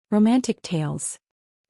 Romantic Tales.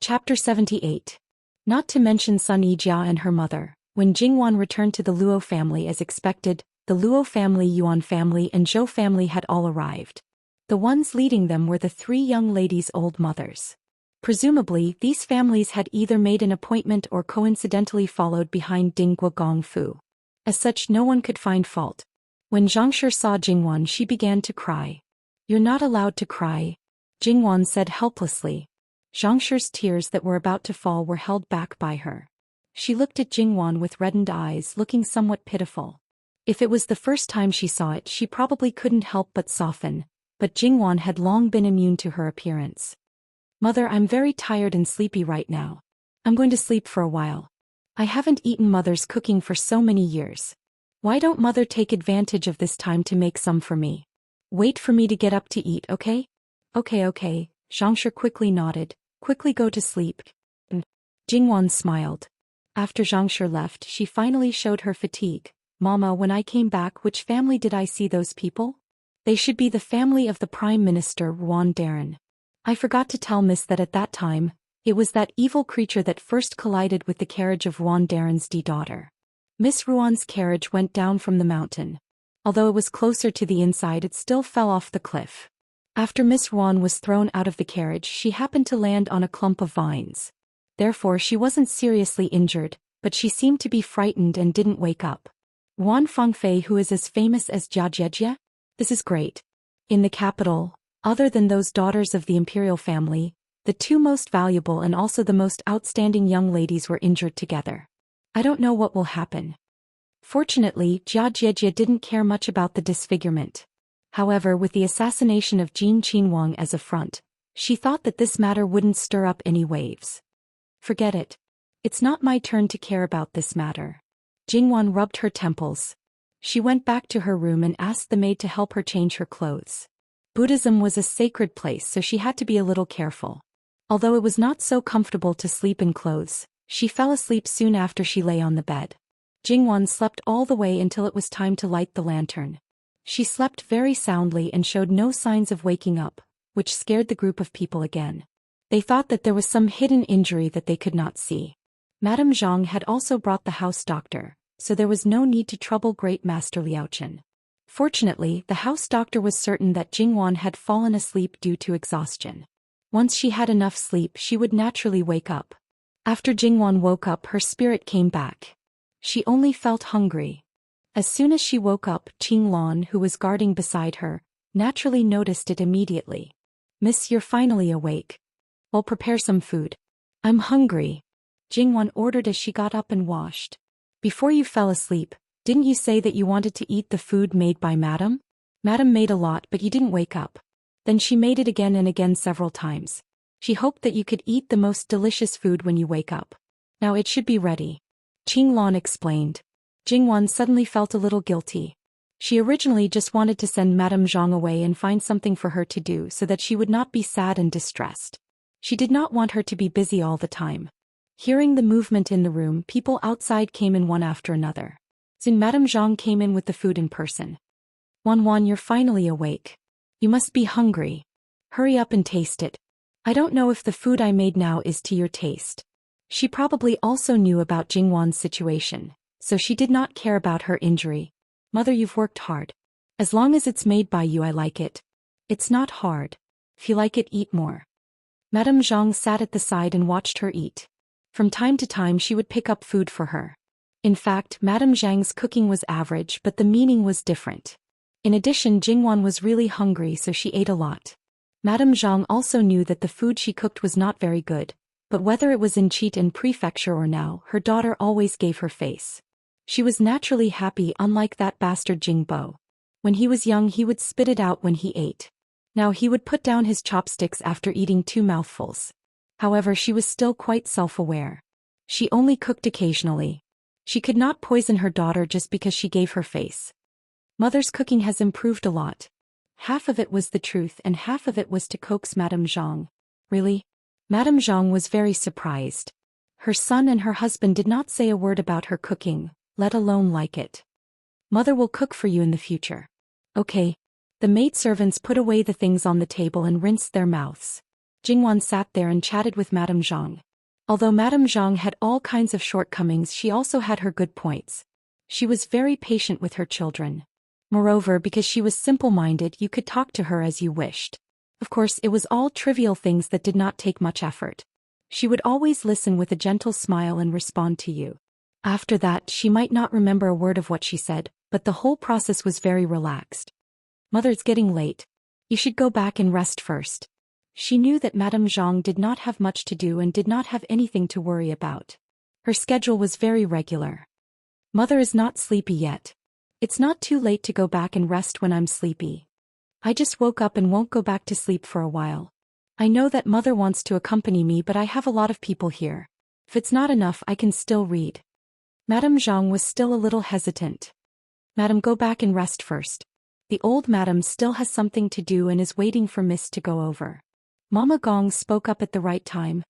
Chapter 78. Not to mention Sun Yijia and her mother. When Jingwan returned to the Luo family as expected, the Luo family, Yuan family and Zhou family had all arrived. The ones leading them were the three young ladies' old mothers. Presumably, these families had either made an appointment or coincidentally followed behind Ding Guogong Fu. As such, no one could find fault. When Zhangshi saw Jingwan, she began to cry. "You're not allowed to cry," Jingwan said helplessly. Zhangshi's tears that were about to fall were held back by her. She looked at Jingwan with reddened eyes, looking somewhat pitiful. If it was the first time she saw it, she probably couldn't help but soften, but Jingwan had long been immune to her appearance. "Mother, I'm very tired and sleepy right now. I'm going to sleep for a while. I haven't eaten Mother's cooking for so many years. Why don't Mother take advantage of this time to make some for me? Wait for me to get up to eat, okay?" Okay, Zhangshi quickly nodded. "Quickly go to sleep." Jingwan smiled. After Zhangshi left, she finally showed her fatigue. "Mama, when I came back, which family did I see those people? They should be the family of the Prime Minister, Ruan Darren. I forgot to tell Miss that at that time, it was that evil creature that first collided with the carriage of Ruan Darren's daughter. Miss Ruan's carriage went down from the mountain. Although it was closer to the inside, it still fell off the cliff. After Miss Ruan was thrown out of the carriage, she happened to land on a clump of vines. Therefore she wasn't seriously injured, but she seemed to be frightened and didn't wake up. Wan Fengfei, who is as famous as Jia Jiejie? This is great. In the capital, other than those daughters of the imperial family, the two most valuable and also the most outstanding young ladies were injured together. I don't know what will happen. Fortunately, Jia Jiejie didn't care much about the disfigurement. However, with the assassination of Jin Qinhuang as a front, she thought that this matter wouldn't stir up any waves. Forget it. It's not my turn to care about this matter. Jingwan rubbed her temples. She went back to her room and asked the maid to help her change her clothes. Buddhism was a sacred place, so she had to be a little careful. Although it was not so comfortable to sleep in clothes, she fell asleep soon after she lay on the bed. Jingwan slept all the way until it was time to light the lantern. She slept very soundly and showed no signs of waking up, which scared the group of people again. They thought that there was some hidden injury that they could not see. Madame Zhang had also brought the house doctor, so there was no need to trouble Great Master Liaochen. Fortunately, the house doctor was certain that Jingwan had fallen asleep due to exhaustion. Once she had enough sleep, she would naturally wake up. After Jingwan woke up, her spirit came back. She only felt hungry. As soon as she woke up, Qing Lan, who was guarding beside her, naturally noticed it immediately. "Miss, you're finally awake. Well, prepare some food. I'm hungry," Jingwan ordered as she got up and washed. "Before you fell asleep, didn't you say that you wanted to eat the food made by Madam? Madam made a lot, but you didn't wake up. Then she made it again and again several times. She hoped that you could eat the most delicious food when you wake up. Now it should be ready," Qing Lan explained. Jingwan suddenly felt a little guilty. She originally just wanted to send Madame Zhang away and find something for her to do so that she would not be sad and distressed. She did not want her to be busy all the time. Hearing the movement in the room, people outside came in one after another. Soon Madame Zhang came in with the food in person. "Wan, you're finally awake. You must be hungry. Hurry up and taste it. I don't know if the food I made now is to your taste." She probably also knew about Jingwan's situation, so she did not care about her injury. "Mother, you've worked hard. As long as it's made by you, I like it. It's not hard. If you like it, eat more." Madame Zhang sat at the side and watched her eat. From time to time she would pick up food for her. In fact, Madame Zhang's cooking was average, but the meaning was different. In addition, Jingwan was really hungry, so she ate a lot. Madame Zhang also knew that the food she cooked was not very good, but whether it was in Chitan Prefecture or now, her daughter always gave her face. She was naturally happy, unlike that bastard Jingbo. When he was young, he would spit it out when he ate. Now he would put down his chopsticks after eating 2 mouthfuls. However, she was still quite self-aware. She only cooked occasionally. She could not poison her daughter just because she gave her face. Mother's cooking has improved a lot. Half of it was the truth and half of it was to coax Madame Zhang. Really? Madame Zhang was very surprised. Her son and her husband did not say a word about her cooking, let alone like it. "Mother will cook for you in the future." "Okay." The maidservants put away the things on the table and rinsed their mouths. Jingwan sat there and chatted with Madame Zhang. Although Madame Zhang had all kinds of shortcomings, she also had her good points. She was very patient with her children. Moreover, because she was simple-minded, you could talk to her as you wished. Of course, it was all trivial things that did not take much effort. She would always listen with a gentle smile and respond to you. After that, she might not remember a word of what she said, but the whole process was very relaxed. Mother, it's getting late. You should go back and rest first. She knew that Madame Zhang did not have much to do and did not have anything to worry about. Her schedule was very regular. Mother is not sleepy yet. It's not too late to go back and rest when I'm sleepy. I just woke up and won't go back to sleep for a while. I know that Mother wants to accompany me, but I have a lot of people here. If it's not enough, I can still read. Madame Zhang was still a little hesitant. Madam, go back and rest first. The old madam still has something to do and is waiting for Miss to go over. Mama Gong spoke up at the right time.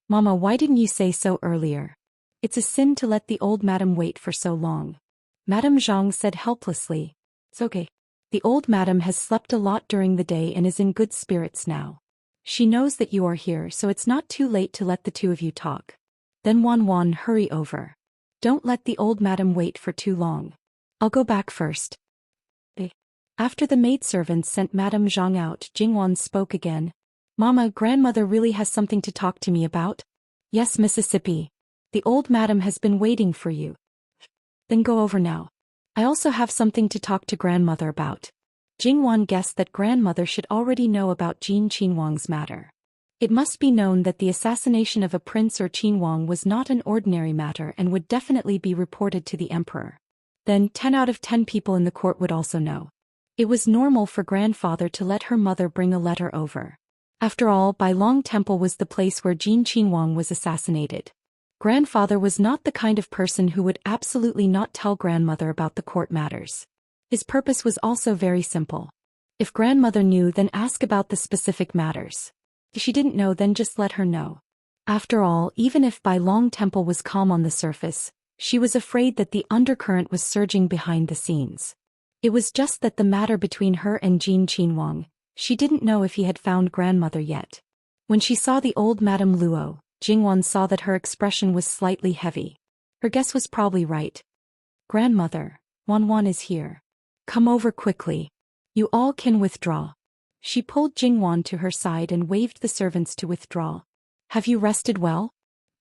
Mama, why didn't you say so earlier? It's a sin to let the old madam wait for so long. Madame Zhang said helplessly. It's okay. The old madam has slept a lot during the day and is in good spirits now. She knows that you are here, so it's not too late to let the two of you talk. Then Wan, hurry over. Don't let the old madam wait for too long. I'll go back first. After the maidservants sent Madame Zhang out, Jingwan spoke again. Mama, grandmother really has something to talk to me about? Yes, Mississippi. The old madam has been waiting for you. Then go over now. I also have something to talk to grandmother about. Jingwan guessed that grandmother should already know about Jin Qinhuang's matter. It must be known that the assassination of a prince or Qinhuang was not an ordinary matter and would definitely be reported to the emperor. Then 10 out of 10 people in the court would also know. It was normal for grandfather to let her mother bring a letter over. After all, Bai Long Temple was the place where Jin Qinhuang was assassinated. Grandfather was not the kind of person who would absolutely not tell grandmother about the court matters. His purpose was also very simple. If grandmother knew, then ask about the specific matters. If she didn't know, then just let her know. After all, even if Bai Long Temple was calm on the surface, she was afraid that the undercurrent was surging behind the scenes. It was just that the matter between her and Jin Qinhuang, she didn't know if he had found grandmother yet. When she saw the old Madame Luo, Jingwan saw that her expression was slightly heavy. Her guess was probably right. Grandmother, Wan is here. Come over quickly. You all can withdraw. She pulled Jingwan to her side and waved the servants to withdraw. Have you rested well?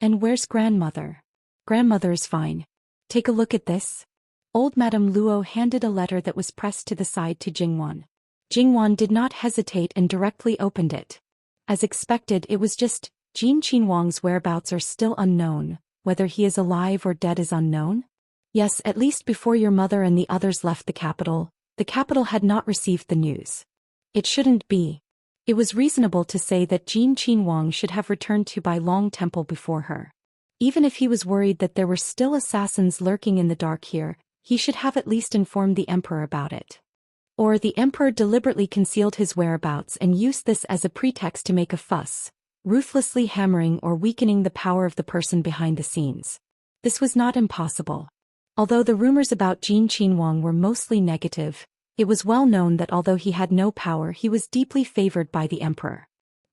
And where's grandmother? Grandmother is fine. Take a look at this. Old Madame Luo handed a letter that was pressed to the side to Jingwan. Jingwan did not hesitate and directly opened it. As expected, it was just, Jin Qinhuang's whereabouts are still unknown, whether he is alive or dead is unknown? Yes, at least before your mother and the others left the capital had not received the news. It shouldn't be. It was reasonable to say that Jin Qinhuang should have returned to Bai Long Temple before her. Even if he was worried that there were still assassins lurking in the dark here, he should have at least informed the emperor about it. Or the emperor deliberately concealed his whereabouts and used this as a pretext to make a fuss, ruthlessly hammering or weakening the power of the person behind the scenes. This was not impossible. Although the rumors about Jin Qinhuang were mostly negative, it was well known that although he had no power, he was deeply favored by the emperor.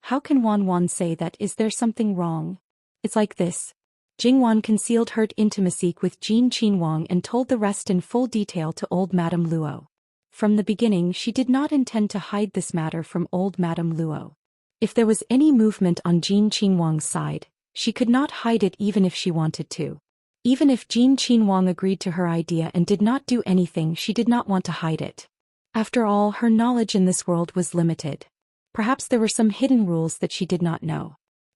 How can Wan say that? Is there something wrong? It's like this. Jingwan concealed her intimacy with Jin Qinhuang and told the rest in full detail to old Madame Luo. From the beginning, she did not intend to hide this matter from old Madame Luo. If there was any movement on Jin Qinhuang's side, she could not hide it even if she wanted to. Even if Jin Qinhuang agreed to her idea and did not do anything, she did not want to hide it. After all, her knowledge in this world was limited. Perhaps there were some hidden rules that she did not know.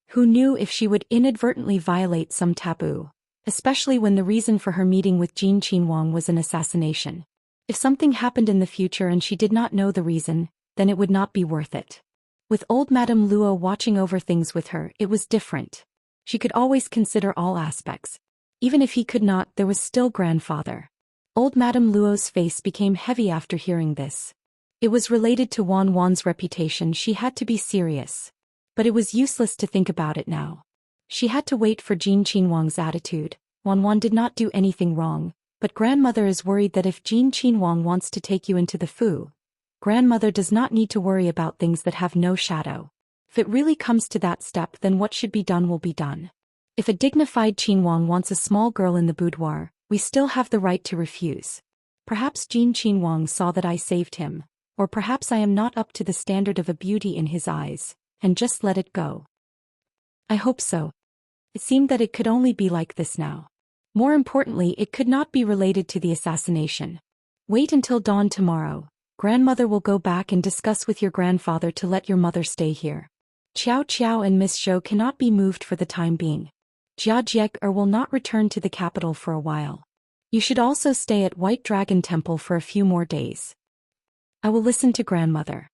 Who knew if she would inadvertently violate some taboo, especially when the reason for her meeting with Jin Qinhuang was an assassination. If something happened in the future and she did not know the reason, then it would not be worth it. With old Madame Luo watching over things with her, it was different. She could always consider all aspects. Even if he could not, there was still grandfather. Old Madame Luo's face became heavy after hearing this. It was related to Wan's reputation. She had to be serious. But it was useless to think about it now. She had to wait for Jin Qinhuang's attitude. Wan did not do anything wrong, but grandmother is worried that if Jin Qinhuang wants to take you into the fu, grandmother does not need to worry about things that have no shadow. If it really comes to that step, then what should be done will be done. If a dignified Qinhuang wants a small girl in the boudoir, we still have the right to refuse. Perhaps Jin Qinhuang saw that I saved him, or perhaps I am not up to the standard of a beauty in his eyes, and just let it go. I hope so. It seemed that it could only be like this now. More importantly, it could not be related to the assassination. Wait until dawn tomorrow. Grandmother will go back and discuss with your grandfather to let your mother stay here. Qiao Qiao and Miss Zhou cannot be moved for the time being. Jia Jieke will not return to the capital for a while. You should also stay at White Dragon Temple for a few more days. I will listen to grandmother.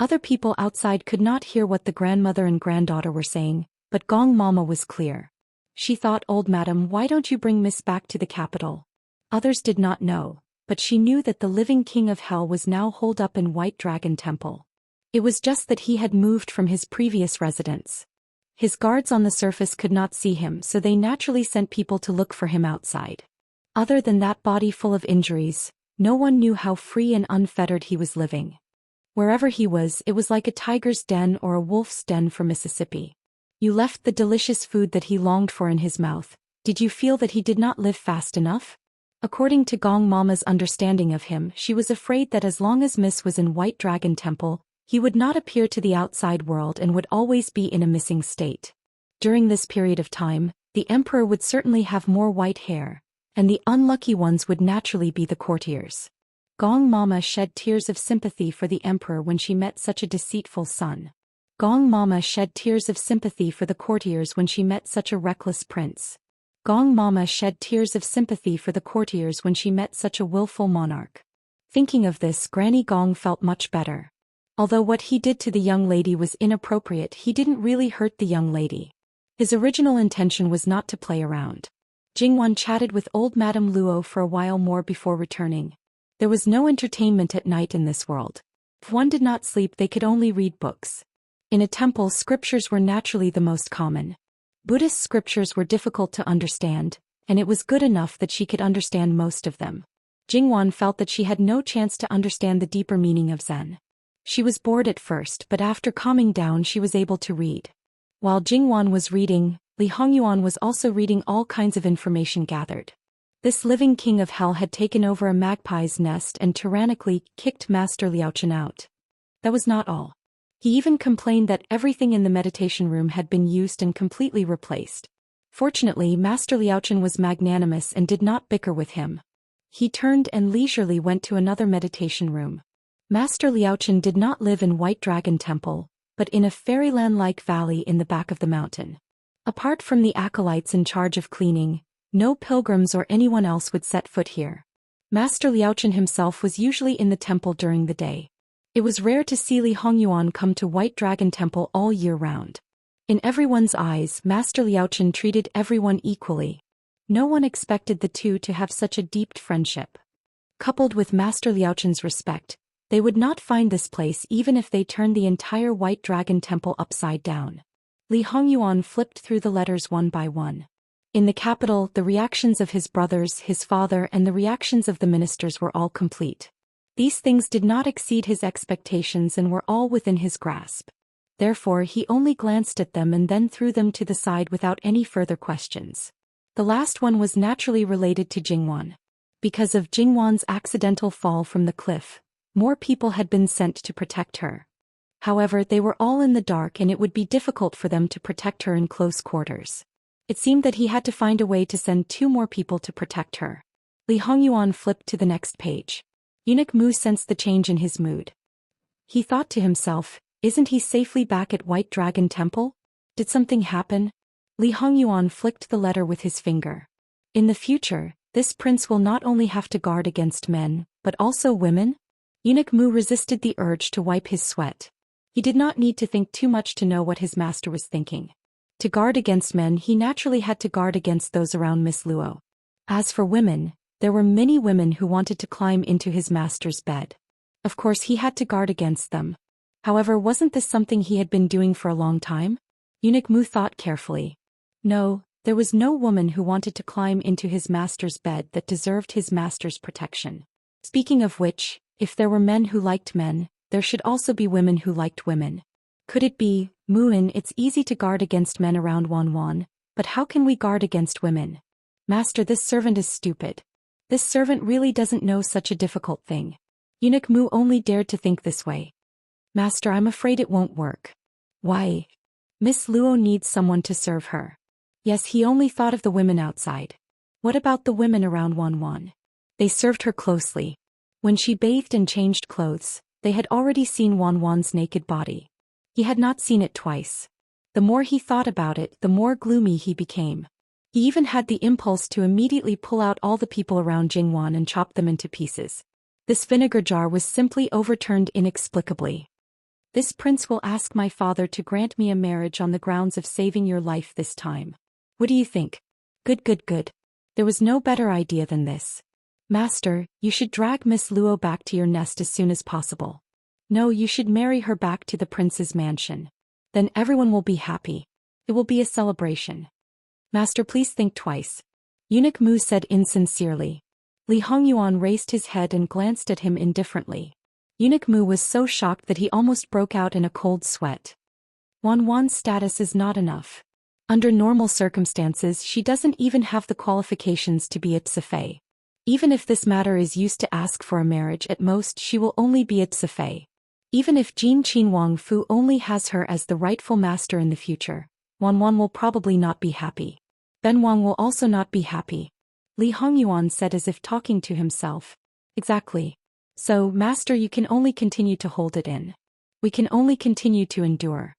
Other people outside could not hear what the grandmother and granddaughter were saying, but Gong Mama was clear. She thought, "Old madam, why don't you bring Miss back to the capital?" Others did not know, but she knew that the living king of hell was now holed up in White Dragon Temple. It was just that he had moved from his previous residence. His guards on the surface could not see him, so they naturally sent people to look for him outside. Other than that body full of injuries, no one knew how free and unfettered he was living. Wherever he was, it was like a tiger's den or a wolf's den for Mississippi. You left the delicious food that he longed for in his mouth. Did you feel that he did not live fast enough? According to Gong Mama's understanding of him, she was afraid that as long as Miss was in White Dragon Temple, he would not appear to the outside world and would always be in a missing state. During this period of time, the emperor would certainly have more white hair, and the unlucky ones would naturally be the courtiers. Gong Mama shed tears of sympathy for the emperor when she met such a deceitful son. Gong Mama shed tears of sympathy for the courtiers when she met such a reckless prince. Gong Mama shed tears of sympathy for the courtiers when she met such a willful monarch. Thinking of this, Granny Gong felt much better. Although what he did to the young lady was inappropriate, he didn't really hurt the young lady. His original intention was not to play around. Jingwan chatted with old Madame Luo for a while more before returning. There was no entertainment at night in this world. If one did not sleep, they could only read books. In a temple, scriptures were naturally the most common. Buddhist scriptures were difficult to understand, and it was good enough that she could understand most of them. Jingwan felt that she had no chance to understand the deeper meaning of Zen. She was bored at first, but after calming down she was able to read. While Jingwan was reading, Li Hongyuan was also reading all kinds of information gathered. This living king of hell had taken over a magpie's nest and tyrannically kicked Master Liaochen out. That was not all. He even complained that everything in the meditation room had been used and completely replaced. Fortunately, Master Liaochen was magnanimous and did not bicker with him. He turned and leisurely went to another meditation room. Master Liaochen did not live in White Dragon Temple, but in a fairyland-like valley in the back of the mountain. Apart from the acolytes in charge of cleaning, no pilgrims or anyone else would set foot here. Master Liaochen himself was usually in the temple during the day. It was rare to see Li Hongyuan come to White Dragon Temple all year round. In everyone's eyes, Master Liaochen treated everyone equally. No one expected the two to have such a deep friendship. Coupled with Master Liaochen's respect, they would not find this place even if they turned the entire White Dragon Temple upside down. Li Hongyuan flipped through the letters one by one. In the capital, the reactions of his brothers, his father, and the reactions of the ministers were all complete. These things did not exceed his expectations and were all within his grasp. Therefore, he only glanced at them and then threw them to the side without any further questions. The last one was naturally related to Jingwan. Because of Jingwan's accidental fall from the cliff, more people had been sent to protect her. However, they were all in the dark and it would be difficult for them to protect her in close quarters. It seemed that he had to find a way to send 2 more people to protect her. Li Hongyuan flipped to the next page. Eunuch Mu sensed the change in his mood. He thought to himself, isn't he safely back at White Dragon Temple? Did something happen? Li Hongyuan flicked the letter with his finger. In the future, this prince will not only have to guard against men, but also women? Eunuch Mu resisted the urge to wipe his sweat. He did not need to think too much to know what his master was thinking. To guard against men, he naturally had to guard against those around Miss Luo. As for women, there were many women who wanted to climb into his master's bed. Of course, he had to guard against them. However, wasn't this something he had been doing for a long time? Eunuch Mu thought carefully. No, there was no woman who wanted to climb into his master's bed that deserved his master's protection. Speaking of which, if there were men who liked men, there should also be women who liked women. Could it be, Muin, it's easy to guard against men around Wanwan, but how can we guard against women? Master, this servant is stupid. This servant really doesn't know such a difficult thing. Eunuch Mu only dared to think this way. Master, I'm afraid it won't work. Why? Miss Luo needs someone to serve her. Yes, he only thought of the women outside. What about the women around Wanwan? They served her closely. When she bathed and changed clothes, they had already seen Wanwan's naked body. He had not seen it twice. The more he thought about it, the more gloomy he became. He even had the impulse to immediately pull out all the people around Jingwan and chop them into pieces. This vinegar jar was simply overturned inexplicably. This prince will ask my father to grant me a marriage on the grounds of saving your life this time. What do you think? Good, good, good. There was no better idea than this. Master, you should drag Miss Luo back to your nest as soon as possible. No, you should marry her back to the prince's mansion. Then everyone will be happy. It will be a celebration. Master, please think twice. Eunuch Mu said insincerely. Li Hongyuan raised his head and glanced at him indifferently. Eunuch Mu was so shocked that he almost broke out in a cold sweat. Wanwan's status is not enough. Under normal circumstances, she doesn't even have the qualifications to be ipsa fei. Even if this matter is used to ask for a marriage, at most she will only be ipsa fei. Even if Jin Qin Wang Fu only has her as the rightful master in the future, Wanwan will probably not be happy. Ben Wang will also not be happy. Li Hongyuan said as if talking to himself. Exactly. So, master, you can only continue to hold it in. We can only continue to endure.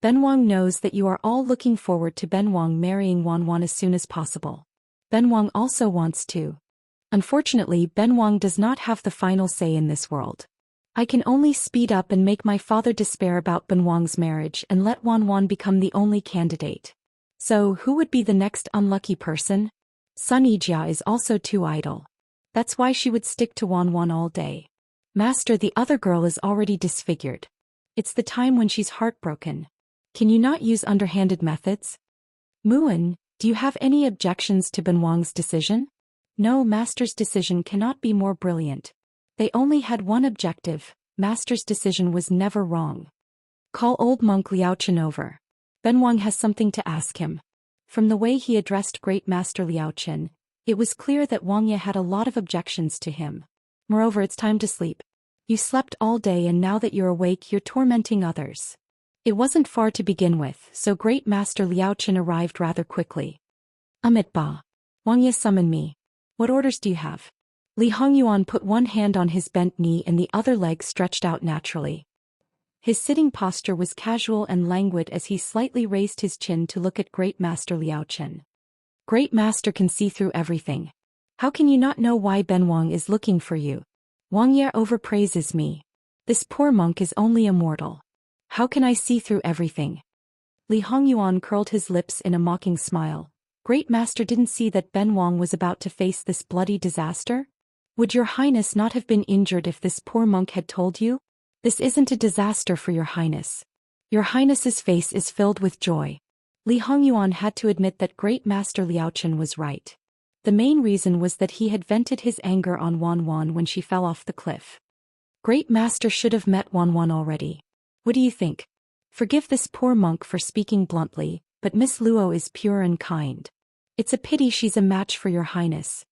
Ben Wang knows that you are all looking forward to Ben Wang marrying Wanwan as soon as possible. Ben Wang also wants to. Unfortunately, Ben Wang does not have the final say in this world. I can only speed up and make my father despair about Ben Wang's marriage and let Wanwan become the only candidate. So, who would be the next unlucky person? Sun Yijia is also too idle. That's why she would stick to Wanwan all day. Master, the other girl is already disfigured. It's the time when she's heartbroken. Can you not use underhanded methods? Muin, do you have any objections to Ben Wang's decision? No, Master's decision cannot be more brilliant. They only had one objective. Master's decision was never wrong. Call old monk Liao Chen over. Ben Wang has something to ask him. From the way he addressed Great Master Liao Chen, it was clear that Wang Ye had a lot of objections to him. Moreover, it's time to sleep. You slept all day and now that you're awake you're tormenting others. It wasn't far to begin with, so Great Master Liao Chen arrived rather quickly. Amit Ba. Wang Ye summoned me. What orders do you have? Li Hongyuan put one hand on his bent knee and the other leg stretched out naturally. His sitting posture was casual and languid as he slightly raised his chin to look at Great Master Liao Chen. Great Master can see through everything. How can you not know why Ben Wang is looking for you? Wang Ye overpraises me. This poor monk is only a mortal. How can I see through everything? Li Hongyuan curled his lips in a mocking smile. Great Master didn't see that Ben Wang was about to face this bloody disaster? Would your highness not have been injured if this poor monk had told you? This isn't a disaster for your highness. Your highness's face is filled with joy. Li Hongyuan had to admit that Great Master Liao Chen was right. The main reason was that he had vented his anger on Wanwan when she fell off the cliff. Great Master should have met Wanwan already. What do you think? Forgive this poor monk for speaking bluntly, but Miss Luo is pure and kind. It's a pity she's a match for your highness.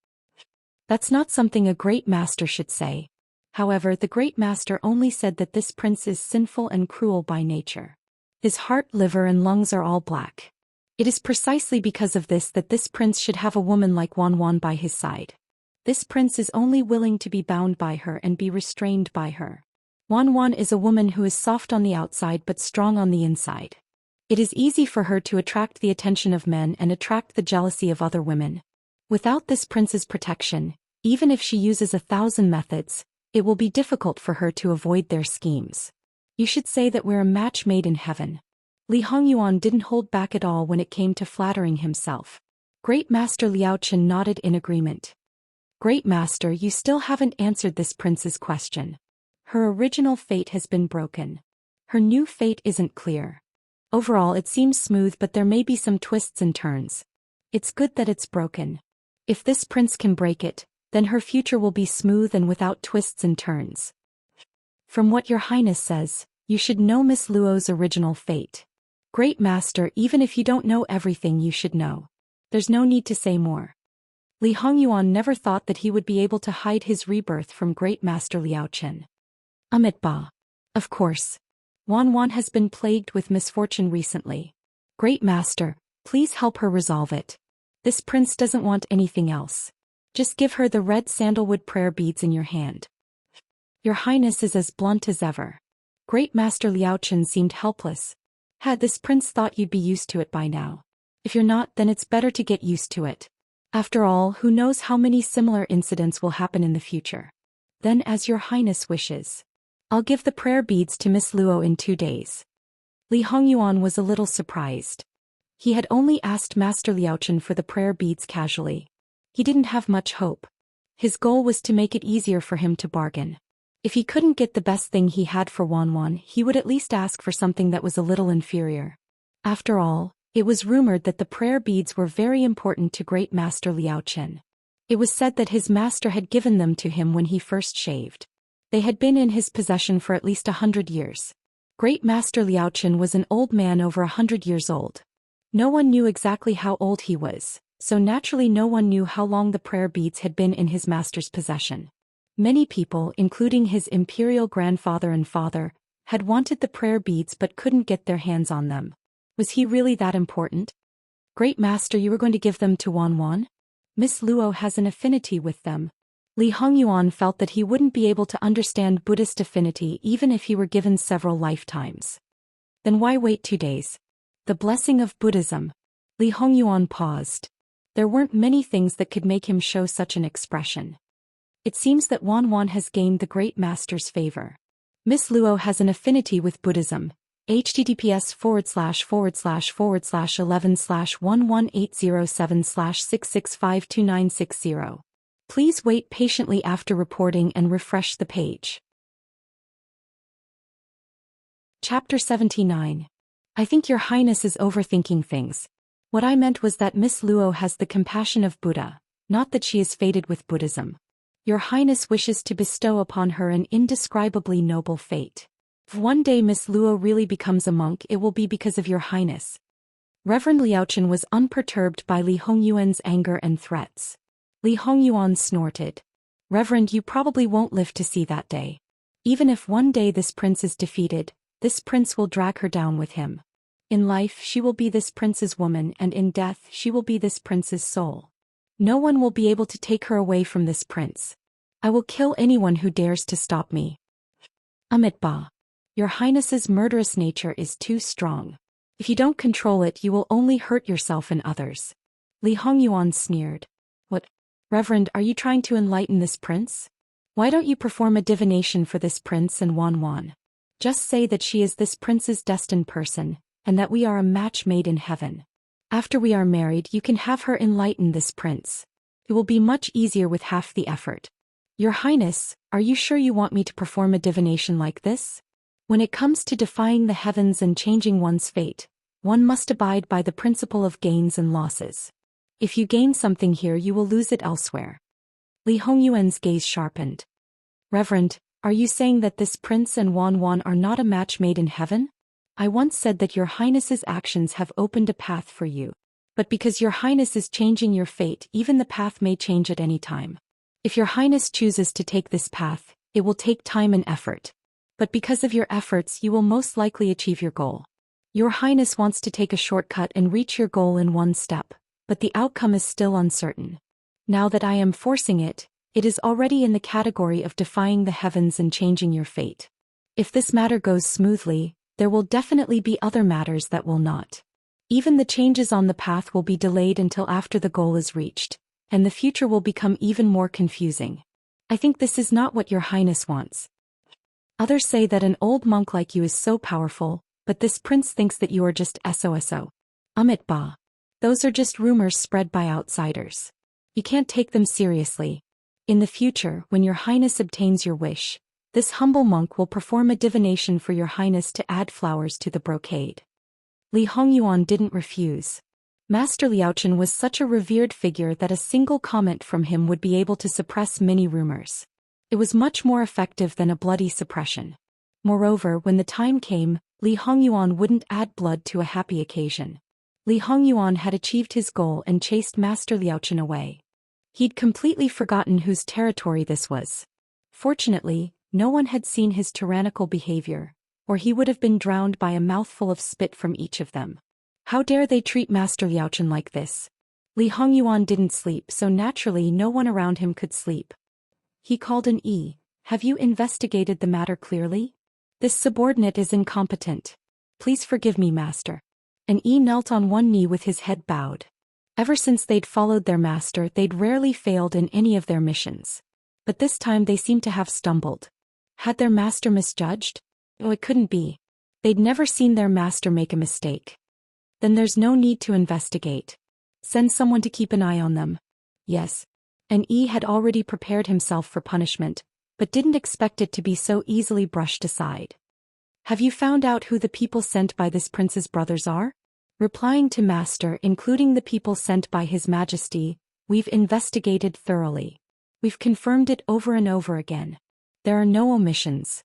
That's not something a great master should say. However, the great master only said that this prince is sinful and cruel by nature. His heart, liver and lungs are all black. It is precisely because of this that this prince should have a woman like Wanwan by his side. This prince is only willing to be bound by her and be restrained by her. Wanwan is a woman who is soft on the outside but strong on the inside. It is easy for her to attract the attention of men and attract the jealousy of other women. Without this prince's protection, even if she uses 1,000 methods, it will be difficult for her to avoid their schemes. You should say that we're a match made in heaven. Li Hongyuan didn't hold back at all when it came to flattering himself. Great Master Liao Chen nodded in agreement. Great Master, you still haven't answered this prince's question. Her original fate has been broken. Her new fate isn't clear. Overall it seems smooth, but there may be some twists and turns. It's good that it's broken. If this prince can break it, then her future will be smooth and without twists and turns. From what your highness says, You should know Miss Luo's original fate. Great Master, even if you don't know everything you should know. There's no need to say more. Li Hongyuan never thought that he would be able to hide his rebirth from Great Master Liao Chen. Amit Ba. Of course. Wan Wan has been plagued with misfortune recently. Great Master, please help her resolve it. This prince doesn't want anything else. Just give her the red sandalwood prayer beads in your hand. Your Highness is as blunt as ever. Great Master Liao Chen seemed helpless. Had this prince thought you'd be used to it by now? If you're not, then it's better to get used to it. After all, who knows how many similar incidents will happen in the future. Then as your Highness wishes. I'll give the prayer beads to Miss Luo in 2 days. Li Hongyuan was a little surprised. He had only asked Master Liao Chen for the prayer beads casually. He didn't have much hope. His goal was to make it easier for him to bargain. If he couldn't get the best thing he had for Wan Wan, he would at least ask for something that was a little inferior. After all, it was rumored that the prayer beads were very important to Great Master Liao Chen. It was said that his master had given them to him when he first shaved. They had been in his possession for at least 100 years. Great Master Liao Chen was an old man over 100 years old. No one knew exactly how old he was, so naturally no one knew how long the prayer beads had been in his master's possession. Many people, including his imperial grandfather and father, had wanted the prayer beads but couldn't get their hands on them. Was he really that important? Great Master, you were going to give them to Wan Wan? Miss Luo has an affinity with them. Li Hongyuan felt that he wouldn't be able to understand Buddhist affinity even if he were given several lifetimes. Then why wait 2 days? The blessing of Buddhism. Li Hongyuan paused. There weren't many things that could make him show such an expression. It seems that Wan Wan has gained the Great Master's favor. Miss Luo has an affinity with Buddhism. https://11/11807/6652960. Please wait patiently after reporting and refresh the page. Chapter 79. I think your Highness is overthinking things. What I meant was that Miss Luo has the compassion of Buddha, not that she is fated with Buddhism. Your Highness wishes to bestow upon her an indescribably noble fate. If one day Miss Luo really becomes a monk, it will be because of your Highness. Reverend Liao Chen was unperturbed by Li Hongyuan's anger and threats. Li Hongyuan snorted. Reverend, you probably won't live to see that day. Even if one day this prince is defeated, this prince will drag her down with him. In life she will be this prince's woman, and in death she will be this prince's soul. No one will be able to take her away from this prince. I will kill anyone who dares to stop me. Amit Ba. Your Highness's murderous nature is too strong. If you don't control it, you will only hurt yourself and others. Li Hongyuan sneered. What? Reverend, are you trying to enlighten this prince? Why don't you perform a divination for this prince and Wan Wan? Just say that she is this prince's destined person, and that we are a match made in heaven. After we are married, you can have her enlighten this prince. It will be much easier with half the effort. Your Highness, are you sure you want me to perform a divination like this? When it comes to defying the heavens and changing one's fate, one must abide by the principle of gains and losses. If you gain something here, you will lose it elsewhere. Li Hongyuan's gaze sharpened. Reverend, are you saying that this prince and Wan Wan are not a match made in heaven? I once said that your Highness's actions have opened a path for you. But because your Highness is changing your fate, even the path may change at any time. If your Highness chooses to take this path, it will take time and effort. But because of your efforts, you will most likely achieve your goal. Your Highness wants to take a shortcut and reach your goal in one step, but the outcome is still uncertain. Now that I am forcing it, it is already in the category of defying the heavens and changing your fate. If this matter goes smoothly, there will definitely be other matters that will not. Even the changes on the path will be delayed until after the goal is reached, and the future will become even more confusing. I think this is not what your Highness wants. Others say that an old monk like you is so powerful, but this prince thinks that you are just SOSO. Amit Ba. Those are just rumors spread by outsiders. You can't take them seriously. In the future, when your Highness obtains your wish, this humble monk will perform a divination for your Highness to add flowers to the brocade. Li Hongyuan didn't refuse. Master Liao Chen was such a revered figure that a single comment from him would be able to suppress many rumors. It was much more effective than a bloody suppression. Moreover, when the time came, Li Hongyuan wouldn't add blood to a happy occasion. Li Hongyuan had achieved his goal and chased Master Liaochen away. He'd completely forgotten whose territory this was. Fortunately, no one had seen his tyrannical behavior, or he would have been drowned by a mouthful of spit from each of them. How dare they treat Master Liaochen like this? Li Hongyuan didn't sleep, so naturally no one around him could sleep. He called an E. Have you investigated the matter clearly? This subordinate is incompetent. Please forgive me, master. An E knelt on one knee with his head bowed. Ever since they'd followed their master, they'd rarely failed in any of their missions. But this time they seemed to have stumbled. Had their master misjudged? Oh, it couldn't be. They'd never seen their master make a mistake. Then there's no need to investigate. Send someone to keep an eye on them. Yes. An E had already prepared himself for punishment, but didn't expect it to be so easily brushed aside. Have you found out who the people sent by this prince's brothers are? Replying to master, including the people sent by His Majesty, we've investigated thoroughly. We've confirmed it over and over again. There are no omissions.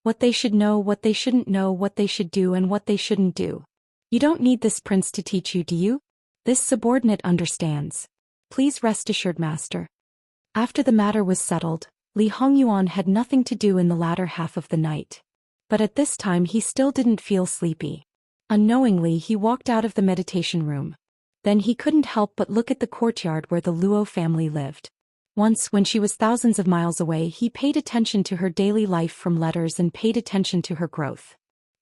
What they should know, what they shouldn't know, what they should do and what they shouldn't do. You don't need this prince to teach you, do you? This subordinate understands. Please rest assured, master. After the matter was settled, Li Hongyuan had nothing to do in the latter half of the night. But at this time he still didn't feel sleepy. Unknowingly he walked out of the meditation room. Then he couldn't help but look at the courtyard where the Luo family lived. Once, when she was thousands of miles away, he paid attention to her daily life from letters and paid attention to her growth.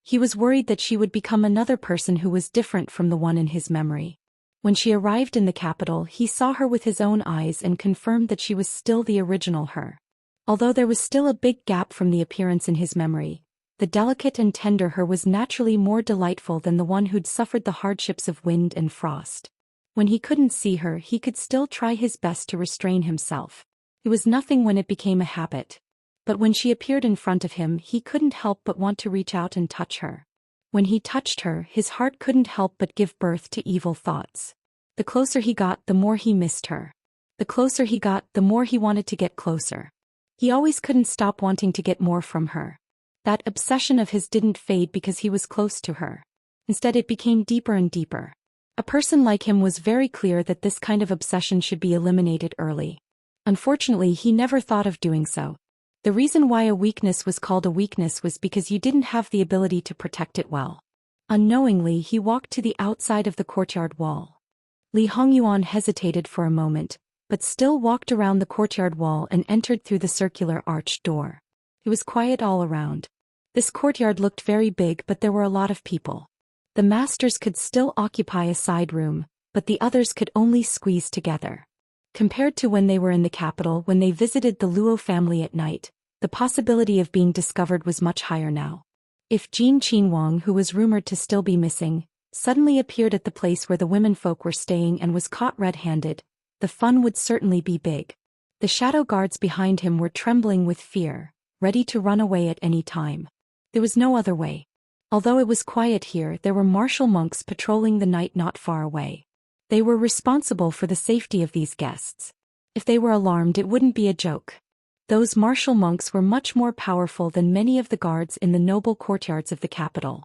He was worried that she would become another person who was different from the one in his memory. When she arrived in the capital, he saw her with his own eyes and confirmed that she was still the original her. Although there was still a big gap from the appearance in his memory, the delicate and tender her was naturally more delightful than the one who'd suffered the hardships of wind and frost. When he couldn't see her, he could still try his best to restrain himself. It was nothing when it became a habit. But when she appeared in front of him, he couldn't help but want to reach out and touch her. When he touched her, his heart couldn't help but give birth to evil thoughts. The closer he got, the more he missed her. The closer he got, the more he wanted to get closer. He always couldn't stop wanting to get more from her. That obsession of his didn't fade because he was close to her. Instead, it became deeper and deeper. A person like him was very clear that this kind of obsession should be eliminated early. Unfortunately, he never thought of doing so. The reason why a weakness was called a weakness was because you didn't have the ability to protect it well. Unknowingly, he walked to the outside of the courtyard wall. Li Hongyuan hesitated for a moment, but still walked around the courtyard wall and entered through the circular arched door. It was quiet all around. This courtyard looked very big, but there were a lot of people. The masters could still occupy a side room, but the others could only squeeze together. Compared to when they were in the capital, when they visited the Luo family at night, the possibility of being discovered was much higher now. If Jin Qinhuang, who was rumored to still be missing, suddenly appeared at the place where the womenfolk were staying and was caught red-handed, the fun would certainly be big. The shadow guards behind him were trembling with fear, ready to run away at any time. There was no other way. Although it was quiet here, there were martial monks patrolling the night not far away. They were responsible for the safety of these guests. If they were alarmed, it wouldn't be a joke. Those martial monks were much more powerful than many of the guards in the noble courtyards of the capital.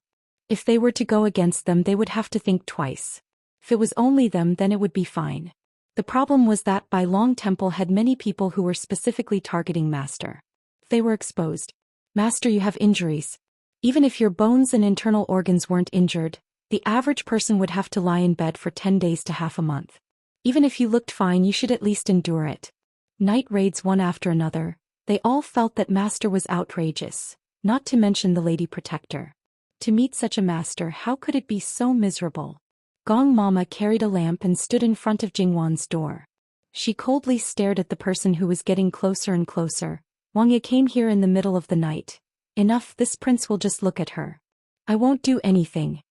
If they were to go against them, they would have to think twice. If it was only them, then it would be fine. The problem was that Bai Long Temple had many people who were specifically targeting Master. If they were exposed, Master, you have injuries. Even if your bones and internal organs weren't injured, the average person would have to lie in bed for 10 days to half a month. Even if you looked fine, you should at least endure it. Night raids one after another, they all felt that Master was outrageous, not to mention the Lady Protector. To meet such a master, how could it be so miserable? Gong Mama carried a lamp and stood in front of Jingwan's door. She coldly stared at the person who was getting closer and closer. Wang Ye came here in the middle of the night. Enough, this prince will just look at her. I won't do anything.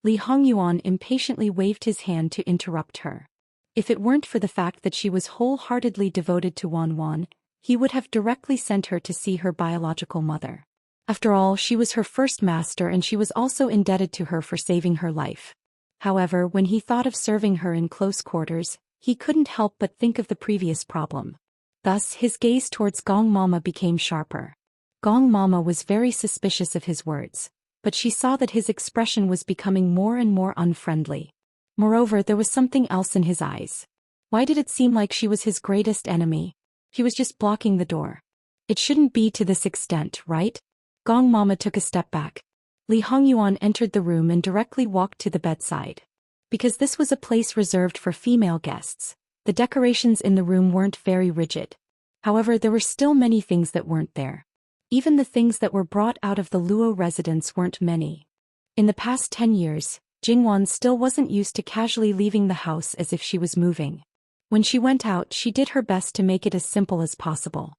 Li Hongyuan impatiently waved his hand to interrupt her. If it weren't for the fact that she was wholeheartedly devoted to Wan, he would have directly sent her to see her biological mother. After all, she was her first master and she was also indebted to her for saving her life. However, when he thought of serving her in close quarters, he couldn't help but think of the previous problem. Thus, his gaze towards Gong Mama became sharper. Gong Mama was very suspicious of his words, but she saw that his expression was becoming more and more unfriendly. Moreover, there was something else in his eyes. Why did it seem like she was his greatest enemy? He was just blocking the door. It shouldn't be to this extent, right? Gong Mama took a step back. Li Hongyuan entered the room and directly walked to the bedside. Because this was a place reserved for female guests, the decorations in the room weren't very rigid. However, there were still many things that weren't there. Even the things that were brought out of the Luo residence weren't many. In the past 10 years, Jingwan still wasn't used to casually leaving the house as if she was moving. When she went out, she did her best to make it as simple as possible.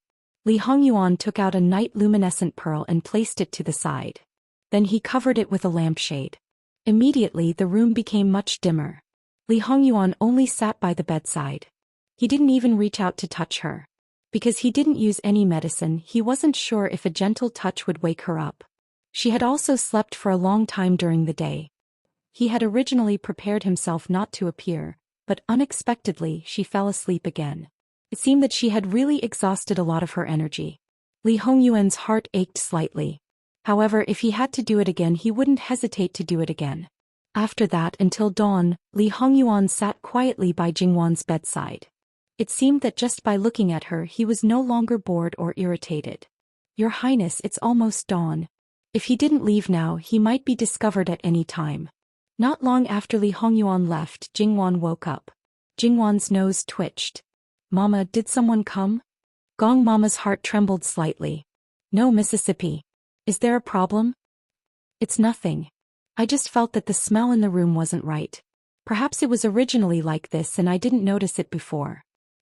Li Hongyuan took out a night luminescent pearl and placed it to the side. Then he covered it with a lampshade. Immediately the room became much dimmer. Li Hongyuan only sat by the bedside. He didn't even reach out to touch her. Because he didn't use any medicine, he wasn't sure if a gentle touch would wake her up. She had also slept for a long time during the day. He had originally prepared himself not to appear, but unexpectedly she fell asleep again. It seemed that she had really exhausted a lot of her energy. Li Hongyuan's heart ached slightly. However, if he had to do it again, he wouldn't hesitate to do it again. After that, until dawn, Li Hongyuan sat quietly by Jingwan's bedside. It seemed that just by looking at her he was no longer bored or irritated. "Your Highness, it's almost dawn. If he didn't leave now, he might be discovered at any time." Not long after Li Hongyuan left, Jingwan woke up. Jingwan's nose twitched. "Mama, did someone come?" Gong Mama's heart trembled slightly. "No, Mississippi. Is there a problem?" "It's nothing. I just felt that the smell in the room wasn't right. Perhaps it was originally like this and I didn't notice it before."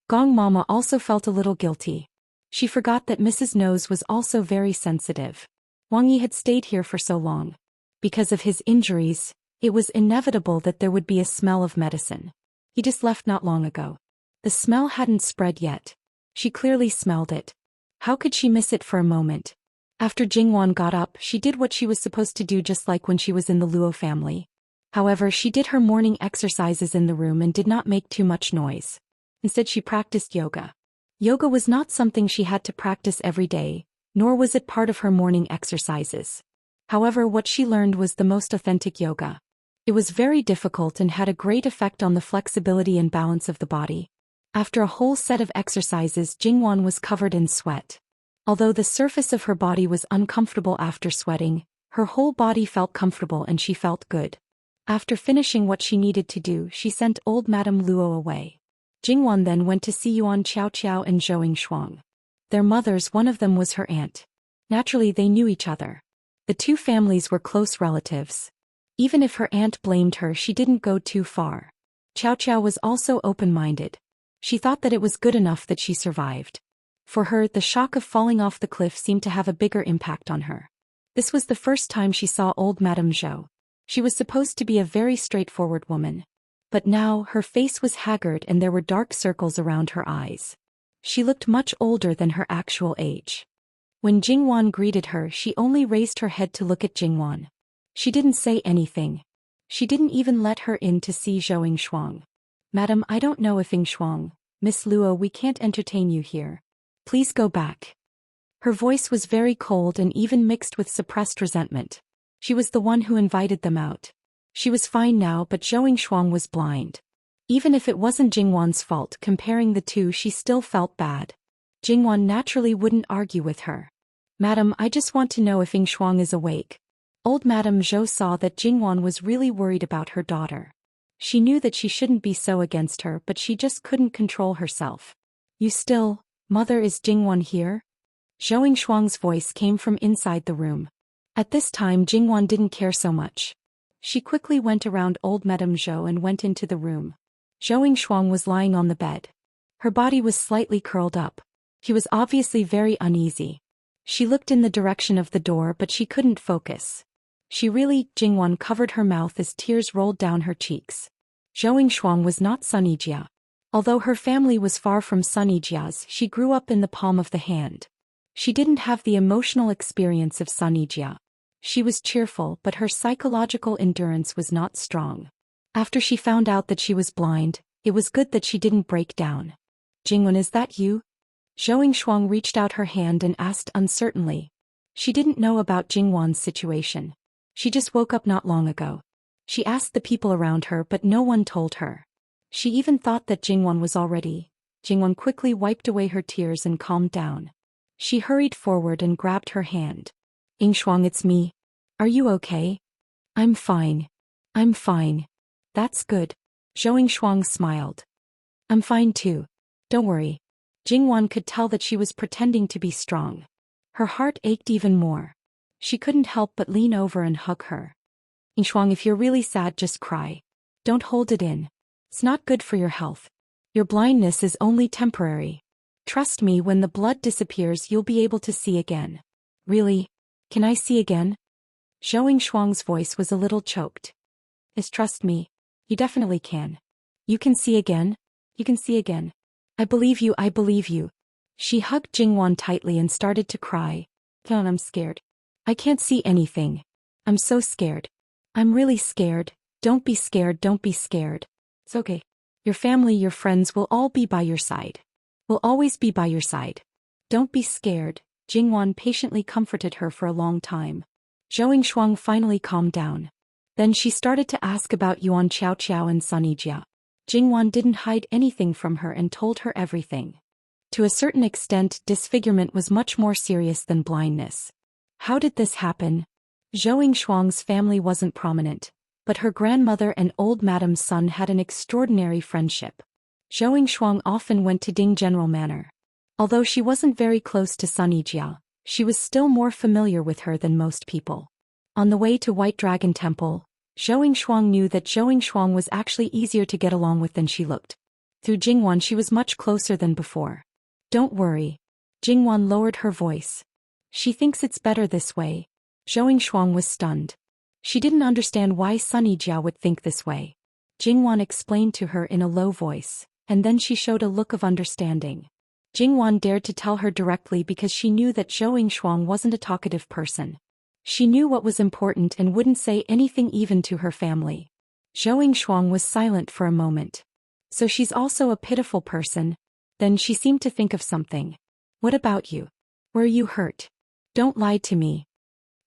Gong Mama also felt a little guilty. She forgot that Mrs. Nose was also very sensitive. Wang Yi had stayed here for so long. Because of his injuries, it was inevitable that there would be a smell of medicine. He just left not long ago. The smell hadn't spread yet. She clearly smelled it. How could she miss it for a moment? After Jingwan got up, she did what she was supposed to do, just like when she was in the Luo family. However, she did her morning exercises in the room and did not make too much noise. Instead, she practiced yoga. Yoga was not something she had to practice every day, nor was it part of her morning exercises. However, what she learned was the most authentic yoga. It was very difficult and had a great effect on the flexibility and balance of the body. After a whole set of exercises, Jingwan was covered in sweat. Although the surface of her body was uncomfortable after sweating, her whole body felt comfortable and she felt good. After finishing what she needed to do, she sent old Madame Luo away. Jingwan then went to see Yuan Qiao and Zhou Shuang. Their mothers, one of them was her aunt. Naturally, they knew each other. The two families were close relatives. Even if her aunt blamed her, she didn't go too far. Qiao was also open-minded. She thought that it was good enough that she survived. For her, the shock of falling off the cliff seemed to have a bigger impact on her. This was the first time she saw old Madame Zhou. She was supposed to be a very straightforward woman. But now, her face was haggard and there were dark circles around her eyes. She looked much older than her actual age. When Jingwan greeted her, she only raised her head to look at Jingwan. She didn't say anything. She didn't even let her in to see Zhou Shuang. "Madam, I don't know if Shuang, Miss Luo, we can't entertain you here. Please go back." Her voice was very cold and even mixed with suppressed resentment. She was the one who invited them out. She was fine now, but Zhou Shuang was blind. Even if it wasn't Jingwan's fault, comparing the two, she still felt bad. Jingwan naturally wouldn't argue with her. "Madam, I just want to know if Shuang is awake." Old Madame Zhou saw that Jingwan was really worried about her daughter. She knew that she shouldn't be so against her, but she just couldn't control herself. Mother, is Jingwan here?" Zhou Shuang's voice came from inside the room. At this time, Jingwan didn't care so much. She quickly went around old Madame Zhou and went into the room. Zhou Shuang was lying on the bed. Her body was slightly curled up. She was obviously very uneasy. She looked in the direction of the door, but she couldn't focus. Jingwan covered her mouth as tears rolled down her cheeks. Zhou Shuang was not Sunijia. Although her family was far from Sunijia's, she grew up in the palm of the hand. She didn't have the emotional experience of Sunijia. She was cheerful, but her psychological endurance was not strong. After she found out that she was blind, it was good that she didn't break down. "Jingwan, is that you?" Zhou Shuang reached out her hand and asked uncertainly. She didn't know about Jingwan's situation. She just woke up not long ago. She asked the people around her but no one told her. She even thought that Jingwan was already. Jingwan quickly wiped away her tears and calmed down. She hurried forward and grabbed her hand. Yingshuang, it's me. Are you okay? I'm fine. I'm fine. That's good. Zhou Yingshuang smiled. I'm fine too. Don't worry. Jingwan could tell that she was pretending to be strong. Her heart ached even more. She couldn't help but lean over and hug her. Yingshuang, if you're really sad, just cry. Don't hold it in. It's not good for your health. Your blindness is only temporary. Trust me, when the blood disappears you'll be able to see again. Really? Can I see again? Zhou Yingshuang's voice was a little choked. Yes, trust me. You definitely can. You can see again? You can see again. I believe you, I believe you. She hugged Jingwan tightly and started to cry. Don, I'm scared. I can't see anything. I'm so scared. I'm really scared. Don't be scared, don't be scared. It's okay. Your family, your friends will all be by your side. Will always be by your side. Don't be scared. Jingwan patiently comforted her for a long time. Zhou Yingshuang finally calmed down. Then she started to ask about Yuan Qiao and Sun Yijia. Jingwan didn't hide anything from her and told her everything. To a certain extent, disfigurement was much more serious than blindness. How did this happen? Zhou Yingshuang's family wasn't prominent, but her grandmother and old Madame Sun had an extraordinary friendship. Zhou Yingshuang often went to Ding General Manor. Although she wasn't very close to Sun Yijia, she was still more familiar with her than most people. On the way to White Dragon Temple, Zhou Yingshuang knew that Zhou Yingshuang was actually easier to get along with than she looked. Through Jingwan she was much closer than before. Don't worry. Jingwan lowered her voice. She thinks it's better this way. Zhou Yingshuang was stunned. She didn't understand why Sun Yijia would think this way. Jingwan explained to her in a low voice, and then she showed a look of understanding. Jingwan dared to tell her directly because she knew that Zhou Yingshuang wasn't a talkative person. She knew what was important and wouldn't say anything even to her family. Zhou Yingshuang was silent for a moment. So she's also a pitiful person? Then she seemed to think of something. What about you? Were you hurt? Don't lie to me.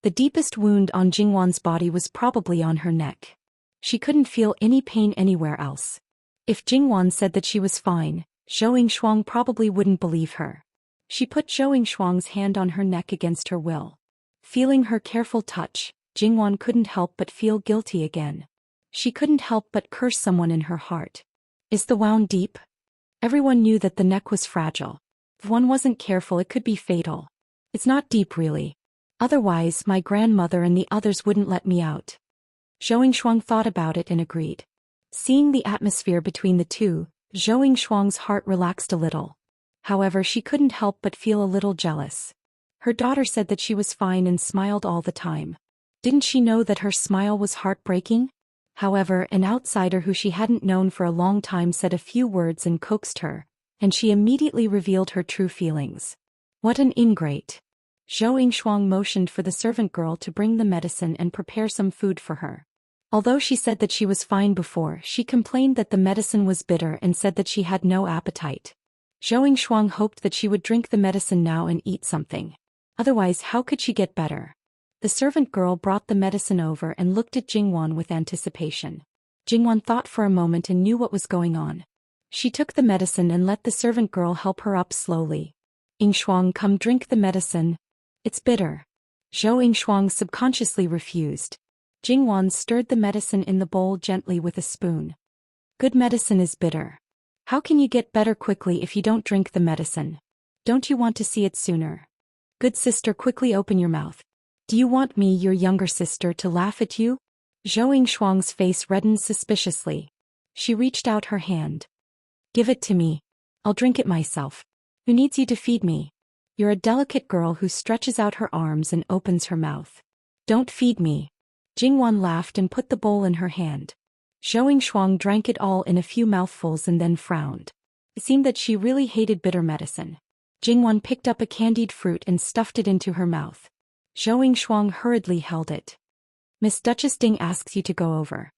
The deepest wound on Jingwan's body was probably on her neck. She couldn't feel any pain anywhere else. If Jingwan said that she was fine, Zhou Yingshuang probably wouldn't believe her. She put Zhou Yingshuang's hand on her neck against her will. Feeling her careful touch, Jingwan couldn't help but feel guilty again. She couldn't help but curse someone in her heart. Is the wound deep? Everyone knew that the neck was fragile. If one wasn't careful it could be fatal. It's not deep really. Otherwise my grandmother and the others wouldn't let me out. Zhou Yingshuang thought about it and agreed. Seeing the atmosphere between the two, Zhou Yingshuang's heart relaxed a little. However, she couldn't help but feel a little jealous. Her daughter said that she was fine and smiled all the time. Didn't she know that her smile was heartbreaking? However, an outsider who she hadn't known for a long time said a few words and coaxed her, and she immediately revealed her true feelings. What an ingrate! Zhou Yingshuang motioned for the servant girl to bring the medicine and prepare some food for her. Although she said that she was fine before, she complained that the medicine was bitter and said that she had no appetite. Zhou Yingshuang hoped that she would drink the medicine now and eat something. Otherwise, how could she get better? The servant girl brought the medicine over and looked at Jingwan with anticipation. Jingwan thought for a moment and knew what was going on. She took the medicine and let the servant girl help her up slowly. Yingshuang, come drink the medicine. It's bitter. Zhou Yingshuang subconsciously refused. Jingwan stirred the medicine in the bowl gently with a spoon. Good medicine is bitter. How can you get better quickly if you don't drink the medicine? Don't you want to see it sooner? Good sister, quickly open your mouth. Do you want me, your younger sister, to laugh at you? Zhou Yingshuang's face reddened suspiciously. She reached out her hand. Give it to me. I'll drink it myself. Who needs you to feed me? You're a delicate girl who stretches out her arms and opens her mouth. Don't feed me. Jingwan laughed and put the bowl in her hand. Zhou Yingshuang drank it all in a few mouthfuls and then frowned. It seemed that she really hated bitter medicine. Jingwan picked up a candied fruit and stuffed it into her mouth. Zhou Yingshuang hurriedly held it. Miss Duchess Ding asks you to go over.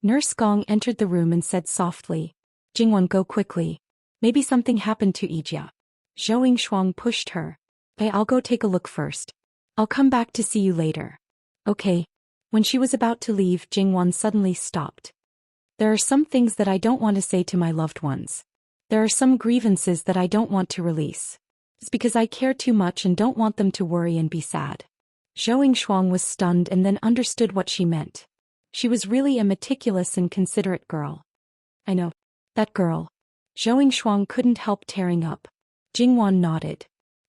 Nurse Gong entered the room and said softly. Jingwan, go quickly. Maybe something happened to Yijia. Zhou Yingshuang pushed her. Hey, I'll go take a look first. I'll come back to see you later. Okay. When she was about to leave, Jingwan suddenly stopped. There are some things that I don't want to say to my loved ones. There are some grievances that I don't want to release. It's because I care too much and don't want them to worry and be sad. Zhou Shuang was stunned and then understood what she meant. She was really a meticulous and considerate girl. I know. That girl. Zhou Shuang couldn't help tearing up. Jingwan nodded.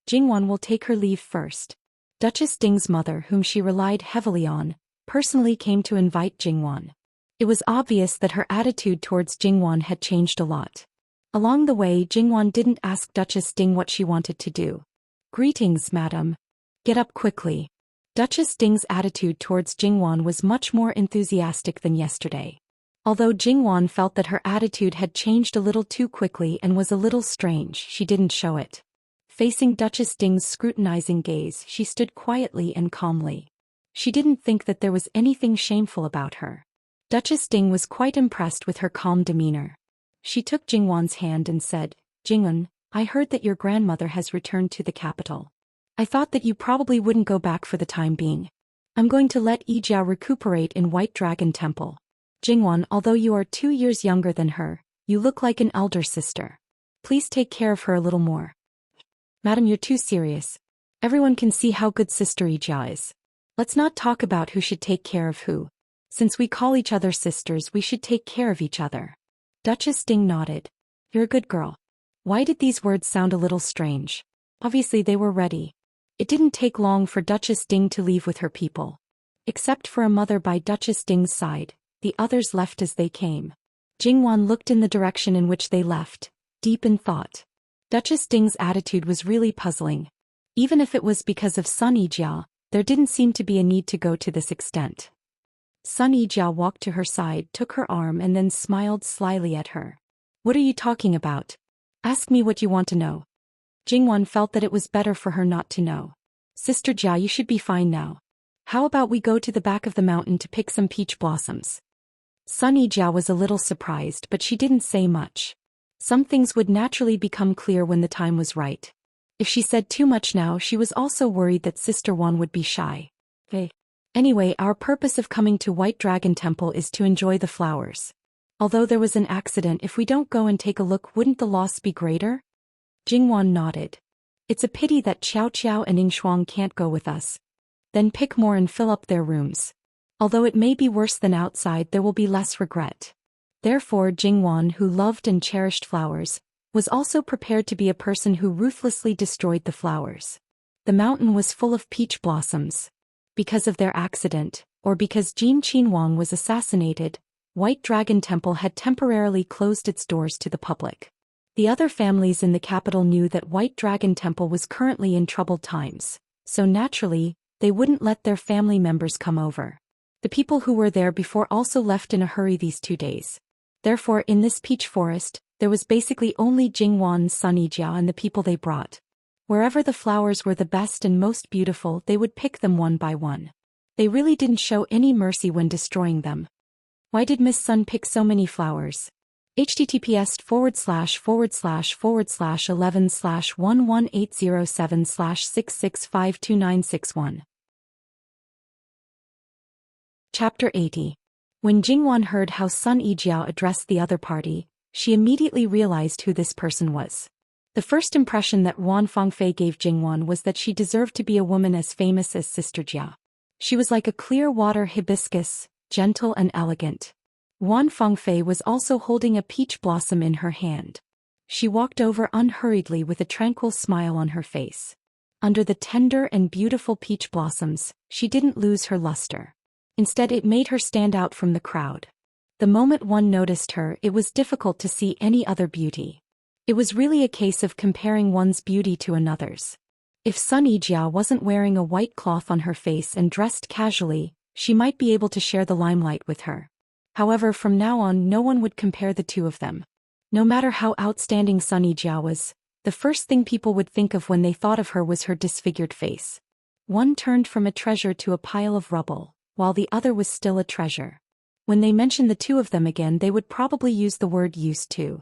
Jingwan will take her leave first. Duchess Ding's mother, whom she relied heavily on, personally came to invite Jingwan. It was obvious that her attitude towards Jingwan had changed a lot. Along the way, Jingwan didn't ask Duchess Ding what she wanted to do. Greetings, madam. Get up quickly. Duchess Ding's attitude towards Jingwan was much more enthusiastic than yesterday. Although Jingwan felt that her attitude had changed a little too quickly and was a little strange, she didn't show it. Facing Duchess Ding's scrutinizing gaze, she stood quietly and calmly. She didn't think that there was anything shameful about her. Duchess Ding was quite impressed with her calm demeanor. She took Jingwan's hand and said, Jing'un, I heard that your grandmother has returned to the capital. I thought that you probably wouldn't go back for the time being. I'm going to let Yijiao recuperate in White Dragon Temple. Jingwan, although you are 2 years younger than her, you look like an elder sister. Please take care of her a little more. Madam, you're too serious. Everyone can see how good Sister Yijiao is. Let's not talk about who should take care of who. Since we call each other sisters, we should take care of each other. Duchess Ding nodded. You're a good girl. Why did these words sound a little strange? Obviously they were ready. It didn't take long for Duchess Ding to leave with her people. Except for a mother by Duchess Ding's side, the others left as they came. Jingwan looked in the direction in which they left, deep in thought. Duchess Ding's attitude was really puzzling. Even if it was because of Sun Yijiao, there didn't seem to be a need to go to this extent. Sun Yijiao walked to her side, took her arm and then smiled slyly at her. What are you talking about? Ask me what you want to know. Jingwan felt that it was better for her not to know. Sister Jia, you should be fine now. How about we go to the back of the mountain to pick some peach blossoms? Sun Yijiao was a little surprised, but she didn't say much. Some things would naturally become clear when the time was right. If she said too much now, she was also worried that Sister Wan would be shy. Anyway, our purpose of coming to White Dragon Temple is to enjoy the flowers. Although there was an accident, if we don't go and take a look, wouldn't the loss be greater? Jingwan nodded. It's a pity that Qiao Qiao and Yingshuang can't go with us. Then pick more and fill up their rooms. Although it may be worse than outside, there will be less regret. Therefore, Jingwan, who loved and cherished flowers, was also prepared to be a person who ruthlessly destroyed the flowers. The mountain was full of peach blossoms. Because of their accident, or because Jin Qinhuang was assassinated, White Dragon Temple had temporarily closed its doors to the public. The other families in the capital knew that White Dragon Temple was currently in troubled times, so naturally, they wouldn't let their family members come over. The people who were there before also left in a hurry these 2 days. Therefore, in this peach forest, there was basically only Jingwan, Sun Yijiao and the people they brought. Wherever the flowers were the best and most beautiful, they would pick them one by one. They really didn't show any mercy when destroying them. Why did Miss Sun pick so many flowers? https://11/11807/6652961. Chapter 80. When Jingwan heard how Sun Yijiao addressed the other party, she immediately realized who this person was. The first impression that Wan Fangfei gave Jingwan was that she deserved to be a woman as famous as Sister Jia. She was like a clear water hibiscus, gentle and elegant. Wan Fangfei was also holding a peach blossom in her hand. She walked over unhurriedly with a tranquil smile on her face. Under the tender and beautiful peach blossoms, she didn't lose her luster. Instead, it made her stand out from the crowd. The moment one noticed her, it was difficult to see any other beauty. It was really a case of comparing one's beauty to another's. If Sun Yijiao wasn't wearing a white cloth on her face and dressed casually, she might be able to share the limelight with her. However, from now on, no one would compare the two of them. No matter how outstanding Sun Yijiao was, the first thing people would think of when they thought of her was her disfigured face. One turned from a treasure to a pile of rubble, while the other was still a treasure. When they mentioned the two of them again, they would probably use the word used to.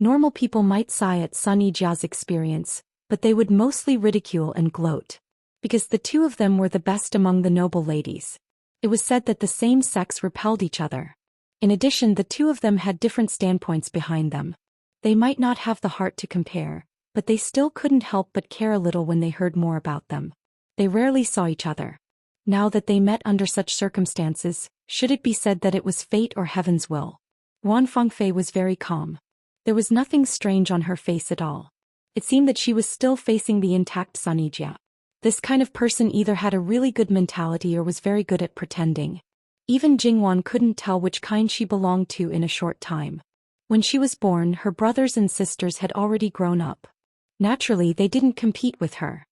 Normal people might sigh at Sun Yijiao's experience, but they would mostly ridicule and gloat. because the two of them were the best among the noble ladies. It was said that the same sex repelled each other. In addition, the two of them had different standpoints behind them. They might not have the heart to compare, but they still couldn't help but care a little when they heard more about them. They rarely saw each other. Now that they met under such circumstances, should it be said that it was fate or heaven's will? Wan Fengfei was very calm. There was nothing strange on her face at all. It seemed that she was still facing the intact Sun Yijia. This kind of person either had a really good mentality or was very good at pretending. Even Jingwan couldn't tell which kind she belonged to in a short time. When she was born, her brothers and sisters had already grown up. Naturally, they didn't compete with her.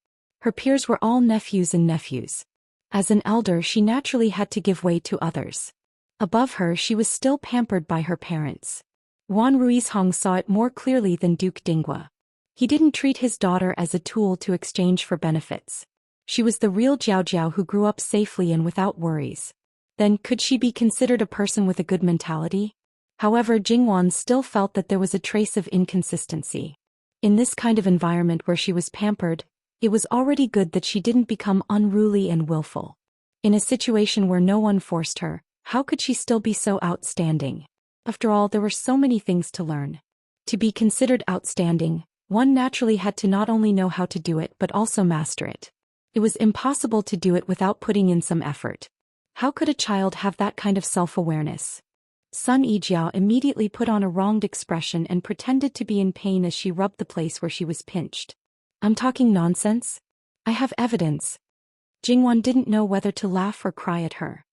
Her peers were all nephews and nephews. As an elder, she naturally had to give way to others. Above her, she was still pampered by her parents. Wan Ruizhong saw it more clearly than Duke Dinghua. He didn't treat his daughter as a tool to exchange for benefits. She was the real Jiao Jiao who grew up safely and without worries. Then, could she be considered a person with a good mentality? However, Jingwan still felt that there was a trace of inconsistency. In this kind of environment where she was pampered, it was already good that she didn't become unruly and willful. In a situation where no one forced her, how could she still be so outstanding? After all, there were so many things to learn. To be considered outstanding, one naturally had to not only know how to do it but also master it. It was impossible to do it without putting in some effort. How could a child have that kind of self-awareness? Sun Yijia immediately put on a wronged expression and pretended to be in pain as she rubbed the place where she was pinched. I'm talking nonsense? I have evidence. Jingwan didn't know whether to laugh or cry at her.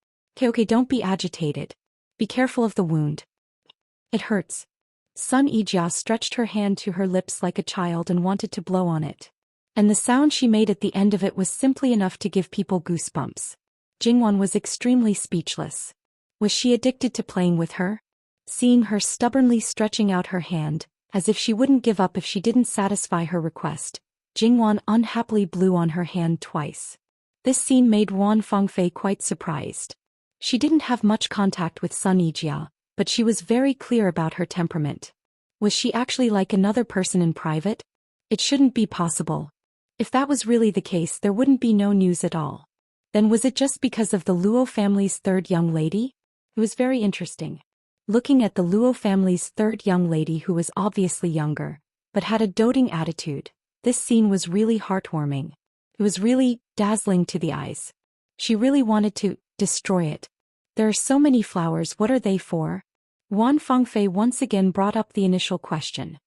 Okay, don't be agitated. Be careful of the wound. It hurts. Sun Yijia stretched her hand to her lips like a child and wanted to blow on it. And the sound she made at the end of it was simply enough to give people goosebumps. Jingwan was extremely speechless. Was she addicted to playing with her? Seeing her stubbornly stretching out her hand, as if she wouldn't give up if she didn't satisfy her request, Jingwan unhappily blew on her hand twice. This scene made Wan Fengfei quite surprised. She didn't have much contact with Sun Yijia, but she was very clear about her temperament. Was she actually like another person in private? It shouldn't be possible. If that was really the case, there wouldn't be no news at all. Then was it just because of the Luo family's third young lady? It was very interesting. Looking at the Luo family's third young lady who was obviously younger, but had a doting attitude, this scene was really heartwarming. It was really dazzling to the eyes. She really wanted to destroy it. There are so many flowers, what are they for? Wan Fengfei once again brought up the initial question.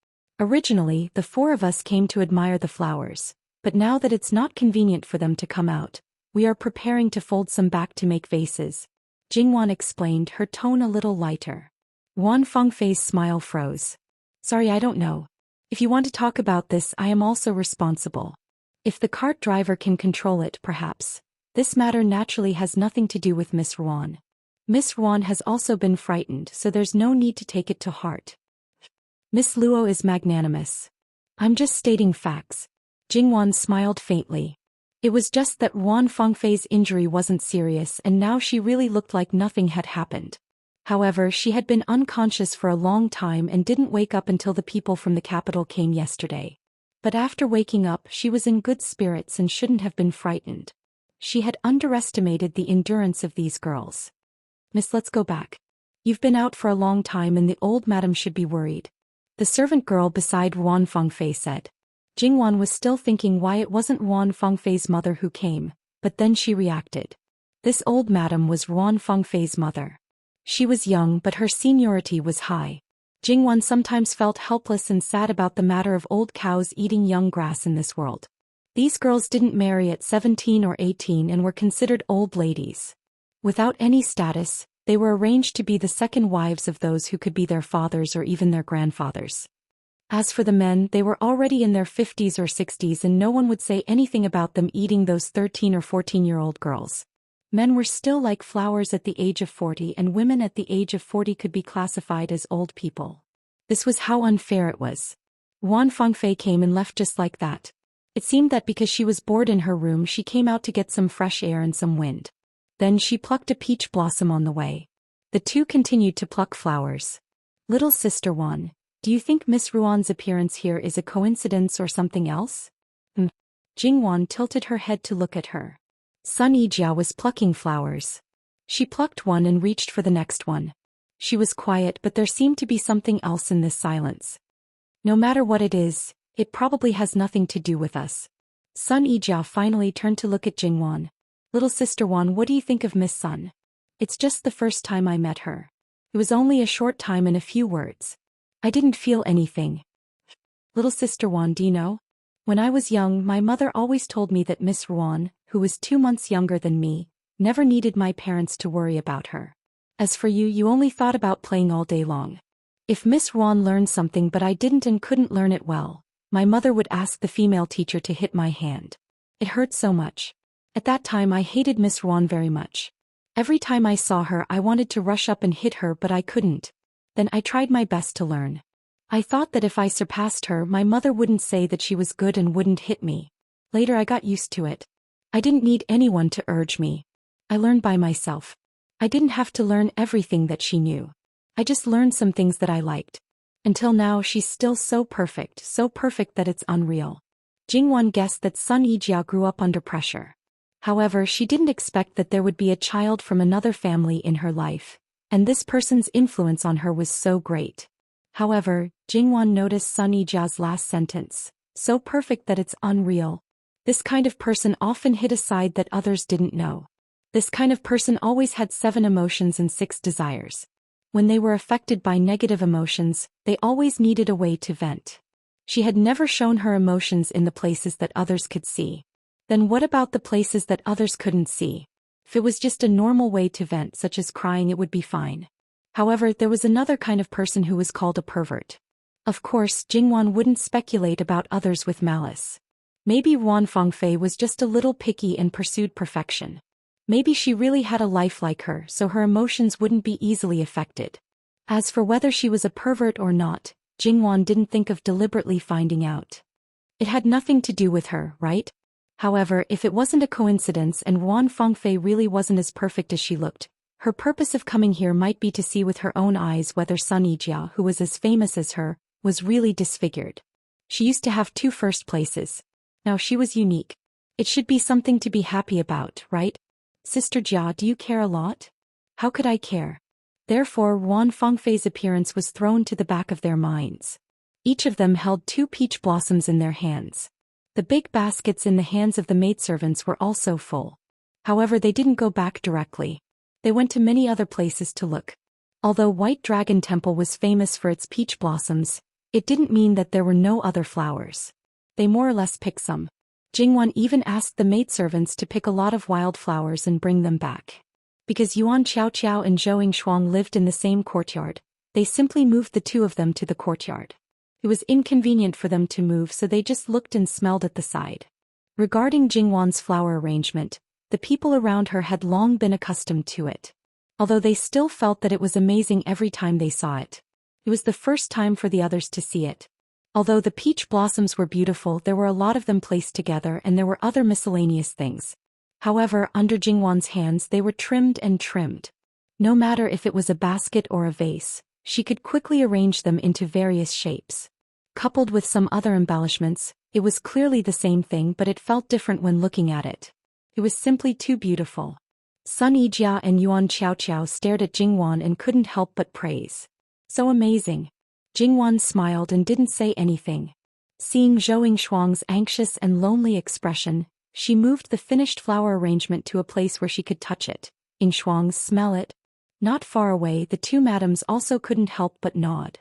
Originally, the four of us came to admire the flowers, but now that it's not convenient for them to come out, we are preparing to fold some back to make vases. Jingwan explained, her tone a little lighter. Wan Fengfei's smile froze. Sorry, I don't know. If you want to talk about this, I am also responsible. If the cart driver can control it, perhaps. This matter naturally has nothing to do with Miss Ruan. Miss Ruan has also been frightened, so there's no need to take it to heart. Miss Luo is magnanimous. I'm just stating facts. Jingwan smiled faintly. It was just that Wan Fengfei's injury wasn't serious and now she really looked like nothing had happened. However, she had been unconscious for a long time and didn't wake up until the people from the capital came yesterday. But after waking up, she was in good spirits and shouldn't have been frightened. She had underestimated the endurance of these girls. Miss, let's go back. You've been out for a long time and the old madam should be worried. The servant girl beside Wan Fengfei said. Jingwan was still thinking why it wasn't Wan Fengfei's mother who came, but then she reacted. This old madam was Wan Fengfei's mother. She was young but her seniority was high. Jingwan sometimes felt helpless and sad about the matter of old cows eating young grass in this world. These girls didn't marry at 17 or 18 and were considered old ladies. Without any status, they were arranged to be the second wives of those who could be their fathers or even their grandfathers. As for the men, they were already in their 50s or 60s and no one would say anything about them eating those 13 or 14-year-old girls. Men were still like flowers at the age of 40 and women at the age of 40 could be classified as old people. This was how unfair it was. Wan Fengfei came and left just like that. It seemed that because she was bored in her room she came out to get some fresh air and some wind. Then she plucked a peach blossom on the way. The two continued to pluck flowers. Little sister Wan, do you think Miss Ruan's appearance here is a coincidence or something else? Jingwan tilted her head to look at her. Sun Yijia was plucking flowers. She plucked one and reached for the next one. She was quiet, but there seemed to be something else in this silence. No matter what it is, it probably has nothing to do with us. Sun Yijia finally turned to look at Jingwan. Little sister Wan, what do you think of Miss Sun? It's just the first time I met her. It was only a short time and a few words. I didn't feel anything. Little sister Wan, do you know? When I was young, my mother always told me that Miss Ruan, who was 2 months younger than me, never needed my parents to worry about her. As for you, you only thought about playing all day long. If Miss Ruan learned something but I didn't and couldn't learn it well, my mother would ask the female teacher to hit my hand. It hurt so much. At that time I hated Miss Ruan very much. Every time I saw her I wanted to rush up and hit her but I couldn't. Then I tried my best to learn. I thought that if I surpassed her my mother wouldn't say that she was good and wouldn't hit me. Later I got used to it. I didn't need anyone to urge me. I learned by myself. I didn't have to learn everything that she knew. I just learned some things that I liked. Until now she's still so perfect that it's unreal. Jingwan guessed that Sun Yijia grew up under pressure. However, she didn't expect that there would be a child from another family in her life, and this person's influence on her was so great. However, Jingwan noticed Sun Yijia's last sentence, so perfect that it's unreal. This kind of person often hid a side that others didn't know. This kind of person always had 7 emotions and 6 desires. When they were affected by negative emotions, they always needed a way to vent. She had never shown her emotions in the places that others could see. Then what about the places that others couldn't see? If it was just a normal way to vent, such as crying, it would be fine. However, there was another kind of person who was called a pervert. Of course, Jingwan wouldn't speculate about others with malice. Maybe Wan Fengfei was just a little picky and pursued perfection. Maybe she really had a life like her, so her emotions wouldn't be easily affected. As for whether she was a pervert or not, Jingwan didn't think of deliberately finding out. It had nothing to do with her, right? However, if it wasn't a coincidence and Wan Fengfei really wasn't as perfect as she looked, her purpose of coming here might be to see with her own eyes whether Sun Yijia, who was as famous as her, was really disfigured. She used to have 2 first places. Now she was unique. It should be something to be happy about, right? Sister Jia, do you care a lot? How could I care? Therefore, Wan Fengfei's appearance was thrown to the back of their minds. Each of them held 2 peach blossoms in their hands. The big baskets in the hands of the maidservants were also full. However, they didn't go back directly. They went to many other places to look. Although White Dragon Temple was famous for its peach blossoms, it didn't mean that there were no other flowers. They more or less picked some. Jingwan even asked the maidservants to pick a lot of wild flowers and bring them back. Because Yuan Qiao and Zhou Shuang lived in the same courtyard, they simply moved the 2 of them to the courtyard. It was inconvenient for them to move, so they just looked and smelled at the side. Regarding Jingwan's flower arrangement, the people around her had long been accustomed to it. Although they still felt that it was amazing every time they saw it. It was the first time for the others to see it. Although the peach blossoms were beautiful, there were a lot of them placed together and there were other miscellaneous things. However, under Jingwan's hands they were trimmed and trimmed. No matter if it was a basket or a vase, she could quickly arrange them into various shapes. Coupled with some other embellishments, it was clearly the same thing, but it felt different when looking at it. It was simply too beautiful. Sun Yijia and Yuan Qiao stared at Jingwan and couldn't help but praise. So amazing. Jingwan smiled and didn't say anything. Seeing Zhou Shuang's anxious and lonely expression, she moved the finished flower arrangement to a place where she could touch it. Shuang, smell it. Not far away, the 2 madams also couldn't help but nod.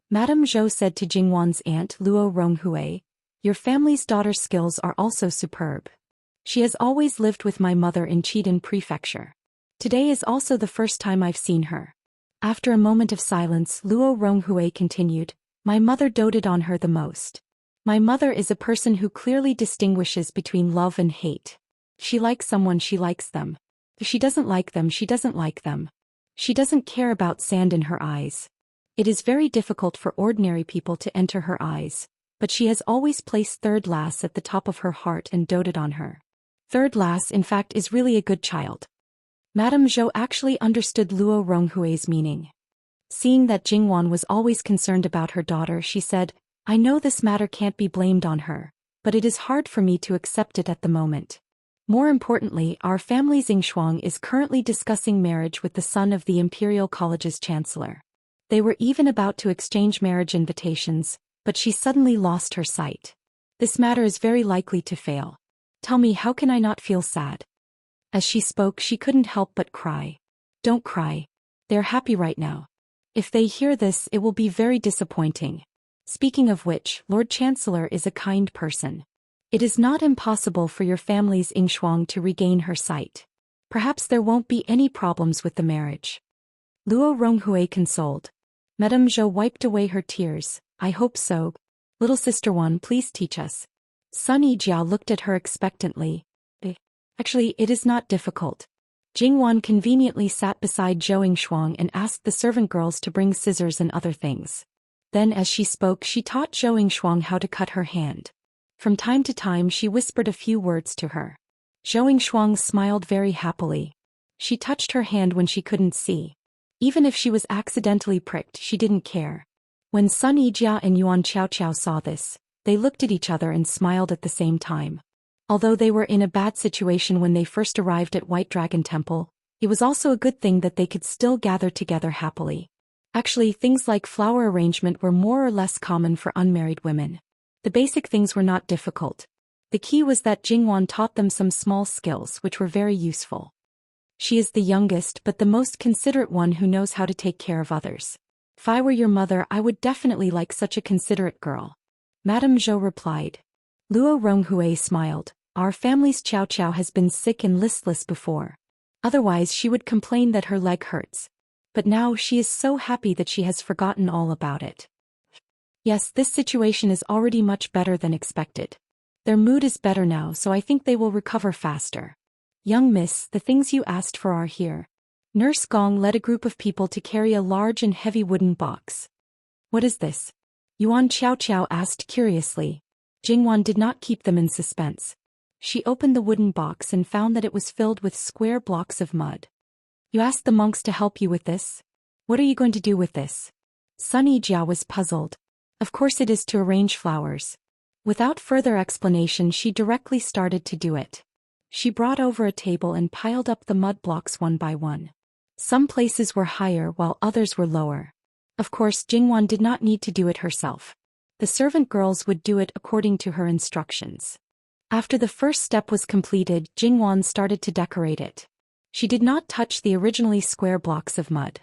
Madame Zhou said to Jingwan's aunt Luo Ronghui, "Your family's daughter's skills are also superb. She has always lived with my mother in Chidan Prefecture. Today is also the first time I've seen her." After a moment of silence, Luo Ronghui continued, "My mother doted on her the most. My mother is a person who clearly distinguishes between love and hate. She likes someone, she likes them. If she doesn't like them, she doesn't like them. She doesn't care about sand in her eyes. It is very difficult for ordinary people to enter her eyes, but she has always placed Third Lass at the top of her heart and doted on her. Third Lass, in fact, is really a good child." Madame Zhou actually understood Luo Ronghui's meaning. Seeing that Jingwan was always concerned about her daughter, she said, "I know this matter can't be blamed on her, but it is hard for me to accept it at the moment. More importantly, our family Xingxuang is currently discussing marriage with the son of the Imperial College's chancellor. They were even about to exchange marriage invitations, but she suddenly lost her sight. This matter is very likely to fail. Tell me, how can I not feel sad? As she spoke, she couldn't help but cry. Don't cry. They're happy right now. If they hear this, it will be very disappointing. Speaking of which, Lord Chancellor is a kind person. It is not impossible for your family's Yingxuang to regain her sight. Perhaps there won't be any problems with the marriage. Luo Ronghui consoled. Madame Zhou wiped away her tears. I hope so. Little sister one, please teach us. Sun Yijia looked at her expectantly. Actually, it is not difficult. Jingwan conveniently sat beside Zhou Yingxuang and asked the servant girls to bring scissors and other things. Then as she spoke, she taught Zhou Yingxuang how to cut her hand. From time to time she whispered a few words to her. Zhou Yingxuang smiled very happily. She touched her hand when she couldn't see. Even if she was accidentally pricked, she didn't care. When Sun Yijia and Yuan Qiaoqiao saw this, they looked at each other and smiled at the same time. Although they were in a bad situation when they first arrived at White Dragon Temple, it was also a good thing that they could still gather together happily. Actually, things like flower arrangement were more or less common for unmarried women. The basic things were not difficult. The key was that Jingwan taught them some small skills which were very useful. She is the youngest but the most considerate one who knows how to take care of others. If I were your mother, I would definitely like such a considerate girl. Madame Zhou replied. Luo Ronghui smiled. Our family's Qiao Qiao has been sick and listless before. Otherwise she would complain that her leg hurts. But now she is so happy that she has forgotten all about it. Yes, this situation is already much better than expected. Their mood is better now, so I think they will recover faster. Young miss, the things you asked for are here. Nurse Gong led a group of people to carry a large and heavy wooden box. What is this? Yuan Qiaoqiao asked curiously. Jingwan did not keep them in suspense. She opened the wooden box and found that it was filled with square blocks of mud. You asked the monks to help you with this? What are you going to do with this? Sun Yijia was puzzled. Of course it is to arrange flowers. Without further explanation, she directly started to do it. She brought over a table and piled up the mud blocks one by one. Some places were higher while others were lower. Of course, Jingwan did not need to do it herself. The servant girls would do it according to her instructions. After the first step was completed, Jingwan started to decorate it. She did not touch the originally square blocks of mud.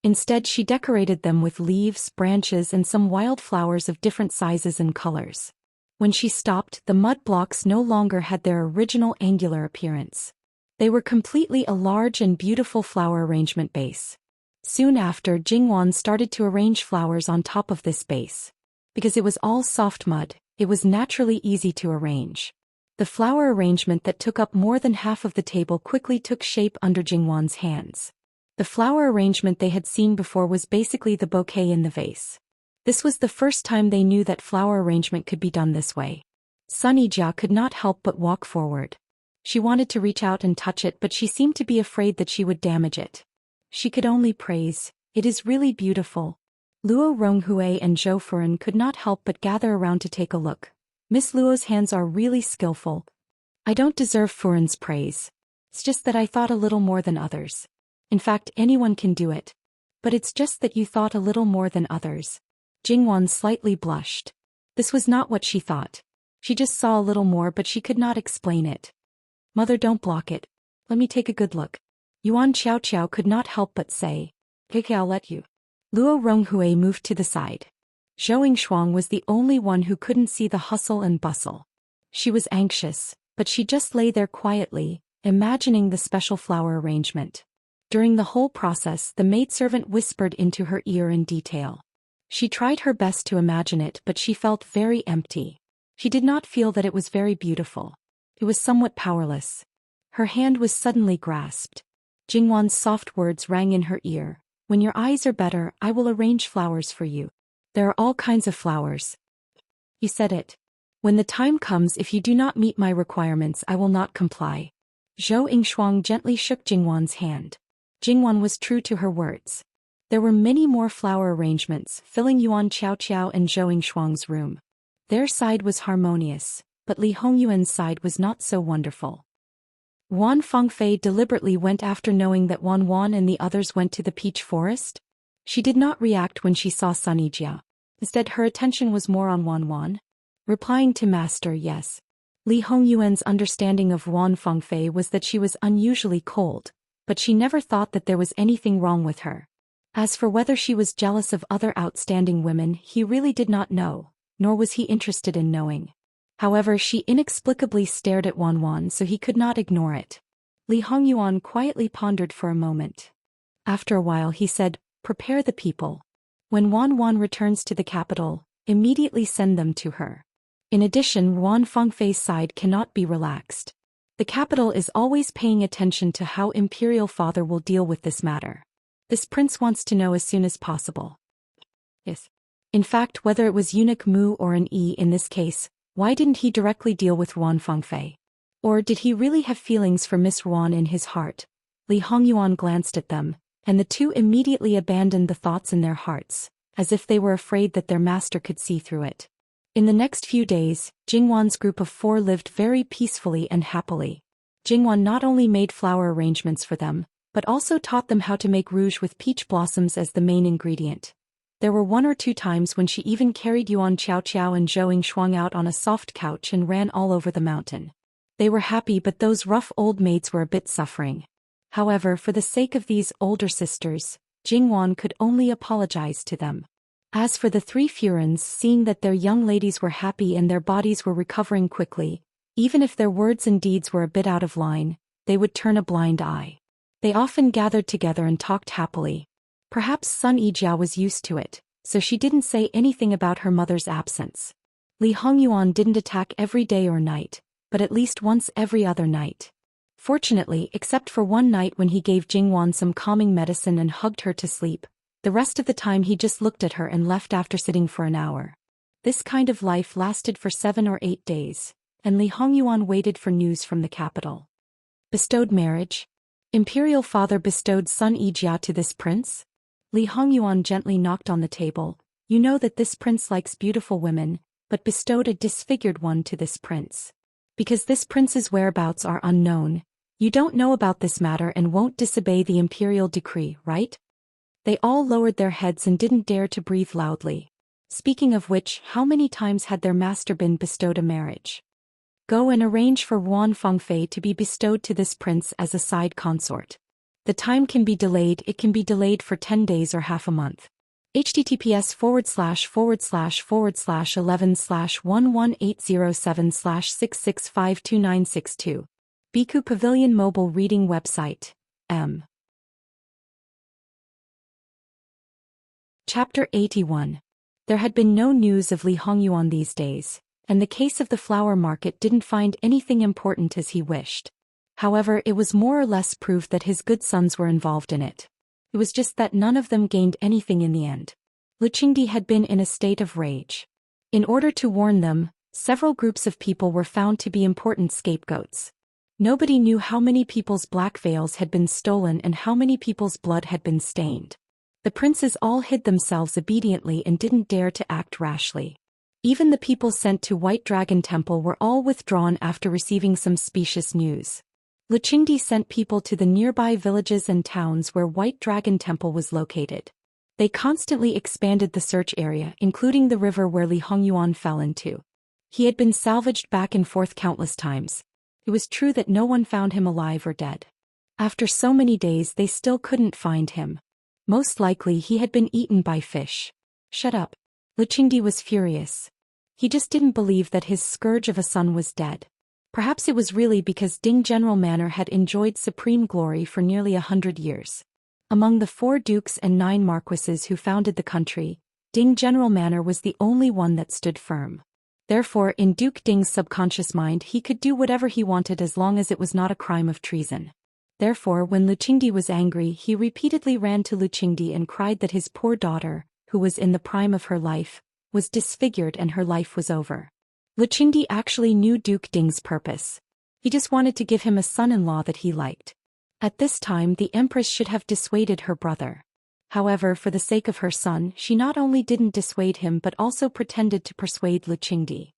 Instead, she decorated them with leaves, branches, and some wild flowers of different sizes and colors. When she stopped, the mud blocks no longer had their original angular appearance. They were completely a large and beautiful flower arrangement base. Soon after, Jingwan started to arrange flowers on top of this base. Because it was all soft mud, it was naturally easy to arrange. The flower arrangement that took up more than half of the table quickly took shape under Jingwan's hands. The flower arrangement they had seen before was basically the bouquet in the vase. This was the first time they knew that flower arrangement could be done this way. Sun Yijia could not help but walk forward. She wanted to reach out and touch it, but she seemed to be afraid that she would damage it. She could only praise, "It is really beautiful." Luo Ronghui and Zhou Furan could not help but gather around to take a look. Miss Luo's hands are really skillful. I don't deserve Furan's praise. It's just that I thought a little more than others. In fact, anyone can do it. But it's just that you thought a little more than others. Jingwan slightly blushed. This was not what she thought. She just saw a little more, but she could not explain it. Mother, don't block it. Let me take a good look. Yuan Qiaoqiao could not help but say. Okay, I'll let you. Luo Ronghui moved to the side. Zhou Yingxuang was the only one who couldn't see the hustle and bustle. She was anxious, but she just lay there quietly, imagining the special flower arrangement. During the whole process, the maidservant whispered into her ear in detail. She tried her best to imagine it, but she felt very empty. She did not feel that it was very beautiful. It was somewhat powerless. Her hand was suddenly grasped. Jingwan's soft words rang in her ear. When your eyes are better, I will arrange flowers for you. There are all kinds of flowers. You said it. When the time comes, if you do not meet my requirements, I will not comply. Zhou Yingxuang gently shook Jingwan's hand. Jingwan was true to her words. There were many more flower arrangements, filling Yuan Qiaoqiao and Zhou Yingxuang's room. Their side was harmonious. but Li Hongyuan's side was not so wonderful. Wan Fengfei deliberately went after knowing that Wan Wan and the others went to the peach forest. She did not react when she saw Sun Yijia. Instead, her attention was more on Wan Wan. Replying to Master yes. Li Hongyuan's understanding of Wan Fengfei was that she was unusually cold, but she never thought that there was anything wrong with her. As for whether she was jealous of other outstanding women, he really did not know, nor was he interested in knowing. However, she inexplicably stared at Wan Wan, so he could not ignore it. Li Hongyuan quietly pondered for a moment. After a while he said, "Prepare the people. When Wan Wan returns to the capital, immediately send them to her." In addition, Wan Fengfei's side cannot be relaxed. The capital is always paying attention to how Imperial Father will deal with this matter. This prince wants to know as soon as possible. Yes. In fact, whether it was eunuch Mu or an E in this case, why didn't he directly deal with Wan Fengfei? Or did he really have feelings for Miss Wan in his heart? Li Hongyuan glanced at them, and the two immediately abandoned the thoughts in their hearts, as if they were afraid that their master could see through it. In the next few days, Jingwan's group of 4 lived very peacefully and happily. Jingwan not only made flower arrangements for them, but also taught them how to make rouge with peach blossoms as the main ingredient. There were 1 or 2 times when she even carried Yuan Qiao and Zhou Yingshuang out on a soft couch and ran all over the mountain. They were happy, but those rough old maids were a bit suffering. However, for the sake of these older sisters, Jingwan could only apologize to them. As for the 3 Furins, seeing that their young ladies were happy and their bodies were recovering quickly, even if their words and deeds were a bit out of line, they would turn a blind eye. They often gathered together and talked happily. Perhaps Sun Yijia was used to it, so she didn't say anything about her mother's absence. Li Hongyuan didn't attack every day or night, but at least once every other night. Fortunately, except for one night when he gave Jingwan some calming medicine and hugged her to sleep, the rest of the time he just looked at her and left after sitting for an hour. This kind of life lasted for 7 or 8 days, and Li Hongyuan waited for news from the capital. Bestowed marriage? Imperial Father bestowed Sun Yijia to this prince? Li Hongyuan gently knocked on the table. You know that this prince likes beautiful women, but bestowed a disfigured one to this prince. Because this prince's whereabouts are unknown, you don't know about this matter and won't disobey the imperial decree, right? They all lowered their heads and didn't dare to breathe loudly. Speaking of which, how many times had their master been bestowed a marriage? Go and arrange for Wan Fengfei to be bestowed to this prince as a side consort. The time can be delayed, it can be delayed for 10 days or half a month. https://11/11807/6652962. Biku Pavilion Mobile Reading Website. M. Chapter 81. There had been no news of Li Hongyuan these days, and the case of the flower market didn't find anything important as he wished. However, it was more or less proof that his good sons were involved in it. It was just that none of them gained anything in the end. Luqingdi had been in a state of rage. In order to warn them, several groups of people were found to be important scapegoats. Nobody knew how many people's black veils had been stolen and how many people's blood had been stained. The princes all hid themselves obediently and didn't dare to act rashly. Even the people sent to White Dragon Temple were all withdrawn after receiving some specious news. Luqingdi sent people to the nearby villages and towns where White Dragon Temple was located. They constantly expanded the search area, including the river where Li Hongyuan fell into. He had been salvaged back and forth countless times. It was true that no one found him alive or dead. After so many days they still couldn't find him. Most likely he had been eaten by fish. Shut up. Luqingdi was furious. He just didn't believe that his scourge of a son was dead. Perhaps it was really because Ding General Manor had enjoyed supreme glory for nearly 100 years. Among the 4 dukes and 9 marquises who founded the country, Ding General Manor was the only one that stood firm. Therefore, in Duke Ding's subconscious mind, he could do whatever he wanted as long as it was not a crime of treason. Therefore, when Luqingdi was angry, he repeatedly ran to Luqingdi and cried that his poor daughter, who was in the prime of her life, was disfigured and her life was over. Luqingdi actually knew Duke Ding's purpose. He just wanted to give him a son-in-law that he liked. At this time the Empress should have dissuaded her brother. However, for the sake of her son, she not only didn't dissuade him but also pretended to persuade Luqingdi.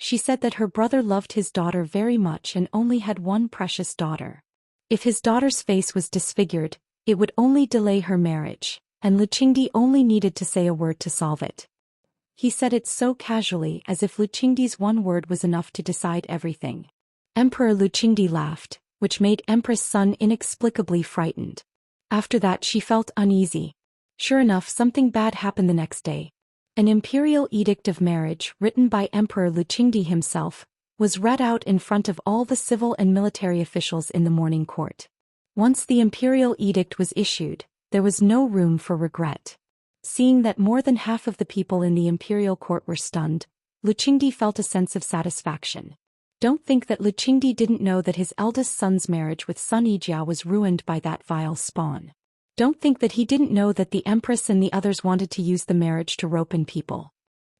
She said that her brother loved his daughter very much and only had one precious daughter. If his daughter's face was disfigured, it would only delay her marriage, and Luqingdi only needed to say a word to solve it. He said it so casually as if Luqingdi's one word was enough to decide everything. Emperor Luqingdi laughed, which made Empress Sun inexplicably frightened. After that she felt uneasy. Sure enough, something bad happened the next day. An imperial edict of marriage, written by Emperor Luqingdi himself, was read out in front of all the civil and military officials in the morning court. Once the imperial edict was issued, there was no room for regret. Seeing that more than half of the people in the imperial court were stunned, Luqingdi felt a sense of satisfaction. Don't think that Luqingdi didn't know that his eldest son's marriage with Sun Yijia was ruined by that vile spawn. Don't think that he didn't know that the empress and the others wanted to use the marriage to rope in people.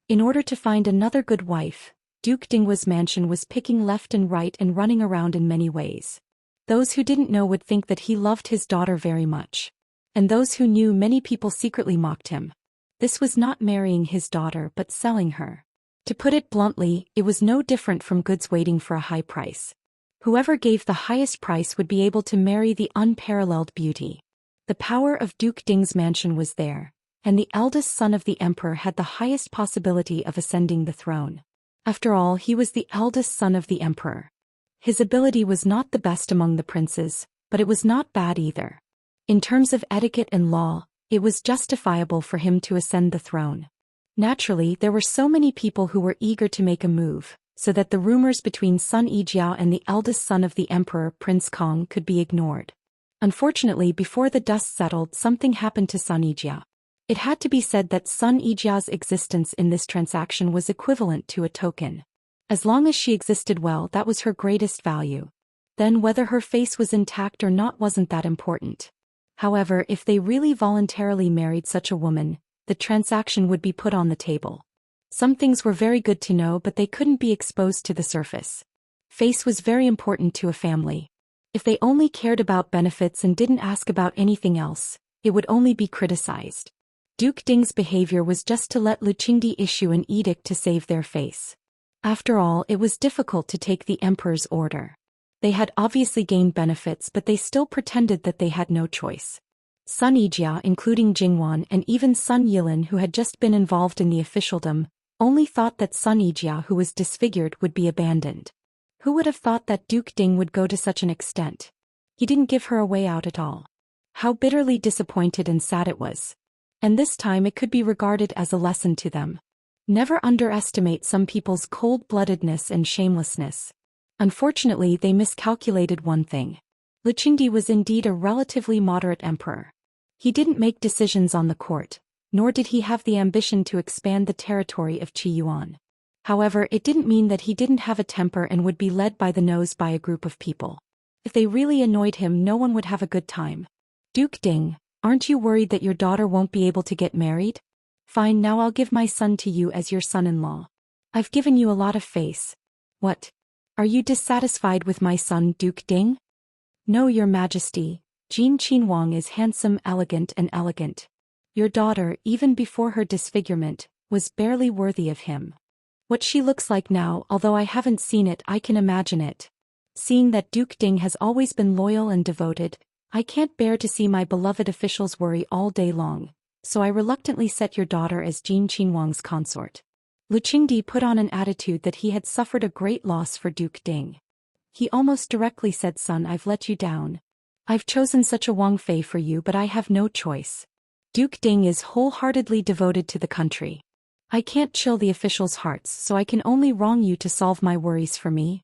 In order to find another good wife, Duke Dinghua's mansion was picking left and right and running around in many ways. Those who didn't know would think that he loved his daughter very much. And those who knew, many people secretly mocked him. This was not marrying his daughter but selling her. To put it bluntly, it was no different from goods waiting for a high price. Whoever gave the highest price would be able to marry the unparalleled beauty. The power of Duke Ding's mansion was there, and the eldest son of the emperor had the highest possibility of ascending the throne. After all, he was the eldest son of the emperor. His ability was not the best among the princes, but it was not bad either. In terms of etiquette and law, it was justifiable for him to ascend the throne. Naturally, there were so many people who were eager to make a move, so that the rumors between Sun Yijia and the eldest son of the emperor, Prince Kong, could be ignored. Unfortunately, before the dust settled, something happened to Sun Yijia. It had to be said that Sun Yijia's existence in this transaction was equivalent to a token. As long as she existed well, that was her greatest value. Then whether her face was intact or not wasn't that important. However, if they really voluntarily married such a woman, the transaction would be put on the table. Some things were very good to know, but they couldn't be exposed to the surface. Face was very important to a family. If they only cared about benefits and didn't ask about anything else, it would only be criticized. Duke Ding's behavior was just to let Luqingdi issue an edict to save their face. After all, it was difficult to take the emperor's order. They had obviously gained benefits, but they still pretended that they had no choice. Sun Yijia, including Jingwan and even Sun Yilin, who had just been involved in the officialdom, only thought that Sun Yijia, who was disfigured, would be abandoned. Who would have thought that Duke Ding would go to such an extent? He didn't give her a way out at all. How bitterly disappointed and sad it was. And this time it could be regarded as a lesson to them. Never underestimate some people's cold-bloodedness and shamelessness. Unfortunately, they miscalculated one thing. Luqingdi was indeed a relatively moderate emperor. He didn't make decisions on the court, nor did he have the ambition to expand the territory of Qiyuan. However, it didn't mean that he didn't have a temper and would be led by the nose by a group of people. If they really annoyed him, no one would have a good time. Duke Ding, aren't you worried that your daughter won't be able to get married? Fine, now I'll give my son to you as your son-in-law. I've given you a lot of face. What? Are you dissatisfied with my son, Duke Ding? No, your majesty, Jin Qinhuang is handsome, elegant and elegant. Your daughter, even before her disfigurement, was barely worthy of him. What she looks like now, although I haven't seen it, I can imagine it. Seeing that Duke Ding has always been loyal and devoted, I can't bear to see my beloved officials worry all day long, so I reluctantly set your daughter as Jin Qinhuang's consort. Luqingdi put on an attitude that he had suffered a great loss for Duke Ding. He almost directly said, "Son, I've let you down. I've chosen such a Wang Fei for you, but I have no choice. Duke Ding is wholeheartedly devoted to the country. I can't chill the officials' hearts, so I can only wrong you to solve my worries for me.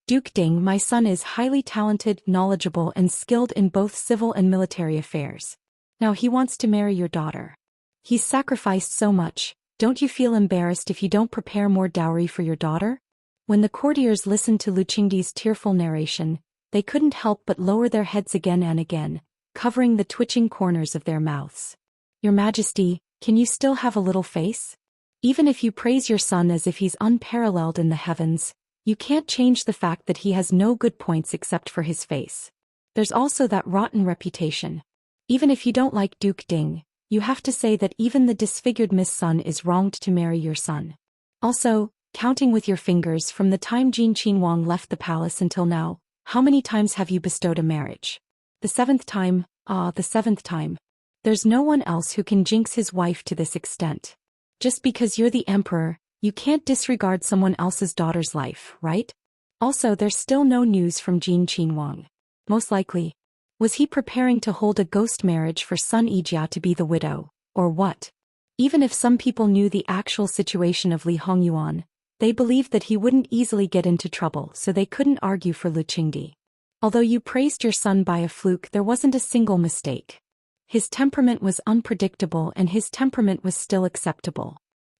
Duke Ding, my son is highly talented, knowledgeable and skilled in both civil and military affairs. Now he wants to marry your daughter. He's sacrificed so much, don't you feel embarrassed if you don't prepare more dowry for your daughter?" When the courtiers listened to Luqingdi's tearful narration, they couldn't help but lower their heads again and again, covering the twitching corners of their mouths. "Your Majesty, can you still have a little face? Even if you praise your son as if he's unparalleled in the heavens, you can't change the fact that he has no good points except for his face. There's also that rotten reputation. Even if you don't like Duke Ding, you have to say that even the disfigured Miss Sun is wronged to marry your son. Also, Counting with your fingers from the time Jin Qinhuang left the palace until now, how many times have you bestowed a marriage? The 7th time, the 7th time. There's no one else who can jinx his wife to this extent. Just because you're the emperor, you can't disregard someone else's daughter's life, right? Also, there's still no news from Jin Qinhuang. Most likely, was he preparing to hold a ghost marriage for Sun Yijia to be the widow, or what? Even if some people knew the actual situation of Li Hongyuan, they believed that he wouldn't easily get into trouble, so they couldn't argue for Lu Qingdi. Although you praised your son by a fluke, there wasn't a single mistake. His temperament was unpredictable and his temperament was still acceptable.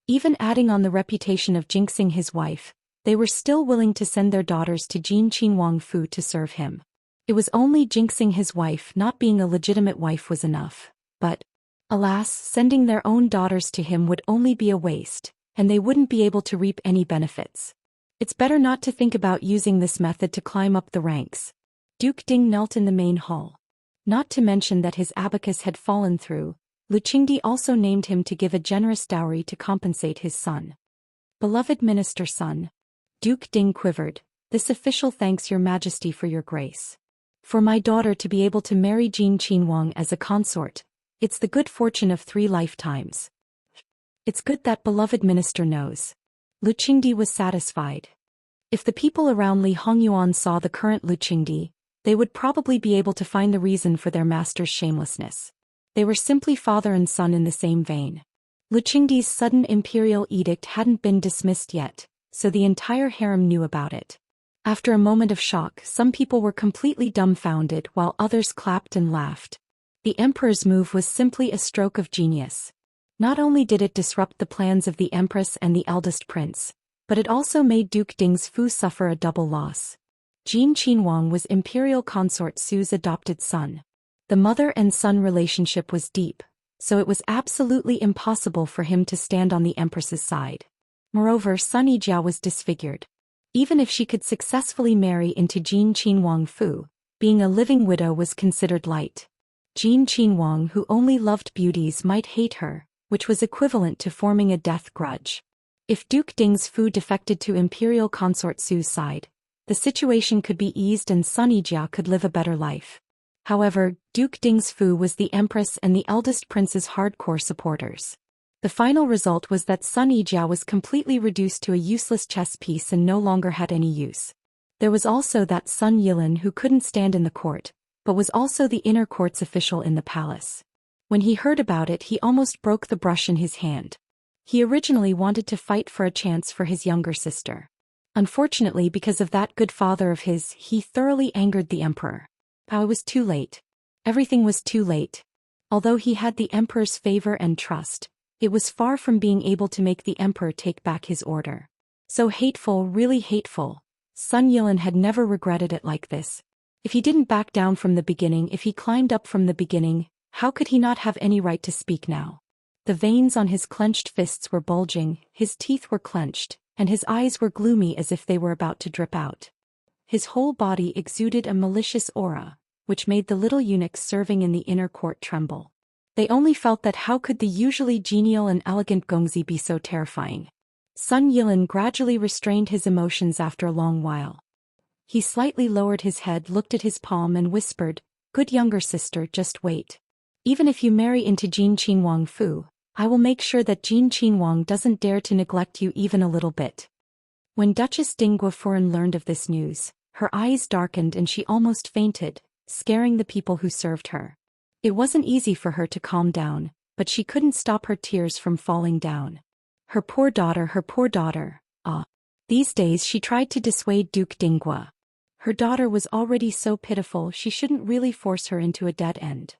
Even adding on the reputation of jinxing his wife, they were still willing to send their daughters to Jin Qinhuang Fu to serve him. It was only jinxing his wife, not being a legitimate wife, was enough. But, alas, sending their own daughters to him would only be a waste, and they wouldn't be able to reap any benefits. It's better not to think about using this method to climb up the ranks. Duke Ding knelt in the main hall. Not to mention that his abacus had fallen through, Lu Qingdi also named him to give a generous dowry to compensate his son. Beloved minister son. Duke Ding quivered. This official thanks your majesty for your grace. For my daughter to be able to marry Jin Qinhuang as a consort, it's the good fortune of 3 lifetimes. It's good that beloved minister knows. Lu Qingdi was satisfied. If the people around Li Hongyuan saw the current Lu Qingdi, they would probably be able to find the reason for their master's shamelessness. They were simply father and son in the same vein. Lu Qingdi's sudden imperial edict hadn't been dismissed yet, so the entire harem knew about it. After a moment of shock, some people were completely dumbfounded while others clapped and laughed. The emperor's move was simply a stroke of genius. Not only did it disrupt the plans of the empress and the eldest prince, but it also made Duke Ding's Fu suffer a double loss. Jin Qinhuang was imperial consort Su's adopted son. The mother and son relationship was deep, so it was absolutely impossible for him to stand on the empress's side. Moreover, Sun Yijia was disfigured. Even if she could successfully marry into Jin Qinhuang Fu, being a living widow was considered light. Jin Qinhuang, who only loved beauties, might hate her, which was equivalent to forming a death grudge. If Duke Ding's Fu defected to imperial consort Su's side, the situation could be eased and Sun Yijia could live a better life. However, Duke Ding's Fu was the empress and the eldest prince's hardcore supporters. The final result was that Sun Yijia was completely reduced to a useless chess piece and no longer had any use. There was also that Sun Yilin who couldn't stand in the court, but was also the inner court's official in the palace. When he heard about it, he almost broke the brush in his hand. He originally wanted to fight for a chance for his younger sister. Unfortunately, because of that good father of his, he thoroughly angered the emperor. It was too late. Everything was too late. Although he had the emperor's favor and trust, it was far from being able to make the emperor take back his order. So hateful, really hateful. Sun Yilin had never regretted it like this. If he didn't back down from the beginning, if he climbed up from the beginning, how could he not have any right to speak now? The veins on his clenched fists were bulging, his teeth were clenched, and his eyes were gloomy as if they were about to drip out. His whole body exuded a malicious aura, which made the little eunuchs serving in the inner court tremble. They only felt that how could the usually genial and elegant Gongzi be so terrifying? Sun Yilin gradually restrained his emotions after a long while. He slightly lowered his head, looked at his palm and whispered, "Good younger sister, just wait. Even if you marry into Jin Qinhuang Fu, I will make sure that Jin Qinhuang doesn't dare to neglect you even a little bit." When Duchess Dingguofuren learned of this news, her eyes darkened and she almost fainted, scaring the people who served her. It wasn't easy for her to calm down, but she couldn't stop her tears from falling down. Her poor daughter, ah. These days she tried to dissuade Duke Dingguo. Her daughter was already so pitiful, she shouldn't really force her into a dead end.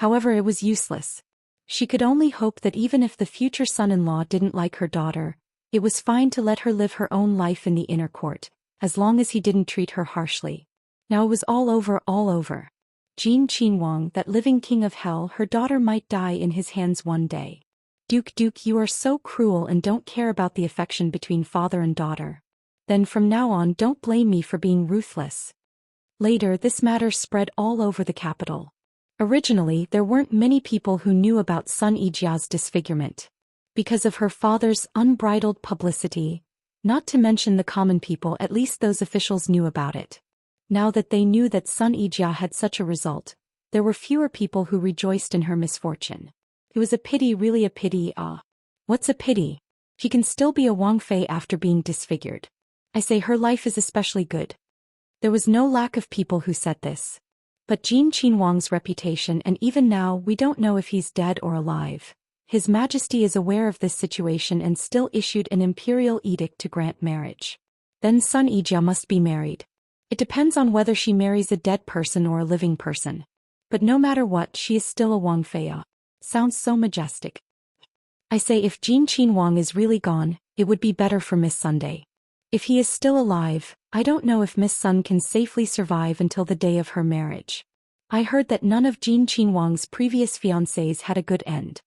However, it was useless. She could only hope that even if the future son-in-law didn't like her daughter, it was fine to let her live her own life in the inner court, as long as he didn't treat her harshly. Now it was all over. Jin Qinhuang, that living king of hell, her daughter might die in his hands one day. Duke, you are so cruel and don't care about the affection between father and daughter. Then from now on, don't blame me for being ruthless. Later, this matter spread all over the capital. Originally, there weren't many people who knew about Sun Yijia's disfigurement. Because of her father's unbridled publicity, Not to mention the common people, at least those officials knew about it. Now that they knew that Sun Yijia had such a result, there were fewer people who rejoiced in her misfortune. It was a pity, really a pity. What's a pity? She can still be a Wang Fei after being disfigured. I say her life is especially good. There was no lack of people who said this. But Jin Qinhuang's reputation, and even now we don't know if he's dead or alive. His Majesty is aware of this situation and still issued an imperial edict to grant marriage. Then Sun Yijia must be married. It depends on whether she marries a dead person or a living person. But no matter what, she is still a Wang Fei. Sounds so majestic. I say if Jin Qinhuang is really gone, it would be better for Miss Sunday. If he is still alive, I don't know if Miss Sun can safely survive until the day of her marriage. I heard that none of Jin Qinhuang's previous fiancés had a good end.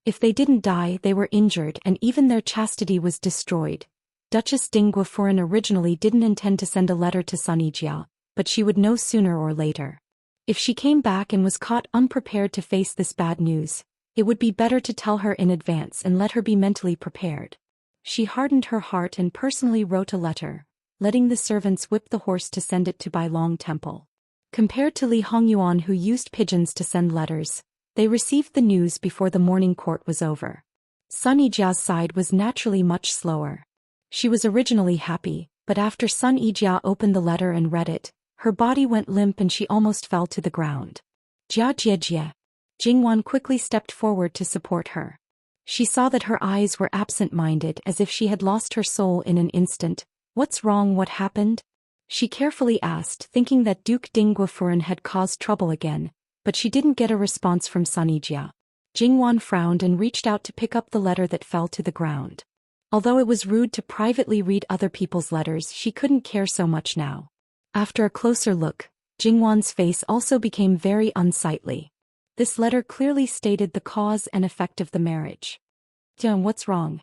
If they didn't die, they were injured and even their chastity was destroyed. Duchess Dingguofuren originally didn't intend to send a letter to Sun Yijia, but she would know sooner or later. If she came back and was caught unprepared to face this bad news, it would be better to tell her in advance and let her be mentally prepared. She hardened her heart and personally wrote a letter, letting the servants whip the horse to send it to Bailong Temple. Compared to Li Hongyuan, who used pigeons to send letters, they received the news before the morning court was over. Sun Yijia's side was naturally much slower. She was originally happy, but after Sun Yijia opened the letter and read it, her body went limp and she almost fell to the ground. Jia Jia Jia. Jingwan quickly stepped forward to support her. She saw that her eyes were absent-minded, as if she had lost her soul in an instant. What's wrong? What happened? She carefully asked, thinking that Duke Dingguofuren had caused trouble again, but she didn't get a response from Sun Yijia. Jingwan frowned and reached out to pick up the letter that fell to the ground. Although it was rude to privately read other people's letters, she couldn't care so much now. After a closer look, Jingwan's face also became very unsightly. This letter clearly stated the cause and effect of the marriage. What's wrong?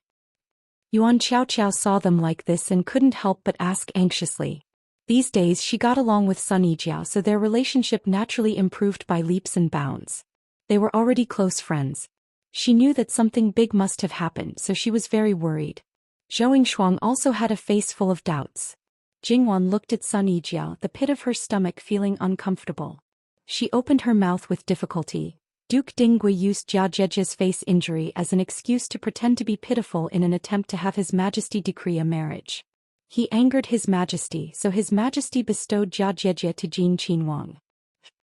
Yuan Qiao saw them like this and couldn't help but ask anxiously. These days she got along with Sun Yijia, so their relationship naturally improved by leaps and bounds. They were already close friends. She knew that something big must have happened, so she was very worried. Zhou Shuang also had a face full of doubts. Jingwan looked at Sun Yijia, the pit of her stomach feeling uncomfortable. She opened her mouth with difficulty. Duke Dingui used Jia Jejia's face injury as an excuse to pretend to be pitiful in an attempt to have His Majesty decree a marriage. He angered His Majesty, so His Majesty bestowed Jia Jejia to Jin Qinhuang.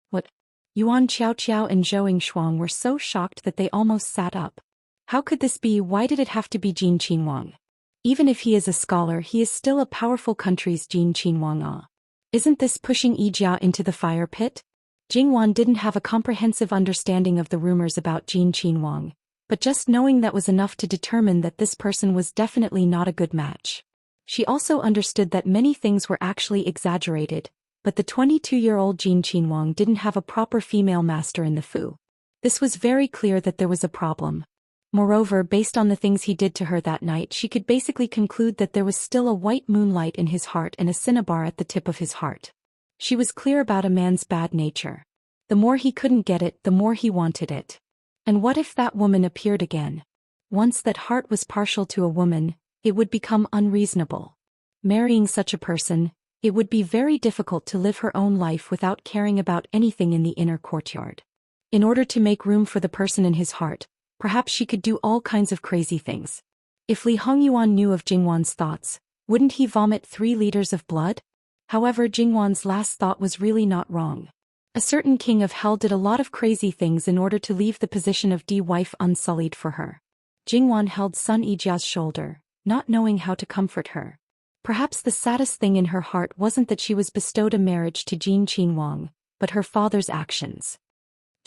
What? Yuan Qiao and Zhou Shuang were so shocked that they almost sat up. How could this be? Why did it have to be Jin Qinhuang? Even if he is a scholar, he is still a powerful country's Jin Qinhuang. Isn't this pushing Yijia into the fire pit? Jingwan didn't have a comprehensive understanding of the rumors about Jin Qinhuang, but just knowing that was enough to determine that this person was definitely not a good match. She also understood that many things were actually exaggerated, but the 22-year-old Jin Qinhuang didn't have a proper female master in the Fu. This was very clear that there was a problem. Moreover, based on the things he did to her that night, she could basically conclude that there was still a white moonlight in his heart and a cinnabar at the tip of his heart. She was clear about a man's bad nature. The more he couldn't get it, the more he wanted it. And what if that woman appeared again? Once that heart was partial to a woman, it would become unreasonable. Marrying such a person, it would be very difficult to live her own life without caring about anything in the inner courtyard. In order to make room for the person in his heart, perhaps she could do all kinds of crazy things. If Li Hongyuan knew of Jingwan's thoughts, wouldn't he vomit 3 liters of blood? However, Jingwan's last thought was really not wrong. A certain king of hell did a lot of crazy things in order to leave the position of wife unsullied for her. Jingwan held Sun Yijia's shoulder, not knowing how to comfort her. Perhaps the saddest thing in her heart wasn't that she was bestowed a marriage to Jin Qinhuang, but her father's actions.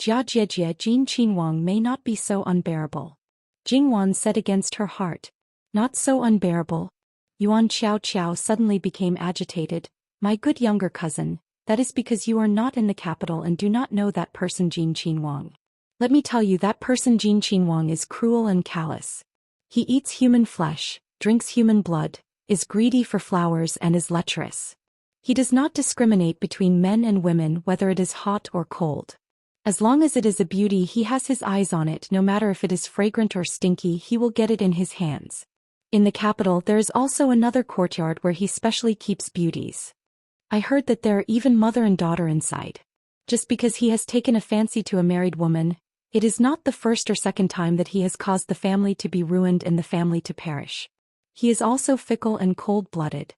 Jia Jiejie, Jin Qinhuang may not be so unbearable. Jingwan said against her heart. Not so unbearable. Yuan Qiao suddenly became agitated. My good younger cousin, that is because you are not in the capital and do not know that person Jin Qinhuang. Let me tell you, that person Jin Qinhuang is cruel and callous. He eats human flesh, drinks human blood, is greedy for flowers and is lecherous. He does not discriminate between men and women, whether it is hot or cold. As long as it is a beauty, he has his eyes on it. No matter if it is fragrant or stinky, he will get it in his hands. In the capital there is also another courtyard where he specially keeps beauties. I heard that there are even mother and daughter inside. Just because he has taken a fancy to a married woman, it is not the first or second time that he has caused the family to be ruined and the family to perish. He is also fickle and cold-blooded.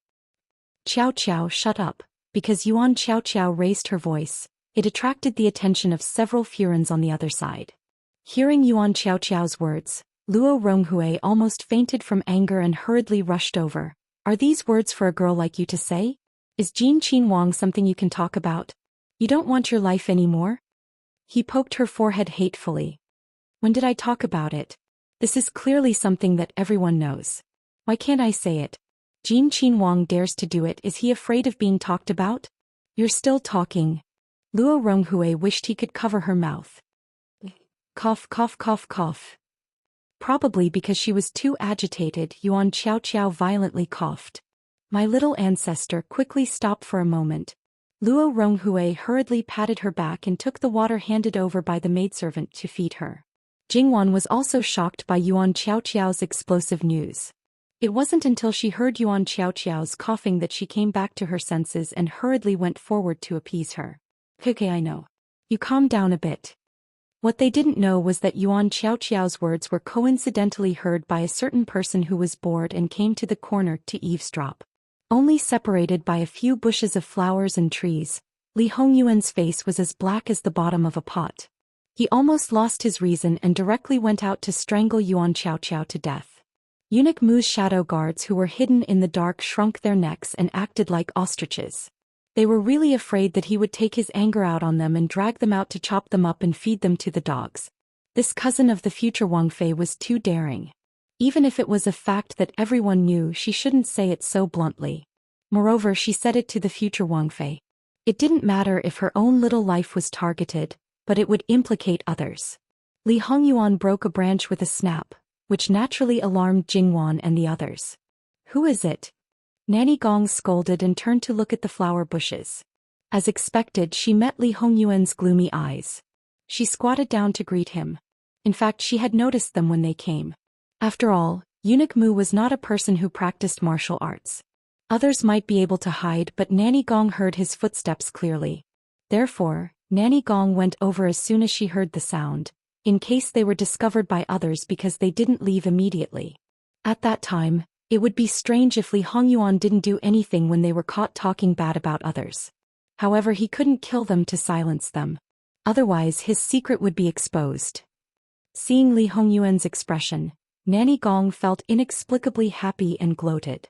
Qiao Qiao, shut up, because Yuan Qiao Qiao raised her voice. It attracted the attention of several Furins on the other side. Hearing Yuan Qiao Qiao's words, Luo Ronghui almost fainted from anger and hurriedly rushed over. Are these words for a girl like you to say? Is Jin Qinhuang something you can talk about? You don't want your life anymore? He poked her forehead hatefully. When did I talk about it? This is clearly something that everyone knows. Why can't I say it? Jin Qinhuang dares to do it. Is he afraid of being talked about? You're still talking. Luo Ronghui wished he could cover her mouth. Cough, cough, cough, cough. Probably because she was too agitated, Yuan Qiao Qiao violently coughed. My little ancestor, quickly stop for a moment. Luo Ronghui hurriedly patted her back and took the water handed over by the maidservant to feed her. Jingwan was also shocked by Yuan Qiao Qiao's explosive news. It wasn't until she heard Yuan Qiao Qiao's coughing that she came back to her senses and hurriedly went forward to appease her. Okay, I know. You calm down a bit. What they didn't know was that Yuan Qiao Qiao's words were coincidentally heard by a certain person who was bored and came to the corner to eavesdrop. Only separated by a few bushes of flowers and trees, Li Hongyuan's face was as black as the bottom of a pot. He almost lost his reason and directly went out to strangle Yuan Qiao Qiao to death. Eunuch Mu's shadow guards who were hidden in the dark shrunk their necks and acted like ostriches. They were really afraid that he would take his anger out on them and drag them out to chop them up and feed them to the dogs. This cousin of the future Wang Fei was too daring. Even if it was a fact that everyone knew, she shouldn't say it so bluntly. Moreover, she said it to the future Wang Fei. It didn't matter if her own little life was targeted, but it would implicate others. Li Hongyuan broke a branch with a snap, which naturally alarmed Jingwan and the others. Who is it? Nanny Gong scolded and turned to look at the flower bushes. As expected, she met Li Hongyuan's gloomy eyes. She squatted down to greet him. In fact, she had noticed them when they came. After all, Eunuch Mu was not a person who practiced martial arts. Others might be able to hide, but Nanny Gong heard his footsteps clearly. Therefore, Nanny Gong went over as soon as she heard the sound, in case they were discovered by others because they didn't leave immediately. At that time, it would be strange if Li Hongyuan didn't do anything when they were caught talking bad about others. However, he couldn't kill them to silence them. Otherwise, his secret would be exposed. Seeing Li Hongyuan's expression, Nanny Gong felt inexplicably happy and gloated.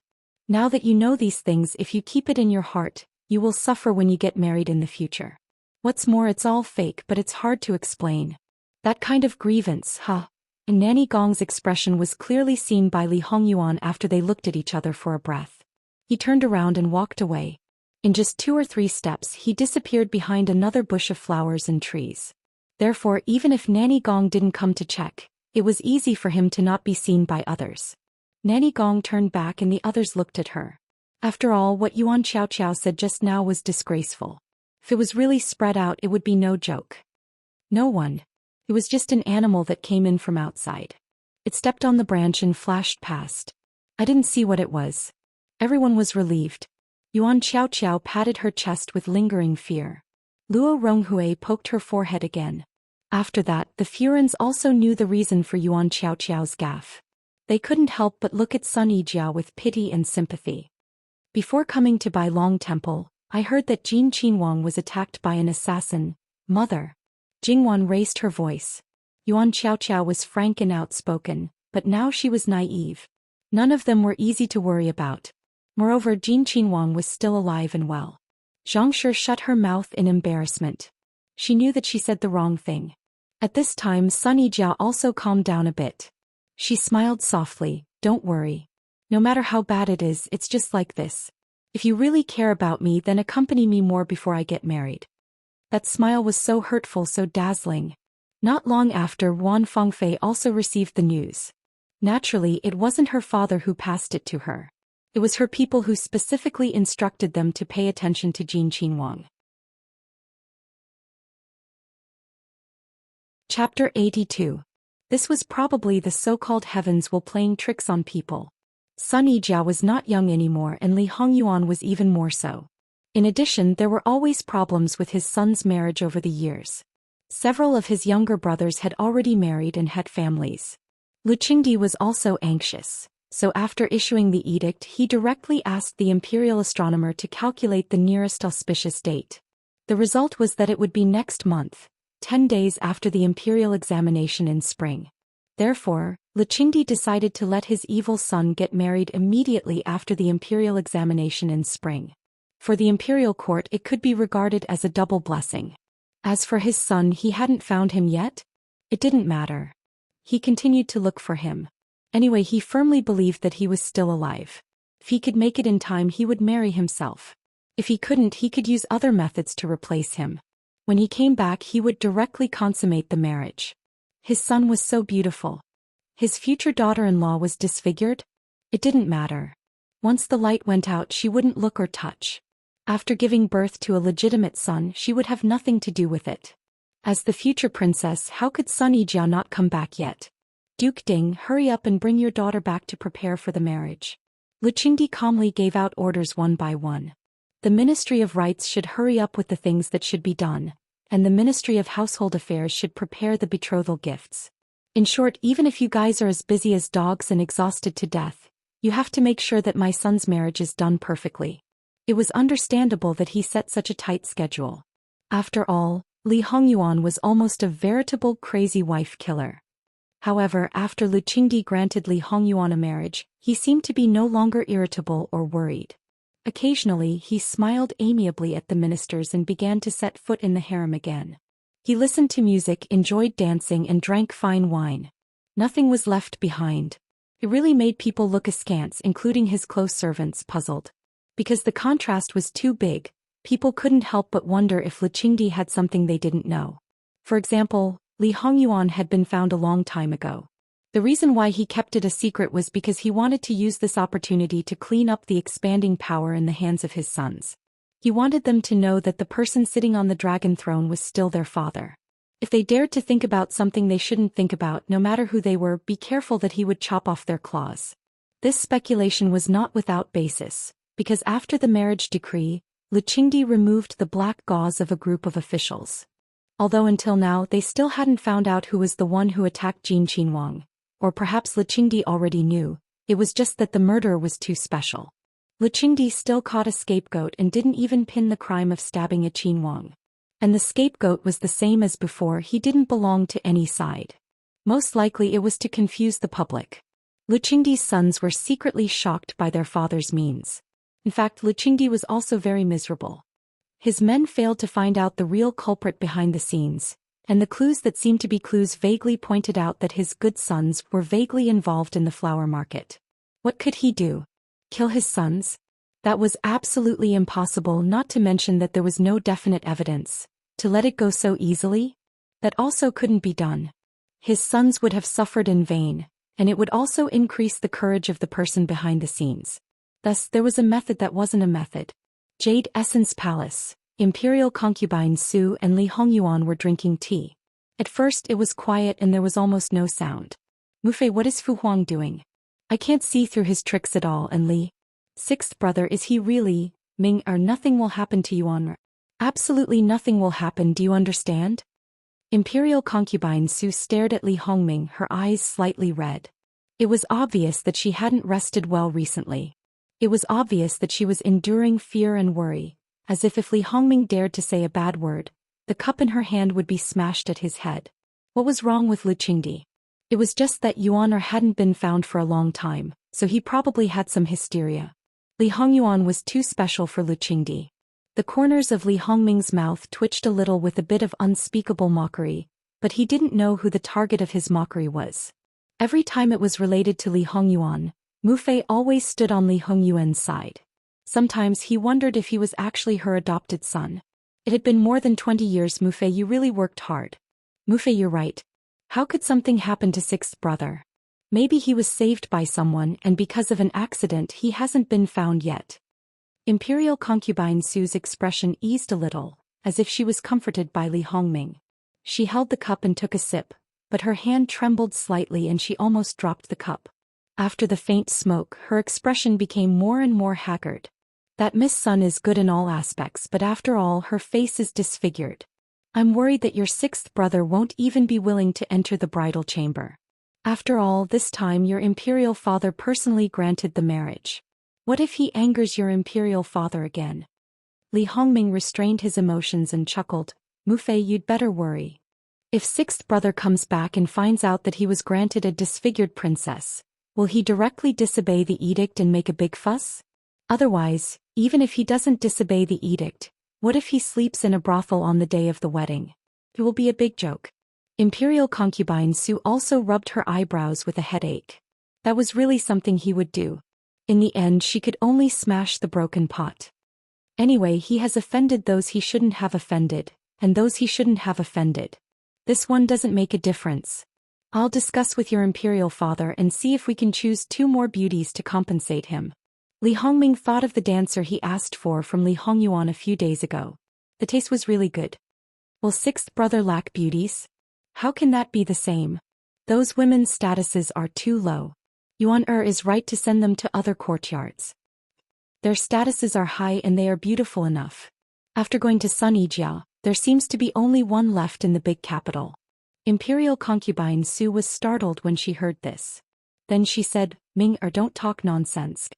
Now that you know these things, if you keep it in your heart, you will suffer when you get married in the future. What's more, it's all fake, but it's hard to explain. That kind of grievance, huh? And Nanny Gong's expression was clearly seen by Li Hongyuan after they looked at each other for a breath. He turned around and walked away. In just 2 or 3 steps, he disappeared behind another bush of flowers and trees. Therefore, even if Nanny Gong didn't come to check, it was easy for him to not be seen by others. Nanny Gong turned back and the others looked at her. After all, what Yuan Qiao Qiao said just now was disgraceful. If it was really spread out, it would be no joke. No one. It was just an animal that came in from outside. It stepped on the branch and flashed past. I didn't see what it was. Everyone was relieved. Yuan Qiao Qiao patted her chest with lingering fear. Luo Ronghui poked her forehead again. After that, the Furins also knew the reason for Yuan Qiao Qiao's gaffe. They couldn't help but look at Sun Yijia with pity and sympathy. Before coming to Bai Long Temple, I heard that Jin Qinhuang was attacked by an assassin. Mother. Jingwan raised her voice. Yuan Qiao Qiao was frank and outspoken, but now she was naive. None of them were easy to worry about. Moreover, Jin Qinhuang was still alive and well. Zhang Shi shut her mouth in embarrassment. She knew that she said the wrong thing. At this time, Sun Yijia also calmed down a bit. She smiled softly. Don't worry. No matter how bad it is, it's just like this. If you really care about me, then accompany me more before I get married. That smile was so hurtful, so dazzling. Not long after, Wan Fengfei also received the news. Naturally, it wasn't her father who passed it to her. It was her people who specifically instructed them to pay attention to Jin Qinhuang. Chapter 82. This was probably the so-called heavens while playing tricks on people. Sun Yijia was not young anymore and Li Hongyuan was even more so. In addition, there were always problems with his son's marriage over the years. Several of his younger brothers had already married and had families. Lu Qingdi was also anxious, so after issuing the edict he directly asked the imperial astronomer to calculate the nearest auspicious date. The result was that it would be next month, 10 days after the imperial examination in spring. Therefore, Lu Qingdi decided to let his evil son get married immediately after the imperial examination in spring. For the imperial court it could be regarded as a double blessing. As for his son, he hadn't found him yet. It didn't matter. He continued to look for him. Anyway, he firmly believed that he was still alive. If he could make it in time, he would marry himself. If he couldn't, he could use other methods to replace him. When he came back, he would directly consummate the marriage. His son was so beautiful. His future daughter-in-law was disfigured. It didn't matter. Once the light went out, she wouldn't look or touch. After giving birth to a legitimate son, she would have nothing to do with it. As the future princess, how could Sun Yijia not come back yet? Duke Ding, hurry up and bring your daughter back to prepare for the marriage. Lu Qingdi calmly gave out orders one by one. The Ministry of Rites should hurry up with the things that should be done, and the Ministry of Household Affairs should prepare the betrothal gifts. In short, even if you guys are as busy as dogs and exhausted to death, you have to make sure that my son's marriage is done perfectly. It was understandable that he set such a tight schedule. After all, Li Hongyuan was almost a veritable crazy wife killer. However, after Lu Qingdi granted Li Hongyuan a marriage, he seemed to be no longer irritable or worried. Occasionally, he smiled amiably at the ministers and began to set foot in the harem again. He listened to music, enjoyed dancing, and drank fine wine. Nothing was left behind. It really made people look askance, including his close servants, puzzled. Because the contrast was too big, people couldn't help but wonder if Lu Qingdi had something they didn't know. For example, Li Hongyuan had been found a long time ago. The reason why he kept it a secret was because he wanted to use this opportunity to clean up the expanding power in the hands of his sons. He wanted them to know that the person sitting on the dragon throne was still their father. If they dared to think about something they shouldn't think about, no matter who they were, be careful that he would chop off their claws. This speculation was not without basis, because after the marriage decree, Lu Qingdi removed the black gauze of a group of officials. Although until now they still hadn't found out who was the one who attacked Jin Qinhuang, or perhaps Lu Qingdi already knew, it was just that the murderer was too special. Lu Qingdi still caught a scapegoat and didn't even pin the crime of stabbing a Qinhuang. And the scapegoat was the same as before, he didn't belong to any side. Most likely it was to confuse the public. Lu Qingdi's sons were secretly shocked by their father's means. In fact, Lu Qingdi was also very miserable. His men failed to find out the real culprit behind the scenes, and the clues that seemed to be clues vaguely pointed out that his good sons were vaguely involved in the flower market. What could he do? Kill his sons? That was absolutely impossible, not to mention that there was no definite evidence. To let it go so easily? That also couldn't be done. His sons would have suffered in vain, and it would also increase the courage of the person behind the scenes. Thus, there was a method that wasn't a method. Jade Essence Palace, Imperial concubine Su and Li Hongyuan were drinking tea. At first it was quiet and there was almost no sound. Mufei, what is Fu Huang doing? I can't see through his tricks at all. And Li? Sixth brother, is he really? Ming, or nothing will happen to Yuan. Absolutely nothing will happen, do you understand? Imperial concubine Su stared at Li Hongming, her eyes slightly red. It was obvious that she hadn't rested well recently. It was obvious that she was enduring fear and worry, as if Li Hongming dared to say a bad word, the cup in her hand would be smashed at his head. What was wrong with Lu Qingdi? It was just that Yuan hadn't been found for a long time, so he probably had some hysteria. Li Hongyuan was too special for Lu Qingdi. The corners of Li Hongming's mouth twitched a little with a bit of unspeakable mockery, but he didn't know who the target of his mockery was. Every time it was related to Li Hongyuan, Mufei always stood on Li Hongyuan's side. Sometimes he wondered if he was actually her adopted son. It had been more than 20 years. Mufei, you really worked hard. Mufei, you're right. How could something happen to sixth brother? Maybe he was saved by someone and because of an accident he hasn't been found yet. Imperial concubine Su's expression eased a little, as if she was comforted by Li Hongming. She held the cup and took a sip, but her hand trembled slightly and she almost dropped the cup. After the faint smoke, her expression became more and more haggard. That Miss Sun is good in all aspects, but after all her face is disfigured. I'm worried that your sixth brother won't even be willing to enter the bridal chamber. After all, this time your imperial father personally granted the marriage. What if he angers your imperial father again? Li Hongming restrained his emotions and chuckled. Mufei, you'd better worry. If sixth brother comes back and finds out that he was granted a disfigured princess, will he directly disobey the edict and make a big fuss? Otherwise, even if he doesn't disobey the edict, what if he sleeps in a brothel on the day of the wedding? It will be a big joke. Imperial concubine Su also rubbed her eyebrows with a headache. That was really something he would do. In the end, she could only smash the broken pot. Anyway, he has offended those he shouldn't have offended, and those he shouldn't have offended. This one doesn't make a difference. I'll discuss with your imperial father and see if we can choose 2 more beauties to compensate him. Li Hongming thought of the dancer he asked for from Li Hongyuan a few days ago. The taste was really good. Will sixth brother lack beauties? How can that be the same? Those women's statuses are too low. Yuan is right to send them to other courtyards. Their statuses are high and they are beautiful enough. After going to Sun Yijia, there seems to be only one left in the big capital. Imperial concubine Su was startled when she heard this. Then she said, Ming, don't talk nonsense.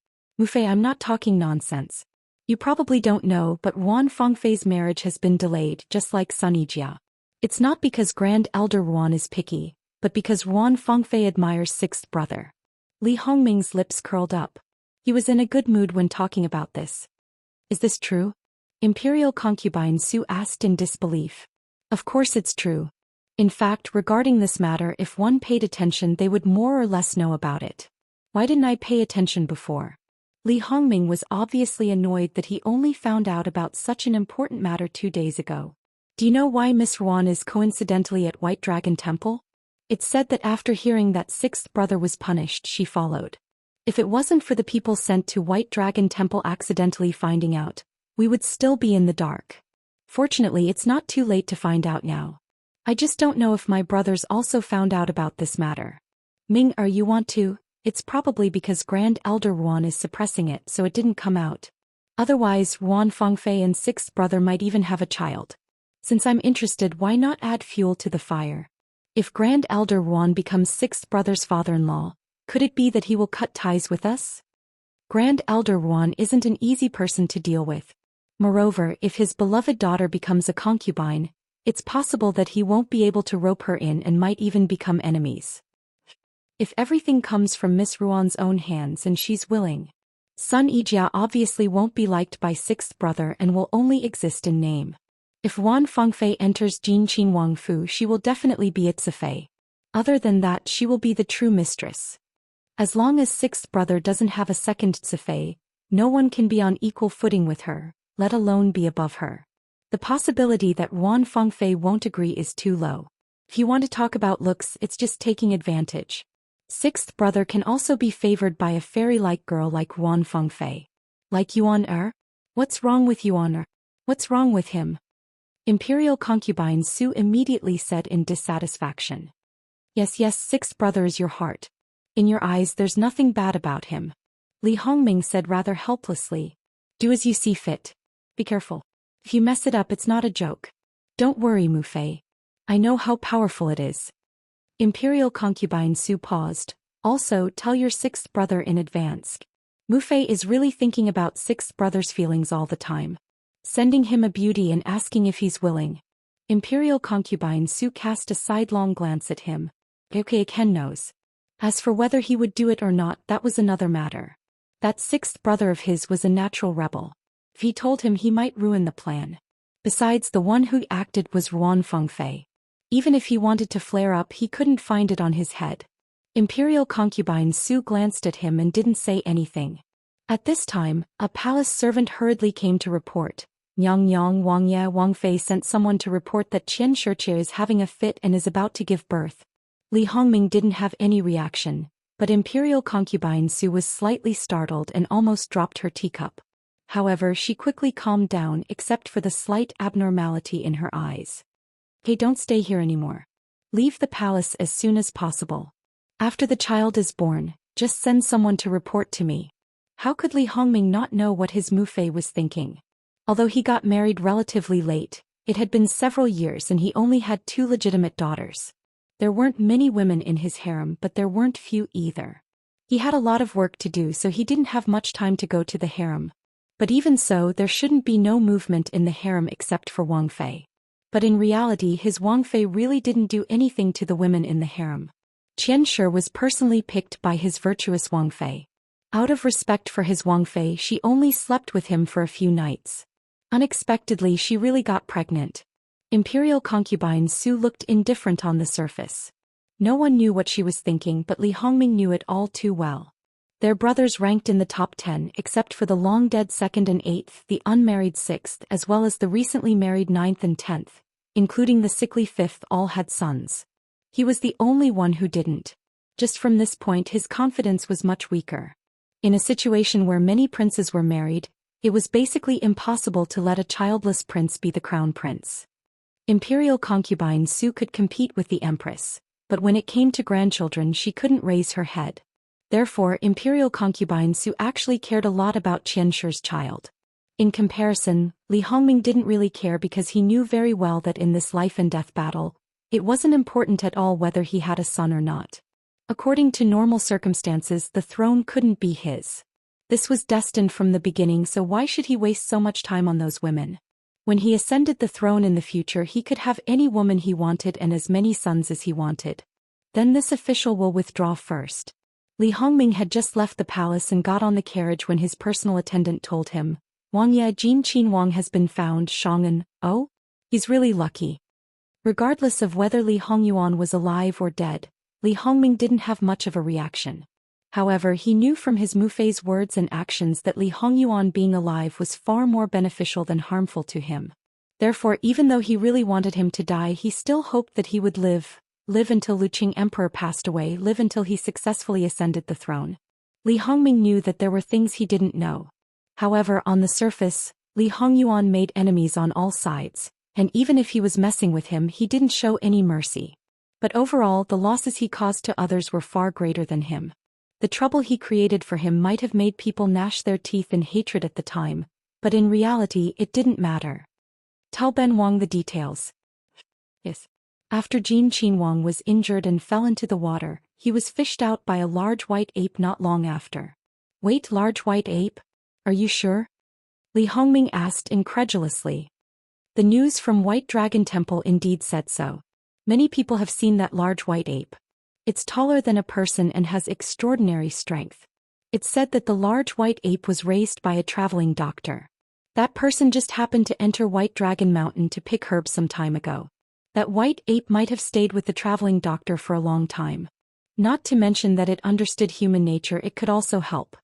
Mufei, I'm not talking nonsense. You probably don't know, but Ruan Fengfei's marriage has been delayed, just like Sun Yijia. It's not because Grand Elder Ruan is picky, but because Ruan Fengfei admires sixth brother. Li Hongming's lips curled up. He was in a good mood when talking about this. Is this true? Imperial concubine Su asked in disbelief. Of course it's true. In fact, regarding this matter, if one paid attention they would more or less know about it. Why didn't I pay attention before? Li Hongming was obviously annoyed that he only found out about such an important matter 2 days ago. Do you know why Miss Ruan is coincidentally at White Dragon Temple? It's said that after hearing that sixth brother was punished, she followed. If it wasn't for the people sent to White Dragon Temple accidentally finding out, we would still be in the dark. Fortunately, it's not too late to find out now. I just don't know if my brothers also found out about this matter. Ming, you want to? It's probably because Grand Elder Ruan is suppressing it so it didn't come out. Otherwise, Ruan Fengfei and sixth brother might even have a child. Since I'm interested, why not add fuel to the fire? If Grand Elder Ruan becomes sixth brother's father-in-law, could it be that he will cut ties with us? Grand Elder Ruan isn't an easy person to deal with. Moreover, if his beloved daughter becomes a concubine, it's possible that he won't be able to rope her in and might even become enemies. If everything comes from Miss Ruan's own hands and she's willing, Sun Yijia obviously won't be liked by sixth brother and will only exist in name. If Ruan Fengfei enters Jinqin Wangfu, she will definitely be its Fei. Other than that, she will be the true mistress. As long as sixth brother doesn't have a second Tsifei, no one can be on equal footing with her, let alone be above her. The possibility that Ruan Fengfei won't agree is too low. If you want to talk about looks, it's just taking advantage. Sixth brother can also be favored by a fairy-like girl like Ruan Fengfei. Like Yuan? What's wrong with Yuan? What's wrong with him? Imperial concubine Su immediately said in dissatisfaction. Yes, sixth brother is your heart. In your eyes there's nothing bad about him. Li Hongming said rather helplessly. Do as you see fit. Be careful. If you mess it up, it's not a joke. Don't worry, Mufei. I know how powerful it is. Imperial concubine Su paused. Also, tell your sixth brother in advance. Mufei is really thinking about sixth brother's feelings all the time. Sending him a beauty and asking if he's willing. Imperial concubine Su cast a sidelong glance at him. Okay, Ken knows. As for whether he would do it or not, that was another matter. That sixth brother of his was a natural rebel. If he told him, he might ruin the plan. Besides, the one who acted was Ruan Fengfei. Even if he wanted to flare up, he couldn't find it on his head. Imperial concubine Su glanced at him and didn't say anything. At this time, a palace servant hurriedly came to report. Nyang Wang Fei sent someone to report that Qian Shijie is having a fit and is about to give birth. Li Hongming didn't have any reaction, but Imperial concubine Su was slightly startled and almost dropped her teacup. However, she quickly calmed down except for the slight abnormality in her eyes. Hey, don't stay here anymore. Leave the palace as soon as possible. After the child is born, Just send someone to report to me. How could Li Hongming not know what his Mufei was thinking? Although he got married relatively late, it had been several years and he only had 2 legitimate daughters. There weren't many women in his harem, but there weren't few either. He had a lot of work to do, so he didn't have much time to go to the harem. But even so, there shouldn't be no movement in the harem except for Wang Fei. But in reality, his Wang Fei really didn't do anything to the women in the harem. Qian Shi was personally picked by his virtuous Wang Fei. Out of respect for his Wang Fei, she only slept with him for a few nights. Unexpectedly, she really got pregnant. Imperial concubine Su looked indifferent on the surface. No one knew what she was thinking, but Li Hongming knew it all too well. Their brothers ranked in the top 10 except for the long-dead 2nd and 8th, the unmarried 6th, as well as the recently married 9th and 10th, including the sickly 5th, all had sons. He was the only one who didn't. Just from this point, his confidence was much weaker. In a situation where many princes were married, it was basically impossible to let a childless prince be the crown prince. Imperial concubine Su could compete with the empress, but when it came to grandchildren she couldn't raise her head. Therefore, Imperial concubine Su actually cared a lot about Qian Shi's child. In comparison, Li Hongming didn't really care because he knew very well that in this life and death battle, it wasn't important at all whether he had a son or not. According to normal circumstances, the throne couldn't be his. This was destined from the beginning, so why should he waste so much time on those women? When he ascended the throne in the future, he could have any woman he wanted and as many sons as he wanted. Then this official will withdraw first. Li Hongming had just left the palace and got on the carriage when his personal attendant told him, Wang Ye Jin Qin Wang has been found. Shang'an, oh? He's really lucky. Regardless of whether Li Hongyuan was alive or dead, Li Hongming didn't have much of a reaction. However, he knew from his Mufei's words and actions that Li Hongyuan being alive was far more beneficial than harmful to him. Therefore, even though he really wanted him to die, he still hoped that he would live until Luqing Emperor passed away, live until he successfully ascended the throne. Li Hongming knew that there were things he didn't know. However, on the surface, Li Hongyuan made enemies on all sides, and even if he was messing with him, he didn't show any mercy. But overall, the losses he caused to others were far greater than him. The trouble he created for him might have made people gnash their teeth in hatred at the time, but in reality it didn't matter. Tell Ben Wang the details. Yes. After Jin Qin Wang was injured and fell into the water, he was fished out by a large white ape not long after. Wait, large white ape? Are you sure? Li Hongming asked incredulously. The news from White Dragon Temple indeed said so. Many people have seen that large white ape. It's taller than a person and has extraordinary strength. It's said that the large white ape was raised by a traveling doctor. That person just happened to enter White Dragon Mountain to pick herbs some time ago. That white ape might have stayed with the traveling doctor for a long time. Not to mention that it understood human nature, it could also help.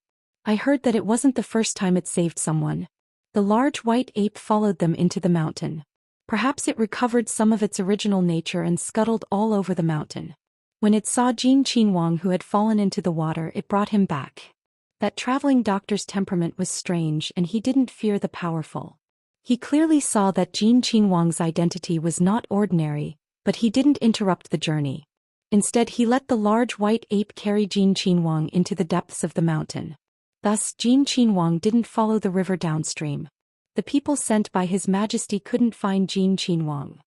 I heard that it wasn't the first time it saved someone. The large white ape followed them into the mountain. Perhaps it recovered some of its original nature and scuttled all over the mountain. When it saw Jin Qin Wang who had fallen into the water, it brought him back. That traveling doctor's temperament was strange and he didn't fear the powerful. He clearly saw that Jin Qin Wang's identity was not ordinary, but he didn't interrupt the journey. Instead, he let the large white ape carry Jin Qin Wang into the depths of the mountain. Thus, Jin Qin Wang didn't follow the river downstream. The people sent by His Majesty couldn't find Jin Qin Wang.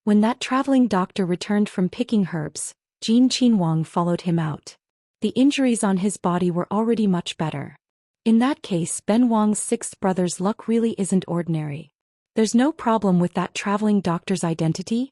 When that traveling doctor returned from picking herbs, Jin Qin Wang followed him out. The injuries on his body were already much better. In that case, Ben Wang's 6th brother's luck really isn't ordinary. There's no problem with that traveling doctor's identity?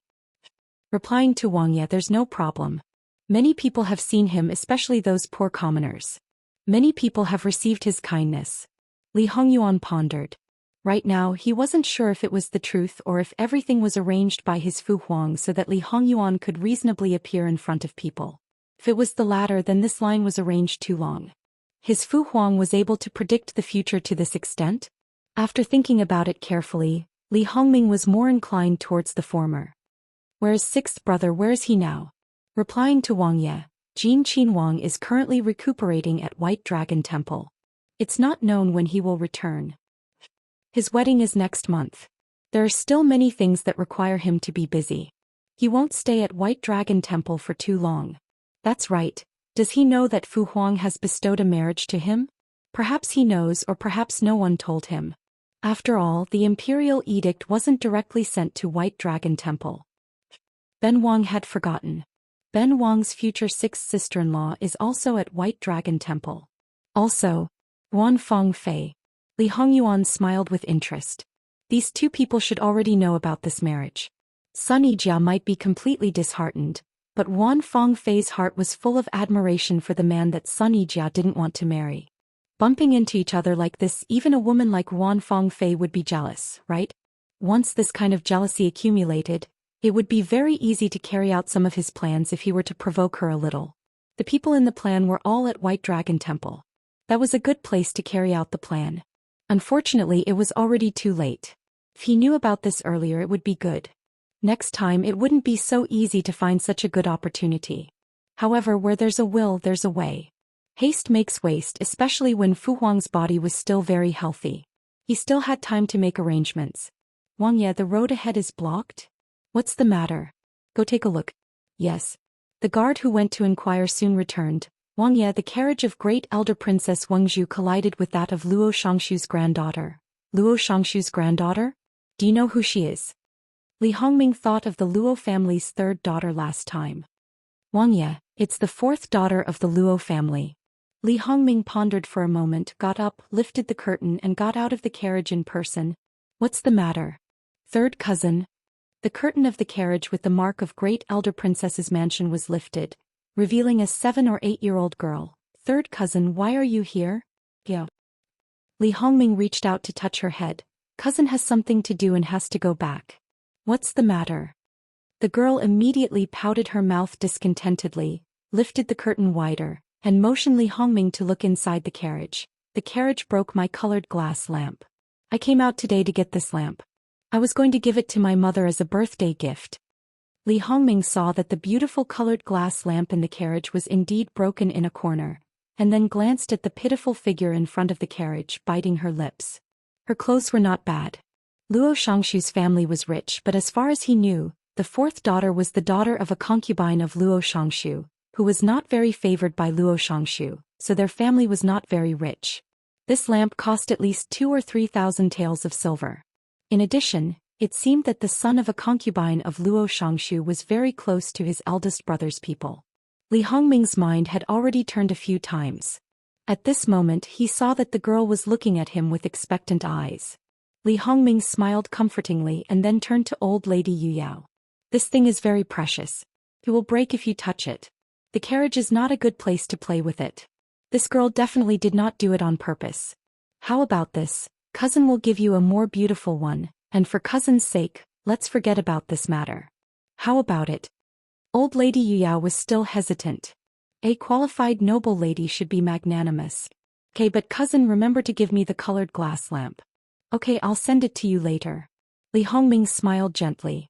Replying to Wang Ye, there's no problem. Many people have seen him, especially those poor commoners. Many people have received his kindness. Li Hongyuan pondered. Right now, he wasn't sure if it was the truth or if everything was arranged by his Fu Huang so that Li Hongyuan could reasonably appear in front of people. If it was the latter, then this line was arranged too long. His Fu Huang was able to predict the future to this extent? After thinking about it carefully, Li Hongming was more inclined towards the former. Where's 6th brother, where is he now? Replying to Wang Ye, Jin Qin Wang is currently recuperating at White Dragon Temple. It's not known when he will return. His wedding is next month. There are still many things that require him to be busy. He won't stay at White Dragon Temple for too long. That's right, Does he know that Fu Huang has bestowed a marriage to him? Perhaps he knows, or perhaps no one told him. After all, the imperial edict wasn't directly sent to White Dragon Temple. Ben Wang had forgotten. Ben Wang's future sixth sister-in-law is also at White Dragon Temple. Also, Wan Fong Fei. Li Hongyuan smiled with interest. These two people should already know about this marriage. Sun Yijia might be completely disheartened, but Wan Fong Fei's heart was full of admiration for the man that Sun Yijia didn't want to marry. Bumping into each other like this, even a woman like Wan Fong Fei would be jealous, right? Once this kind of jealousy accumulated, it would be very easy to carry out some of his plans if he were to provoke her a little. The people in the plan were all at White Dragon Temple. That was a good place to carry out the plan. Unfortunately, it was already too late. If he knew about this earlier, it would be good. Next time, it wouldn't be so easy to find such a good opportunity. However, where there's a will, there's a way. Haste makes waste, especially when Fu Huang's body was still very healthy. He still had time to make arrangements. Wang Ye, the road ahead is blocked? What's the matter? Go take a look. Yes. The guard who went to inquire soon returned. Wang Ye, the carriage of great elder Princess Wangzhu collided with that of Luo Shangshu's granddaughter. Luo Shangshu's granddaughter? Do you know who she is? Li Hongming thought of the Luo family's third daughter last time. Wang Ye, it's the fourth daughter of the Luo family. Li Hongming pondered for a moment, got up, lifted the curtain and got out of the carriage in person. What's the matter? Third cousin. The curtain of the carriage with the mark of great elder princess's mansion was lifted, revealing a 7 or 8-year-old girl. Third cousin, why are you here? Yeah. Li Hongming reached out to touch her head. Cousin has something to do and has to go back. What's the matter? The girl immediately pouted her mouth discontentedly, lifted the curtain wider, and motioned Li Hongming to look inside the carriage. The carriage broke my colored glass lamp. I came out today to get this lamp. I was going to give it to my mother as a birthday gift. Li Hongming saw that the beautiful colored glass lamp in the carriage was indeed broken in a corner, and then glanced at the pitiful figure in front of the carriage, biting her lips. Her clothes were not bad. Luo Shangshu's family was rich, but as far as he knew, the fourth daughter was the daughter of a concubine of Luo Shangshu, who was not very favored by Luo Shangshu, so their family was not very rich. This lamp cost at least 2,000 or 3,000 taels of silver. In addition, it seemed that the son of a concubine of Luo Shangshu was very close to his eldest brother's people. Li Hongming's mind had already turned a few times. At this moment he saw that the girl was looking at him with expectant eyes. Li Hongming smiled comfortingly and then turned to old lady Yu Yao. This thing is very precious. It will break if you touch it. The carriage is not a good place to play with it. This girl definitely did not do it on purpose. How about this? Cousin will give you a more beautiful one, and for cousin's sake, let's forget about this matter. How about it? Old lady Yu Yao was still hesitant. A qualified noble lady should be magnanimous. Okay, but cousin, remember to give me the colored glass lamp. Okay, I'll send it to you later. Li Hongming smiled gently.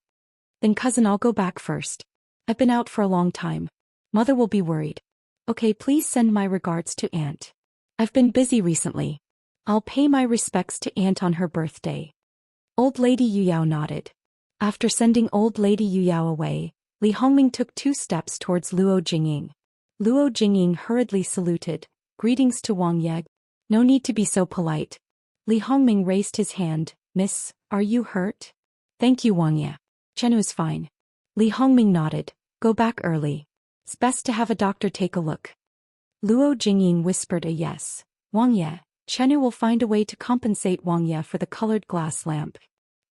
Then cousin, I'll go back first. I've been out for a long time. Mother will be worried. Okay, please send my regards to Aunt. I've been busy recently. I'll pay my respects to Aunt on her birthday. Old lady Yu Yao nodded. After sending old lady Yu Yao away, Li Hongming took 2 steps towards Luo Jingying. Luo Jingying hurriedly saluted. Greetings to Wang Ye. No need to be so polite. Li Hongming raised his hand. Miss, are you hurt? Thank you, Wang Ye. Chenu is fine. Li Hongming nodded. Go back early. It's best to have a doctor take a look. Luo Jingying whispered a yes. Wang Ye, Chenu will find a way to compensate Wang Ye for the colored glass lamp.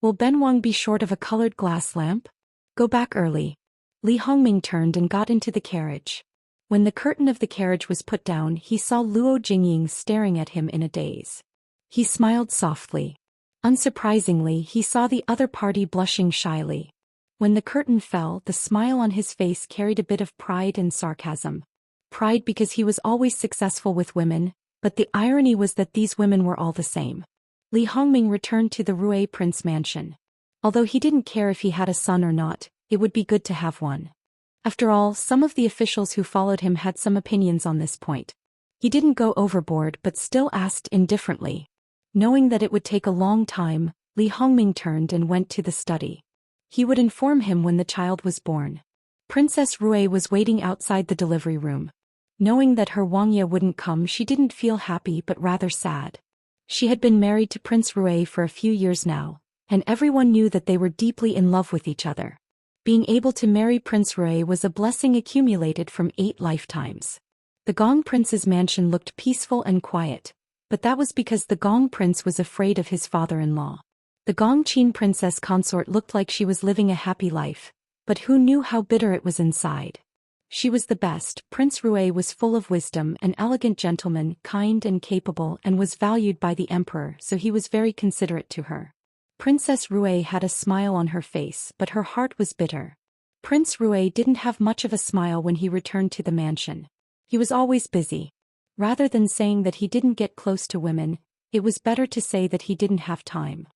Will Ben Wang be short of a colored glass lamp? Go back early. Li Hongming turned and got into the carriage. When the curtain of the carriage was put down, he saw Luo Jingying staring at him in a daze. He smiled softly. Unsurprisingly, he saw the other party blushing shyly. When the curtain fell, the smile on his face carried a bit of pride and sarcasm. Pride because he was always successful with women, but the irony was that these women were all the same. Li Hongming returned to the Rue Prince mansion. Although he didn't care if he had a son or not, it would be good to have one. After all, some of the officials who followed him had some opinions on this point. He didn't go overboard but still asked indifferently. Knowing that it would take a long time, Li Hongming turned and went to the study. He would inform him when the child was born. Princess Rue was waiting outside the delivery room. Knowing that her Wangya wouldn't come, she didn't feel happy but rather sad. She had been married to Prince Rui for a few years now, and everyone knew that they were deeply in love with each other. Being able to marry Prince Rui was a blessing accumulated from 8 lifetimes. The Gong Prince's mansion looked peaceful and quiet, but that was because the Gong Prince was afraid of his father-in-law. The Gong Qin Princess Consort looked like she was living a happy life, but who knew how bitter it was inside? She was the best. Prince Rui was full of wisdom, an elegant gentleman, kind and capable, and was valued by the emperor, so he was very considerate to her. Princess Rui had a smile on her face, but her heart was bitter. Prince Rui didn't have much of a smile when he returned to the mansion. He was always busy. Rather than saying that he didn't get close to women, it was better to say that he didn't have time.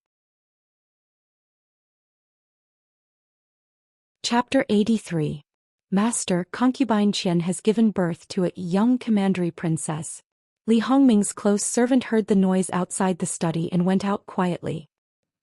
Chapter 83. Master, concubine Qian has given birth to a young commandery princess. Li Hongming's close servant heard the noise outside the study and went out quietly.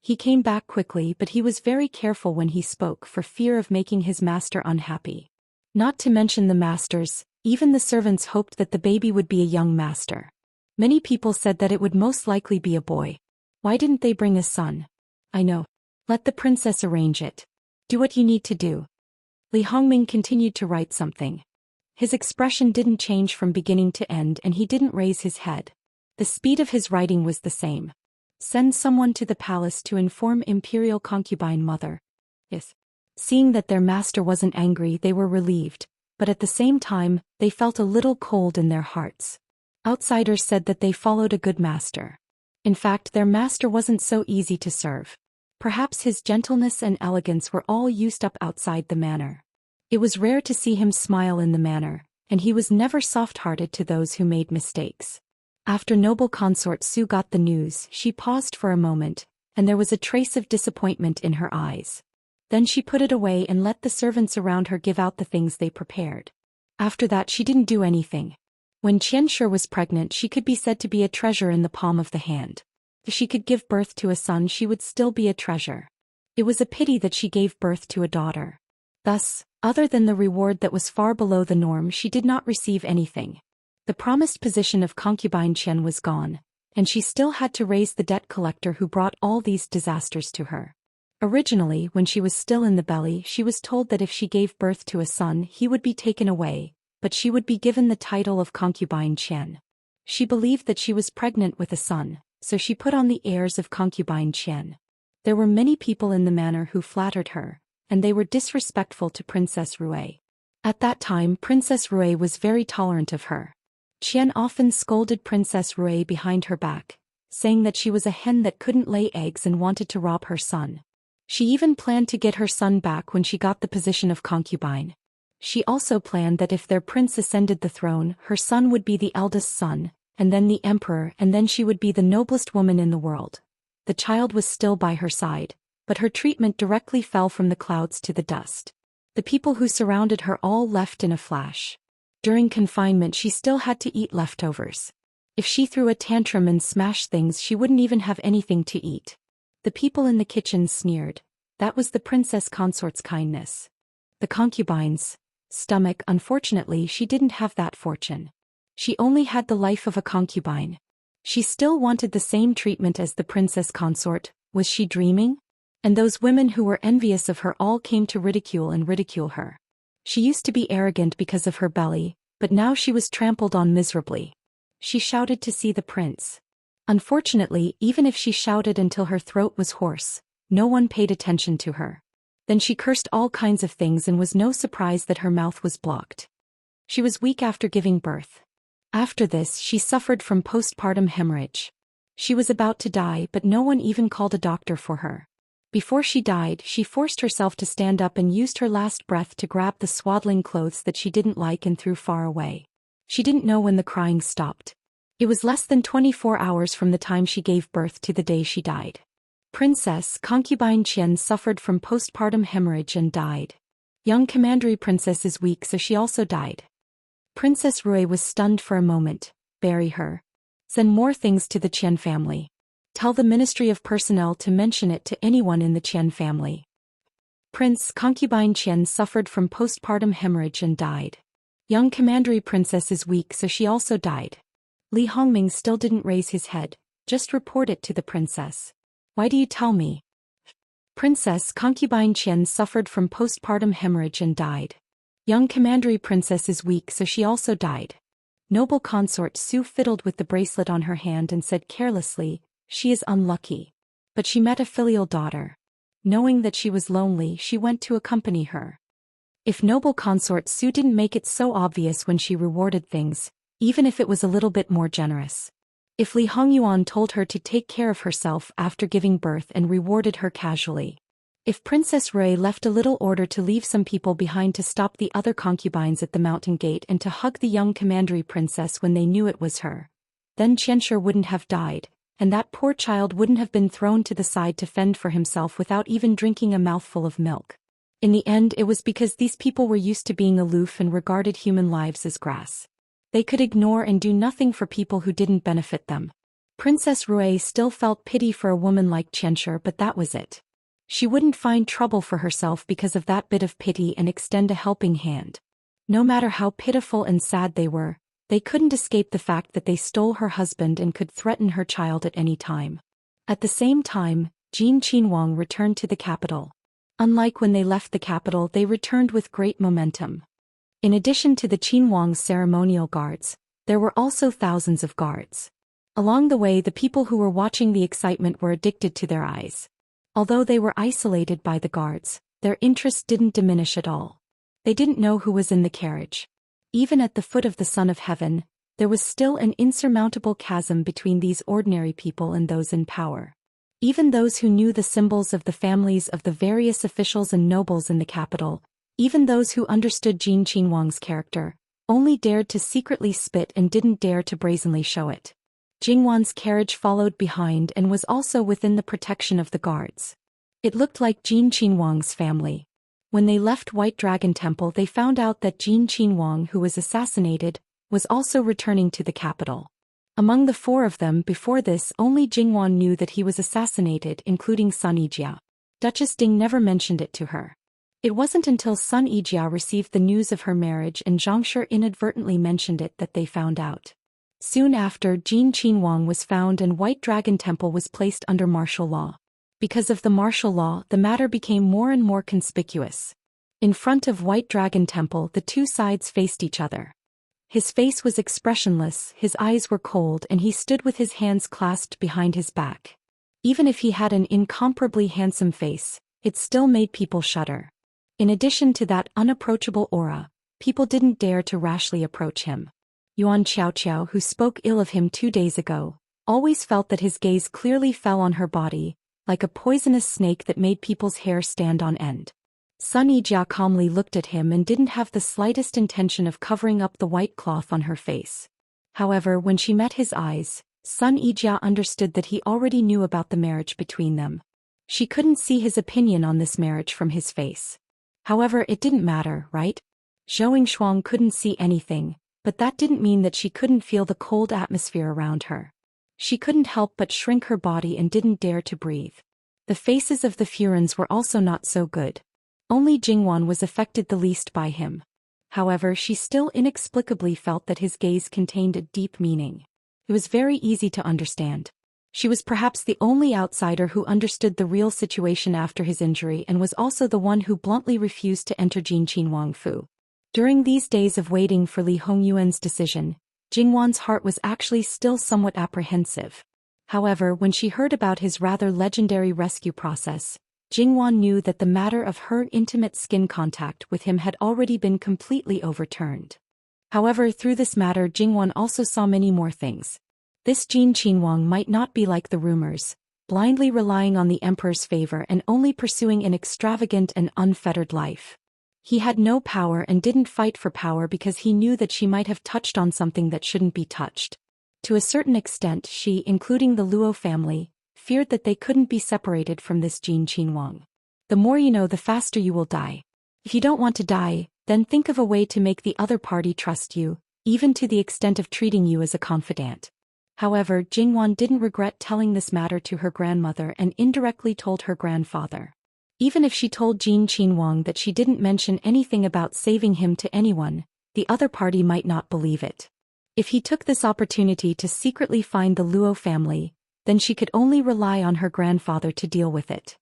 He came back quickly, but he was very careful when he spoke for fear of making his master unhappy. Not to mention the masters, even the servants hoped that the baby would be a young master. Many people said that it would most likely be a boy. Why didn't they bring a son? I know. Let the princess arrange it. Do what you need to do. Li Hongming continued to write something. His expression didn't change from beginning to end, and he didn't raise his head. The speed of his writing was the same. Send someone to the palace to inform imperial concubine mother. Yes. Seeing that their master wasn't angry, they were relieved, but at the same time, they felt a little cold in their hearts. Outsiders said that they followed a good master. In fact, their master wasn't so easy to serve. Perhaps his gentleness and elegance were all used up outside the manor. It was rare to see him smile in the manor, and he was never soft-hearted to those who made mistakes. After noble consort Su got the news, she paused for a moment, and there was a trace of disappointment in her eyes. Then she put it away and let the servants around her give out the things they prepared. After that she didn't do anything. When Qian Shi was pregnant, she could be said to be a treasure in the palm of the hand. If she could give birth to a son, she would still be a treasure. It was a pity that she gave birth to a daughter. Thus, other than the reward that was far below the norm, she did not receive anything. The promised position of concubine Qian was gone, and she still had to raise the debt collector who brought all these disasters to her. Originally, when she was still in the belly, she was told that if she gave birth to a son, he would be taken away, but she would be given the title of concubine Qian. She believed that she was pregnant with a son, so she put on the airs of concubine Qian. There were many people in the manor who flattered her, and they were disrespectful to Princess Rui. At that time, Princess Rui was very tolerant of her. Qian often scolded Princess Rui behind her back, saying that she was a hen that couldn't lay eggs and wanted to rob her son. She even planned to get her son back when she got the position of concubine. She also planned that if their prince ascended the throne, her son would be the eldest son, and then the emperor, and then she would be the noblest woman in the world. The child was still by her side, but her treatment directly fell from the clouds to the dust. The people who surrounded her all left in a flash. During confinement, she still had to eat leftovers. If she threw a tantrum and smashed things, she wouldn't even have anything to eat. The people in the kitchen sneered. That was the princess consort's kindness. The concubine's stomach, unfortunately, she didn't have that fortune. She only had the life of a concubine. She still wanted the same treatment as the princess consort. Was she dreaming? And those women who were envious of her all came to ridicule her. She used to be arrogant because of her belly, but now she was trampled on miserably. She shouted to see the prince. Unfortunately, even if she shouted until her throat was hoarse, no one paid attention to her. Then she cursed all kinds of things, and was no surprise that her mouth was blocked. She was weak after giving birth. After this, she suffered from postpartum hemorrhage. She was about to die, but no one even called a doctor for her. Before she died, she forced herself to stand up and used her last breath to grab the swaddling clothes that she didn't like and threw far away. She didn't know when the crying stopped. It was less than 24 hours from the time she gave birth to the day she died. Princess concubine Qian suffered from postpartum hemorrhage and died. Young commandery princess is weak, so she also died. Princess Rui was stunned for a moment. Bury her. Send more things to the Qian family. Tell the Ministry of Personnel to mention it to anyone in the Qian family. Prince concubine Qian suffered from postpartum hemorrhage and died. Young commandery princess is weak, so she also died. Li Hongming still didn't raise his head. Just report it to the princess. Why do you tell me? Princess concubine Qian suffered from postpartum hemorrhage and died. Young commandery princess is weak, so she also died. Noble consort Su fiddled with the bracelet on her hand and said carelessly, she is unlucky. But she met a filial daughter. Knowing that she was lonely, she went to accompany her. If noble consort Su didn't make it so obvious when she rewarded things, even if it was a little bit more generous. If Li Hongyuan told her to take care of herself after giving birth and rewarded her casually. If Princess Rui left a little order to leave some people behind to stop the other concubines at the mountain gate and to hug the young commandery princess when they knew it was her, then Qianshi wouldn't have died, and that poor child wouldn't have been thrown to the side to fend for himself without even drinking a mouthful of milk. In the end, it was because these people were used to being aloof and regarded human lives as grass. They could ignore and do nothing for people who didn't benefit them. Princess Rui still felt pity for a woman like Qianshi, but that was it. She wouldn't find trouble for herself because of that bit of pity and extend a helping hand. No matter how pitiful and sad they were, they couldn't escape the fact that they stole her husband and could threaten her child at any time. At the same time, Jin Qinhuang returned to the capital. Unlike when they left the capital, they returned with great momentum. In addition to the Qinhuang's ceremonial guards, there were also thousands of guards. Along the way, the people who were watching the excitement were addicted to their eyes. Although they were isolated by the guards, their interest didn't diminish at all. They didn't know who was in the carriage. Even at the foot of the Son of Heaven, there was still an insurmountable chasm between these ordinary people and those in power. Even those who knew the symbols of the families of the various officials and nobles in the capital, even those who understood Jin Qinhuang's character, only dared to secretly spit and didn't dare to brazenly show it. Jingwan's carriage followed behind and was also within the protection of the guards. It looked like Jin Qinhuang's family. When they left White Dragon Temple, they found out that Jin Qinhuang, who was assassinated, was also returning to the capital. Among the four of them before this, only Jingwan knew that he was assassinated, including Sun Yijia. Duchess Ding never mentioned it to her. It wasn't until Sun Yijia received the news of her marriage and Zhangshi inadvertently mentioned it that they found out. Soon after, Jin Qinhuang was found and White Dragon Temple was placed under martial law. Because of the martial law, the matter became more and more conspicuous. In front of White Dragon Temple, the two sides faced each other. His face was expressionless, his eyes were cold, and he stood with his hands clasped behind his back. Even if he had an incomparably handsome face, it still made people shudder. In addition to that unapproachable aura, people didn't dare to rashly approach him. Yuan Qiaoqiao, who spoke ill of him 2 days ago, always felt that his gaze clearly fell on her body, like a poisonous snake that made people's hair stand on end. Sun Yijia calmly looked at him and didn't have the slightest intention of covering up the white cloth on her face. However, when she met his eyes, Sun Yijia understood that he already knew about the marriage between them. She couldn't see his opinion on this marriage from his face. However, it didn't matter, right? Zhou Yingshuang couldn't see anything, but that didn't mean that she couldn't feel the cold atmosphere around her. She couldn't help but shrink her body and didn't dare to breathe. The faces of the Furins were also not so good. Only Jingwan was affected the least by him. However, she still inexplicably felt that his gaze contained a deep meaning. It was very easy to understand. She was perhaps the only outsider who understood the real situation after his injury and was also the one who bluntly refused to enter Jin Qinhuang Fu. During these days of waiting for Li Hongyuan's decision, Jingwan's heart was actually still somewhat apprehensive. However, when she heard about his rather legendary rescue process, Jingwan knew that the matter of her intimate skin contact with him had already been completely overturned. However, through this matter, Jingwan also saw many more things. This Jin Qinhuang might not be like the rumors, blindly relying on the emperor's favor and only pursuing an extravagant and unfettered life. He had no power and didn't fight for power because he knew that she might have touched on something that shouldn't be touched. To a certain extent, she, including the Luo family, feared that they couldn't be separated from this Jin Qinhuang. The more you know, the faster you will die. If you don't want to die, then think of a way to make the other party trust you, even to the extent of treating you as a confidant. However, Jingwan didn't regret telling this matter to her grandmother and indirectly told her grandfather. Even if she told Jin Qinhuang that she didn't mention anything about saving him to anyone, the other party might not believe it. If he took this opportunity to secretly find the Luo family, then she could only rely on her grandfather to deal with it.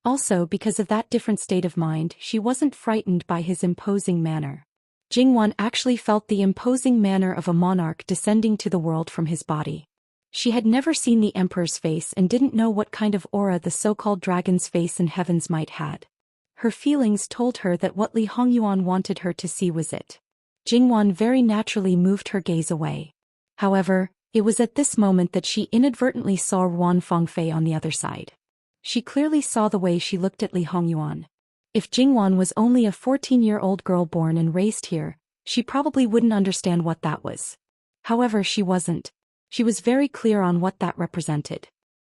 Also, because of that different state of mind, she wasn't frightened by his imposing manner. Jingwan actually felt the imposing manner of a monarch descending to the world from his body. She had never seen the emperor's face and didn't know what kind of aura the so-called dragon's face in heavens might had. Her feelings told her that what Li Hongyuan wanted her to see was it. Jingwan very naturally moved her gaze away. However, it was at this moment that she inadvertently saw Yuan Fengfei on the other side. She clearly saw the way she looked at Li Hongyuan. If Jingwan was only a 14-year-old girl born and raised here, she probably wouldn't understand what that was. However, she wasn't. She was very clear on what that represented.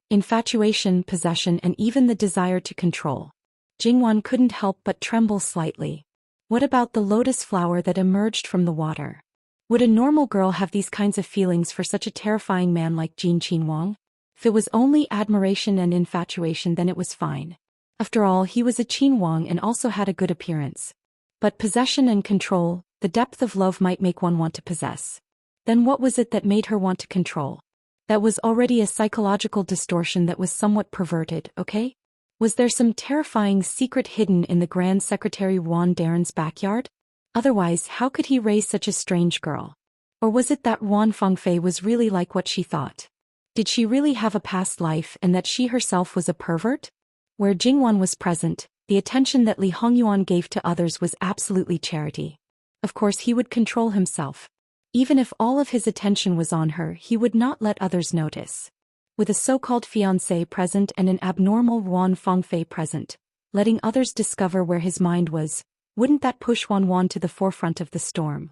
Infatuation, possession, and even the desire to control. Jingwan couldn't help but tremble slightly. What about the lotus flower that emerged from the water? Would a normal girl have these kinds of feelings for such a terrifying man like Jin Qinhuang? If it was only admiration and infatuation, then it was fine. After all, he was a Qinhuang and also had a good appearance. But possession and control, the depth of love might make one want to possess. Then what was it that made her want to control? That was already a psychological distortion that was somewhat perverted, okay? Was there some terrifying secret hidden in the Grand Secretary Yuan Darren's backyard? Otherwise, how could he raise such a strange girl? Or was it that Yuan Fengfei was really like what she thought? Did she really have a past life and that she herself was a pervert? Where Jingwan was present, the attention that Li Hongyuan gave to others was absolutely charity. Of course, he would control himself. Even if all of his attention was on her, he would not let others notice. With a so-called fiancé present and an abnormal Yuan Fengfei present, letting others discover where his mind was, wouldn't that push Wan to the forefront of the storm?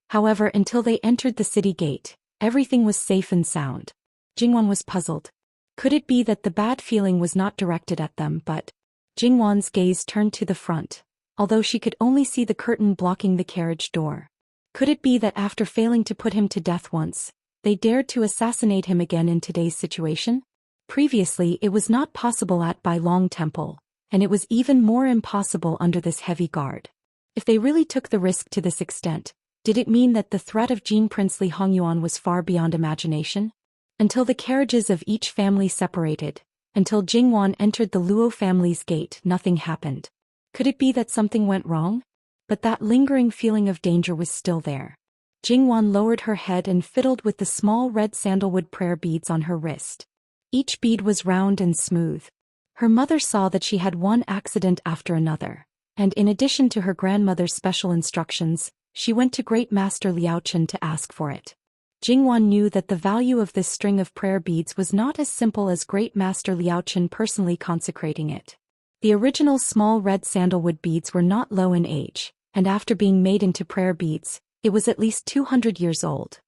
However, until they entered the city gate, everything was safe and sound. Jingwan was puzzled. Could it be that the bad feeling was not directed at them but... Jingwan's gaze turned to the front, although she could only see the curtain blocking the carriage door. Could it be that after failing to put him to death once, they dared to assassinate him again in today's situation? Previously, it was not possible at Bai Long Temple, and it was even more impossible under this heavy guard. If they really took the risk to this extent, did it mean that the threat of Jin Prince Li Hongyuan was far beyond imagination? Until the carriages of each family separated, until Jingwan entered the Luo family's gate, nothing happened. Could it be that something went wrong? But that lingering feeling of danger was still there. Jingwan lowered her head and fiddled with the small red sandalwood prayer beads on her wrist. Each bead was round and smooth. Her mother saw that she had one accident after another, and in addition to her grandmother's special instructions, she went to Great Master Liaochen to ask for it. Jingwan knew that the value of this string of prayer beads was not as simple as Great Master Liaochen personally consecrating it. The original small red sandalwood beads were not low in age, and after being made into prayer beads, it was at least 200 years old.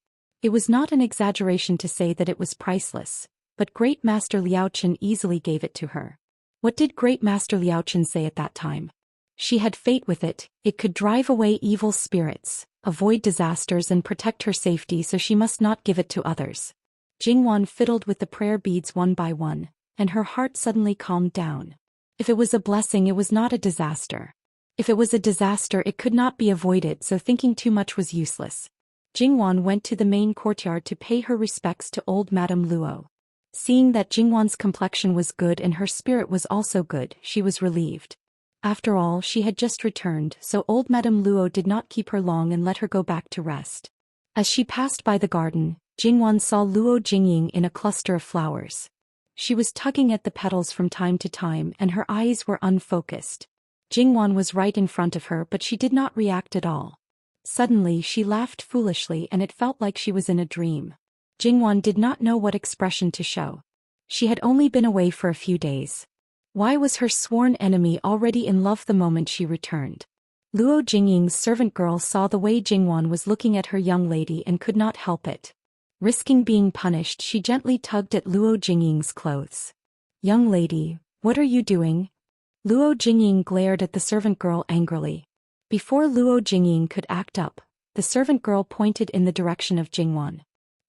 It was not an exaggeration to say that it was priceless, but Great Master Liaochen easily gave it to her. What did Great Master Liaochen say at that time? She had fate with it, it could drive away evil spirits, avoid disasters and protect her safety, so she must not give it to others. Jingwan fiddled with the prayer beads one by one, and her heart suddenly calmed down. If it was a blessing, it was not a disaster. If it was a disaster, it could not be avoided, so thinking too much was useless. Jingwan went to the main courtyard to pay her respects to old Madame Luo. Seeing that Jingwan's complexion was good and her spirit was also good, she was relieved. After all, she had just returned, so old Madame Luo did not keep her long and let her go back to rest. As she passed by the garden, Jingwan saw Luo Jingying in a cluster of flowers. She was tugging at the petals from time to time and her eyes were unfocused. Jingwan was right in front of her, but she did not react at all. Suddenly she laughed foolishly and it felt like she was in a dream. Jingwan did not know what expression to show. She had only been away for a few days. Why was her sworn enemy already in love the moment she returned? Luo Jingying's servant girl saw the way Jingwan was looking at her young lady and could not help it. Risking being punished, she gently tugged at Luo Jingying's clothes. "Young lady, what are you doing?" Luo Jingying glared at the servant girl angrily. Before Luo Jingying could act up, the servant girl pointed in the direction of Jingwan.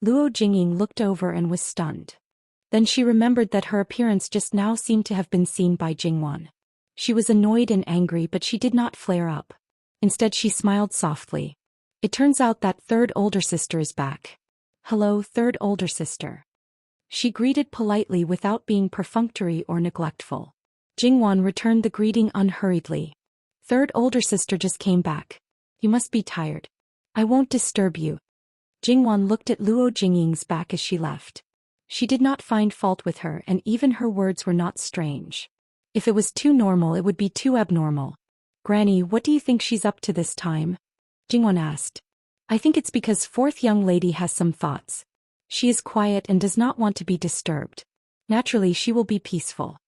Luo Jingying looked over and was stunned. Then she remembered that her appearance just now seemed to have been seen by Jingwan. She was annoyed and angry, but she did not flare up. Instead, she smiled softly. It turns out that third older sister is back. Hello, third older sister. She greeted politely without being perfunctory or neglectful. Jingwan returned the greeting unhurriedly. Third older sister just came back. You must be tired. I won't disturb you. Jingwan looked at Luo Jingying's back as she left. She did not find fault with her, and even her words were not strange. If it was too normal, it would be too abnormal. Granny, what do you think she's up to this time? Jingwan asked. I think it's because fourth young lady has some thoughts. She is quiet and does not want to be disturbed. Naturally, she will be peaceful.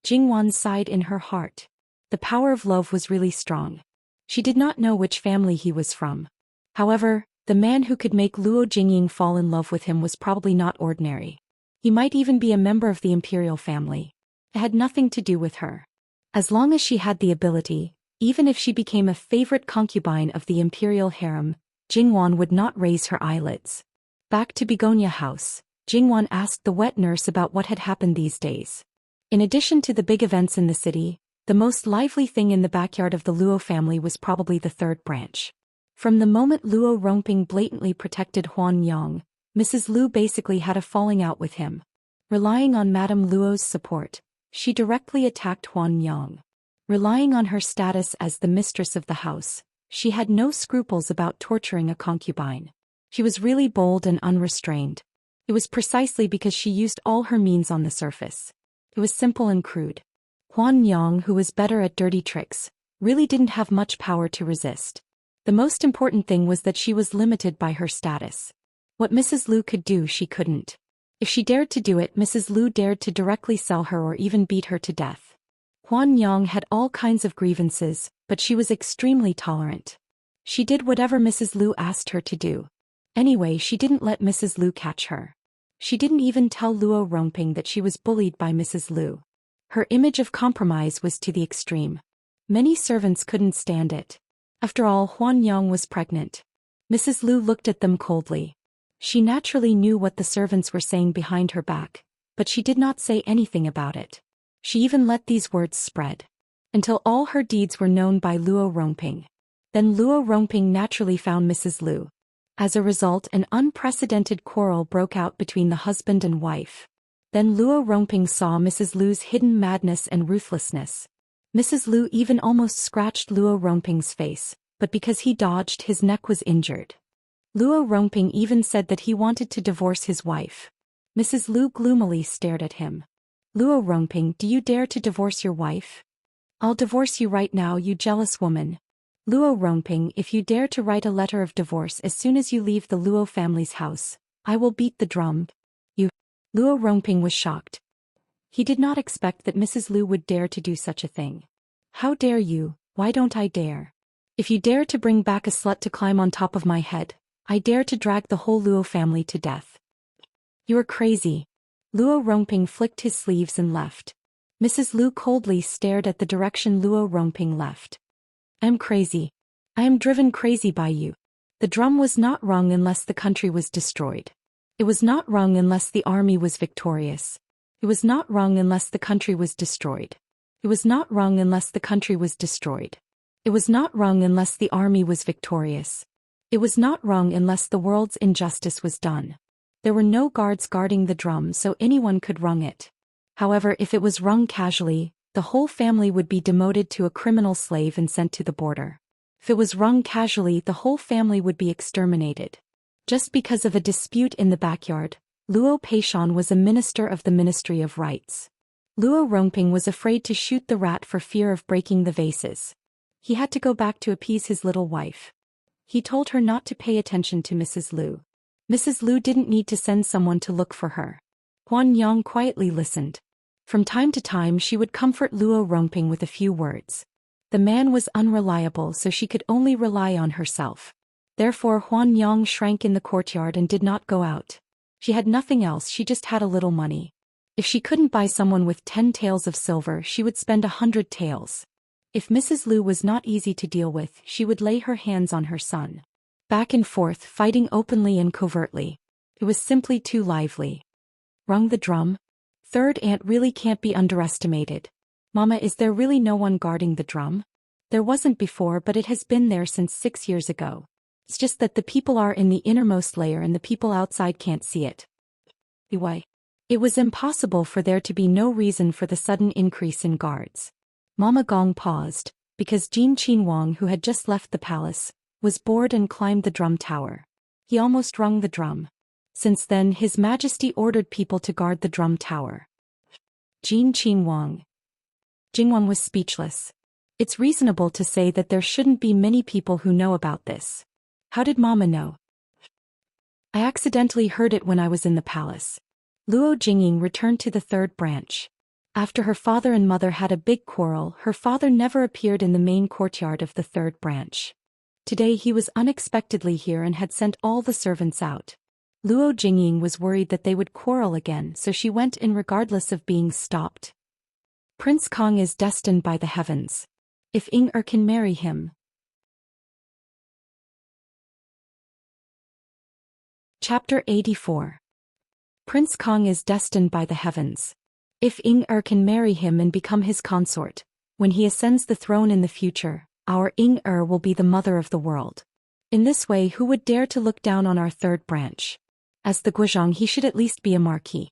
Jingwan sighed in her heart. The power of love was really strong. She did not know which family he was from. However, the man who could make Luo Jingying fall in love with him was probably not ordinary. He might even be a member of the imperial family. It had nothing to do with her. As long as she had the ability, even if she became a favorite concubine of the imperial harem, Jingwan would not raise her eyelids. Back to Begonia House, Jingwan asked the wet nurse about what had happened these days. In addition to the big events in the city, the most lively thing in the backyard of the Luo family was probably the third branch. From the moment Luo Rongping blatantly protected Huan Yang, Mrs. Lu basically had a falling out with him. Relying on Madame Luo's support, she directly attacked Huan Yang. Relying on her status as the mistress of the house, she had no scruples about torturing a concubine. She was really bold and unrestrained. It was precisely because she used all her means on the surface. It was simple and crude. Huan Yang, who was better at dirty tricks, really didn't have much power to resist. The most important thing was that she was limited by her status. What Mrs. Lu could do, she couldn't. If she dared to do it, Mrs. Lu dared to directly sell her or even beat her to death. Huan Yang had all kinds of grievances, but she was extremely tolerant. She did whatever Mrs. Lu asked her to do. Anyway, she didn't let Mrs. Lu catch her. She didn't even tell Luo Rongping that she was bullied by Mrs. Lu. Her image of compromise was to the extreme. Many servants couldn't stand it. After all, Huan Yang was pregnant. Mrs. Lu looked at them coldly. She naturally knew what the servants were saying behind her back, but she did not say anything about it. She even let these words spread. Until all her deeds were known by Luo Rongping. Then Luo Rongping naturally found Mrs. Lu. As a result, an unprecedented quarrel broke out between the husband and wife. Then Luo Rongping saw Mrs. Lu's hidden madness and ruthlessness. Mrs. Lu even almost scratched Luo Rongping's face, but because he dodged, his neck was injured. Luo Rongping even said that he wanted to divorce his wife. Mrs. Lu gloomily stared at him. Luo Rongping, do you dare to divorce your wife? I'll divorce you right now, you jealous woman. Luo Rongping, if you dare to write a letter of divorce as soon as you leave the Luo family's house, I will beat the drum. You. Luo Rongping was shocked. He did not expect that Mrs. Lu would dare to do such a thing. How dare you? Why don't I dare? If you dare to bring back a slut to climb on top of my head, I dare to drag the whole Luo family to death. You are crazy. Luo Rongping flicked his sleeves and left. Mrs. Lu coldly stared at the direction Luo Rongping left. I am crazy. I am driven crazy by you. The drum was not rung unless the country was destroyed. It was not rung unless the army was victorious. It was not rung unless the country was destroyed. It was not rung unless the country was destroyed. It was not rung unless the army was victorious. It was not rung unless the world's injustice was done. There were no guards guarding the drum, so anyone could rung it. However, if it was rung casually, the whole family would be demoted to a criminal slave and sent to the border. If it was rung casually, the whole family would be exterminated. Just because of a dispute in the backyard, Luo Peishan was a minister of the Ministry of Rights. Luo Rongping was afraid to shoot the rat for fear of breaking the vases. He had to go back to appease his little wife. He told her not to pay attention to Mrs. Lu. Mrs. Lu didn't need to send someone to look for her. Huan Yang quietly listened. From time to time she would comfort Luo Rongping with a few words. The man was unreliable, so she could only rely on herself. Therefore Huan Yang shrank in the courtyard and did not go out. She had nothing else, she just had a little money. If she couldn't buy someone with 10 taels of silver, she would spend 100 taels. If Mrs. Lu was not easy to deal with, she would lay her hands on her son. Back and forth, fighting openly and covertly. It was simply too lively. Rung the drum? Third aunt really can't be underestimated. Mama, is there really no one guarding the drum? There wasn't before, but it has been there since 6 years ago. It's just that the people are in the innermost layer and the people outside can't see it. Why? It was impossible for there to be no reason for the sudden increase in guards. Mama Gong paused, because Jin Qinhuang, who had just left the palace, was bored and climbed the drum tower. He almost rung the drum. Since then, His Majesty ordered people to guard the drum tower. Jin Qinhuang. Jingwang was speechless. It's reasonable to say that there shouldn't be many people who know about this. How did Mama know? I accidentally heard it when I was in the palace. Luo Jingying returned to the third branch. After her father and mother had a big quarrel, her father never appeared in the main courtyard of the third branch. Today he was unexpectedly here and had sent all the servants out. Luo Jingying was worried that they would quarrel again, so she went in regardless of being stopped. Prince Kong is destined by the heavens. If Ying-er can marry him. Chapter 84. Prince Kong is destined by the heavens. If Ying-er can marry him and become his consort, when he ascends the throne in the future, our Ying-er will be the mother of the world. In this way, who would dare to look down on our third branch? As the Guozhong, he should at least be a marquis.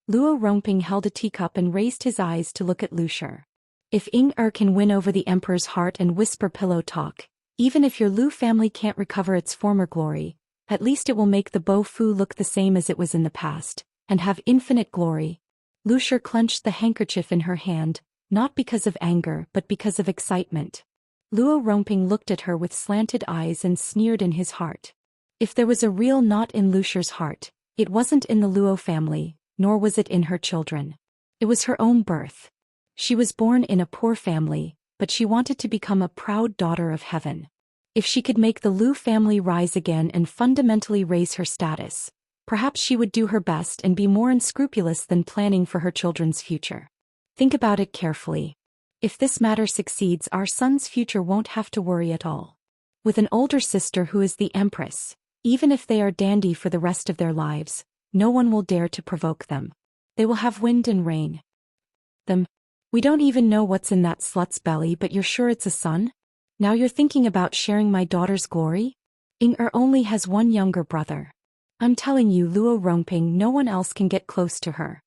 Luo Rongping held a teacup and raised his eyes to look at Lu Shi. If Ying-er can win over the emperor's heart and whisper pillow talk, even if your Lu family can't recover its former glory, at least it will make the Bo Fu look the same as it was in the past, and have infinite glory. Lu Shi clenched the handkerchief in her hand, not because of anger but because of excitement. Luo Rongping looked at her with slanted eyes and sneered in his heart. If there was a real knot in Lu Shi's heart, it wasn't in the Luo family, nor was it in her children. It was her own birth. She was born in a poor family, but she wanted to become a proud daughter of heaven. If she could make the Lu family rise again and fundamentally raise her status, perhaps she would do her best and be more unscrupulous than planning for her children's future. Think about it carefully. If this matter succeeds, our son's future won't have to worry at all. With an older sister who is the empress, even if they are dandy for the rest of their lives, no one will dare to provoke them. They will have wind and rain. We don't even know what's in that slut's belly, but you're sure it's a son? Now you're thinking about sharing my daughter's glory? Ying-er only has one younger brother. I'm telling you, Luo Rongping, no one else can get close to her.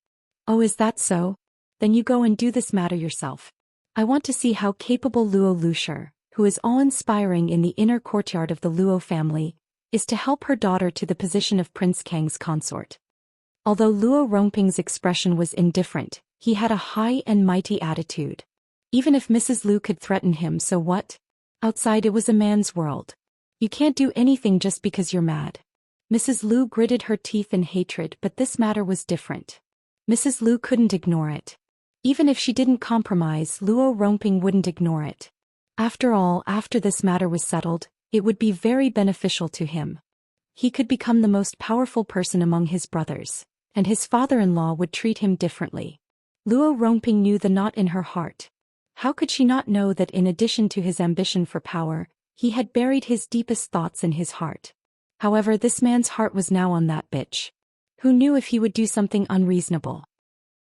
Oh, is that so? Then you go and do this matter yourself. I want to see how capable Luo Lu Shi, who is awe-inspiring in the inner courtyard of the Luo family, is to help her daughter to the position of Prince Kang's consort. Although Luo Rongping's expression was indifferent, he had a high and mighty attitude. Even if Mrs. Lu could threaten him, so what? Outside it was a man's world. You can't do anything just because you're mad. Mrs. Lu gritted her teeth in hatred, but this matter was different. Mrs. Lu couldn't ignore it. Even if she didn't compromise, Luo Rongping wouldn't ignore it. After all, after this matter was settled, it would be very beneficial to him. He could become the most powerful person among his brothers, and his father-in-law would treat him differently. Luo Rongping knew the knot in her heart. How could she not know that in addition to his ambition for power, he had buried his deepest thoughts in his heart? However, this man's heart was now on that bitch. Who knew if he would do something unreasonable?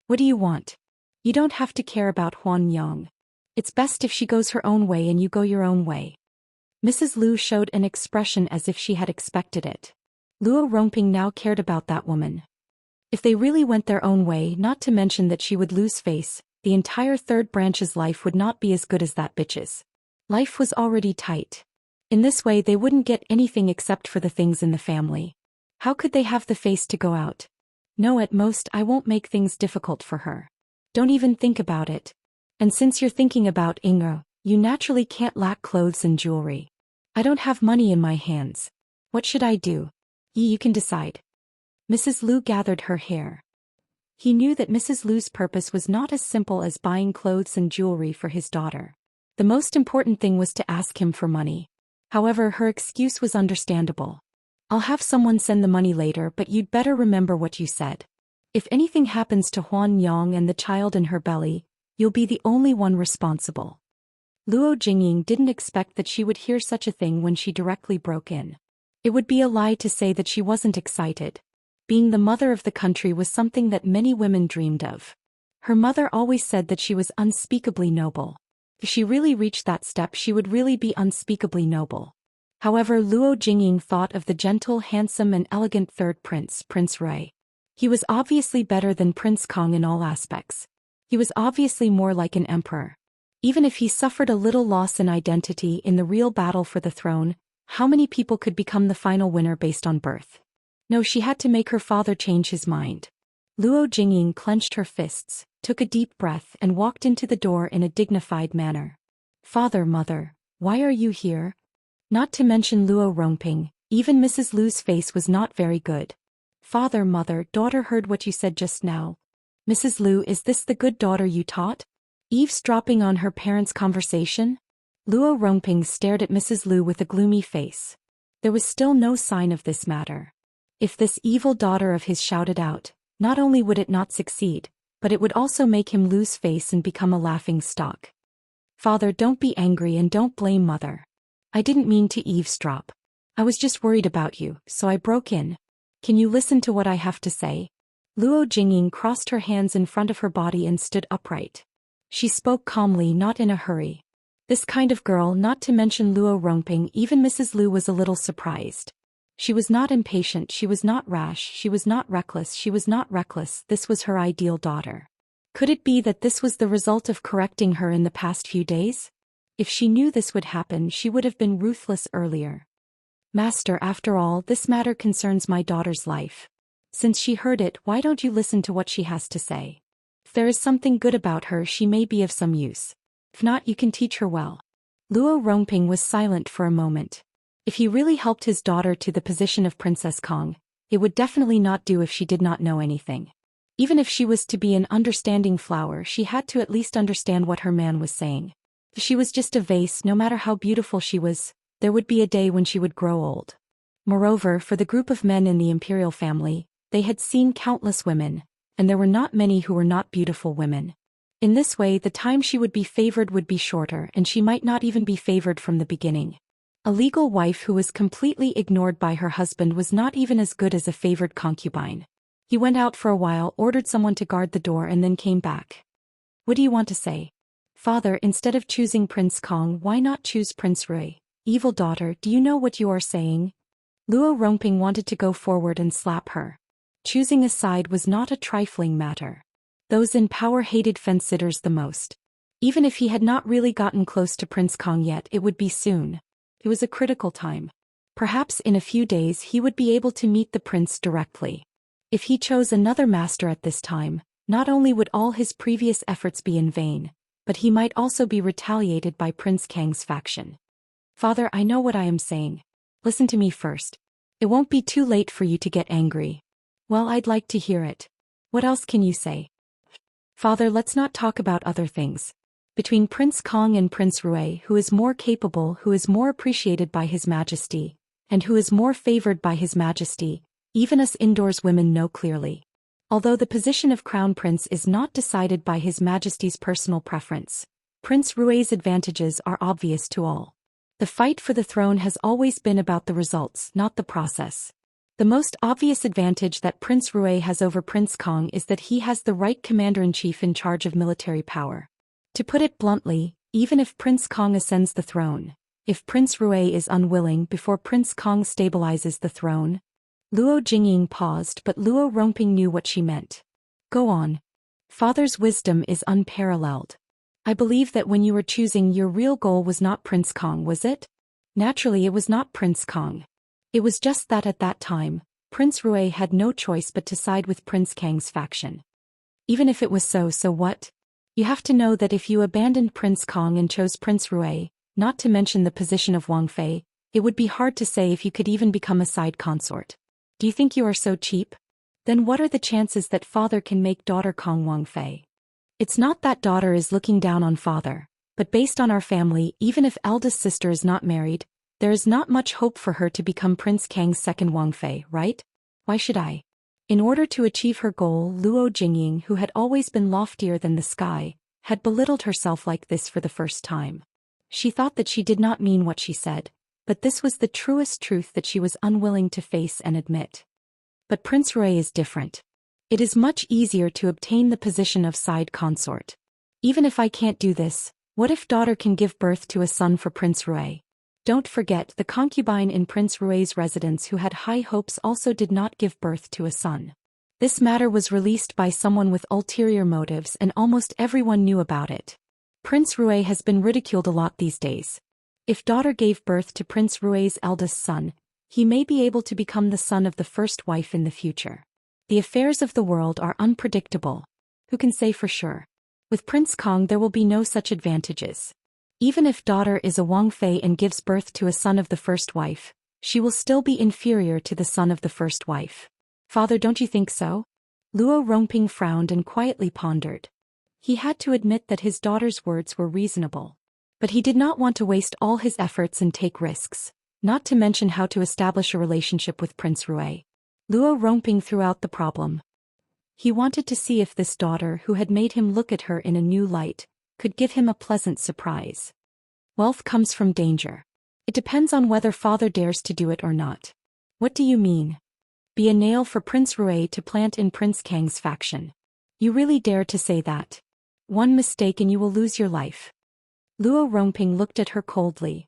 What do you want? You don't have to care about Huan Yang. It's best if she goes her own way and you go your own way. Mrs. Lu showed an expression as if she had expected it. Luo Rongping now cared about that woman. If they really went their own way, not to mention that she would lose face, the entire third branch's life would not be as good as that bitch's. Life was already tight. In this way they wouldn't get anything except for the things in the family. How could they have the face to go out? No, at most I won't make things difficult for her. Don't even think about it. And since you're thinking about Ying-er, you naturally can't lack clothes and jewelry. I don't have money in my hands. What should I do? You can decide. Mrs. Lu gathered her hair. He knew that Mrs. Lu's purpose was not as simple as buying clothes and jewelry for his daughter. The most important thing was to ask him for money. However, her excuse was understandable. I'll have someone send the money later, but you'd better remember what you said. If anything happens to Huan Yang and the child in her belly, you'll be the only one responsible. Luo Jingying didn't expect that she would hear such a thing when she directly broke in. It would be a lie to say that she wasn't excited. Being the mother of the country was something that many women dreamed of. Her mother always said that she was unspeakably noble. If she really reached that step, she would really be unspeakably noble. However, Luo Jingying thought of the gentle, handsome and elegant third prince, Prince Rui. He was obviously better than Prince Kong in all aspects. He was obviously more like an emperor. Even if he suffered a little loss in identity in the real battle for the throne, how many people could become the final winner based on birth? No, she had to make her father change his mind. Luo Jingying clenched her fists, took a deep breath and walked into the door in a dignified manner. Father, mother, why are you here? Not to mention Luo Rongping, even Mrs. Lu's face was not very good. Father, mother, daughter heard what you said just now. Mrs. Lu, is this the good daughter you taught? Eavesdropping on her parents' conversation? Luo Rongping stared at Mrs. Lu with a gloomy face. There was still no sign of this matter. If this evil daughter of his shouted out, not only would it not succeed, but it would also make him lose face and become a laughing stock. Father, don't be angry and don't blame mother. I didn't mean to eavesdrop. I was just worried about you, so I broke in. Can you listen to what I have to say? Luo Jingying crossed her hands in front of her body and stood upright. She spoke calmly, not in a hurry. This kind of girl, not to mention Luo Rongping, even Mrs. Lu was a little surprised. She was not impatient, she was not rash, she was not reckless, this was her ideal daughter. Could it be that this was the result of correcting her in the past few days? If she knew this would happen, she would have been ruthless earlier. Master, after all, this matter concerns my daughter's life. Since she heard it, why don't you listen to what she has to say? If there is something good about her, she may be of some use. If not, you can teach her well. Luo Rongping was silent for a moment. If he really helped his daughter to the position of Princess Kong, it would definitely not do if she did not know anything. Even if she was to be an understanding flower, she had to at least understand what her man was saying. If she was just a vase, no matter how beautiful she was, there would be a day when she would grow old. Moreover, for the group of men in the imperial family, they had seen countless women, and there were not many who were not beautiful women. In this way, the time she would be favored would be shorter, and she might not even be favored from the beginning. A legal wife who was completely ignored by her husband was not even as good as a favored concubine. He went out for a while, ordered someone to guard the door, and then came back. What do you want to say? Father, instead of choosing Prince Kong, why not choose Prince Rui? Evil daughter, do you know what you are saying? Luo Rongping wanted to go forward and slap her. Choosing a side was not a trifling matter. Those in power hated fence-sitters the most. Even if he had not really gotten close to Prince Kong yet, it would be soon. It was a critical time. Perhaps in a few days he would be able to meet the prince directly. If he chose another master at this time, not only would all his previous efforts be in vain, but he might also be retaliated by Prince Kang's faction. Father, I know what I am saying. Listen to me first. It won't be too late for you to get angry. Well, I'd like to hear it. What else can you say? Father, let's not talk about other things. Between Prince Kong and Prince Rui, who is more capable, who is more appreciated by His Majesty, and who is more favored by His Majesty, even us indoors women know clearly. Although the position of Crown Prince is not decided by His Majesty's personal preference, Prince Rui's advantages are obvious to all. The fight for the throne has always been about the results, not the process. The most obvious advantage that Prince Rui has over Prince Kong is that he has the right commander-in-chief in charge of military power. To put it bluntly, even if Prince Kong ascends the throne, if Prince Rui is unwilling before Prince Kong stabilizes the throne. Luo Jingying paused, but Luo Rongping knew what she meant. Go on. Father's wisdom is unparalleled. I believe that when you were choosing, your real goal was not Prince Kong, was it? Naturally, it was not Prince Kong. It was just that at that time, Prince Rui had no choice but to side with Prince Kang's faction. Even if it was so what? You have to know that if you abandoned Prince Kong and chose Prince Rui, not to mention the position of Wang Fei, it would be hard to say if you could even become a side consort. Do you think you are so cheap? Then what are the chances that father can make daughter Kong Wang Fei? It's not that daughter is looking down on father, but based on our family, even if eldest sister is not married, there is not much hope for her to become Prince Kang's second Wang Fei, right? Why should I? In order to achieve her goal, Luo Jingying, who had always been loftier than the sky, had belittled herself like this for the first time. She thought that she did not mean what she said, but this was the truest truth that she was unwilling to face and admit. But Prince Rui is different. It is much easier to obtain the position of side consort. Even if I can't do this, what if daughter can give birth to a son for Prince Rui? Don't forget the concubine in Prince Rui's residence who had high hopes also did not give birth to a son. This matter was released by someone with ulterior motives and almost everyone knew about it. Prince Rui has been ridiculed a lot these days. If daughter gave birth to Prince Rui's eldest son, he may be able to become the son of the first wife in the future. The affairs of the world are unpredictable. Who can say for sure? With Prince Kong there will be no such advantages. Even if daughter is a Wang Fei and gives birth to a son of the first wife, she will still be inferior to the son of the first wife. Father, don't you think so? Luo Rongping frowned and quietly pondered. He had to admit that his daughter's words were reasonable. But he did not want to waste all his efforts and take risks, not to mention how to establish a relationship with Prince Rui. Luo Rongping threw out the problem. He wanted to see if this daughter who had made him look at her in a new light could give him a pleasant surprise. Wealth comes from danger. It depends on whether father dares to do it or not. What do you mean? Be a nail for Prince Rui to plant in Prince Kang's faction. You really dare to say that? One mistake and you will lose your life. Luo Rongping looked at her coldly.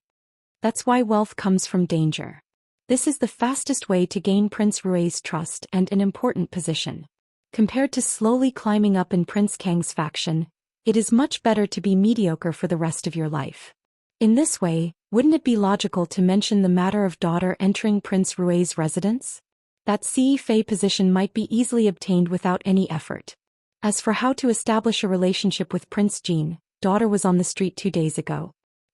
That's why wealth comes from danger. This is the fastest way to gain Prince Rui's trust and an important position. Compared to slowly climbing up in Prince Kang's faction, it is much better to be mediocre for the rest of your life. In this way, wouldn't it be logical to mention the matter of daughter entering Prince Rui's residence? That Ce Fei position might be easily obtained without any effort. As for how to establish a relationship with Prince Jin, daughter was on the street 2 days ago.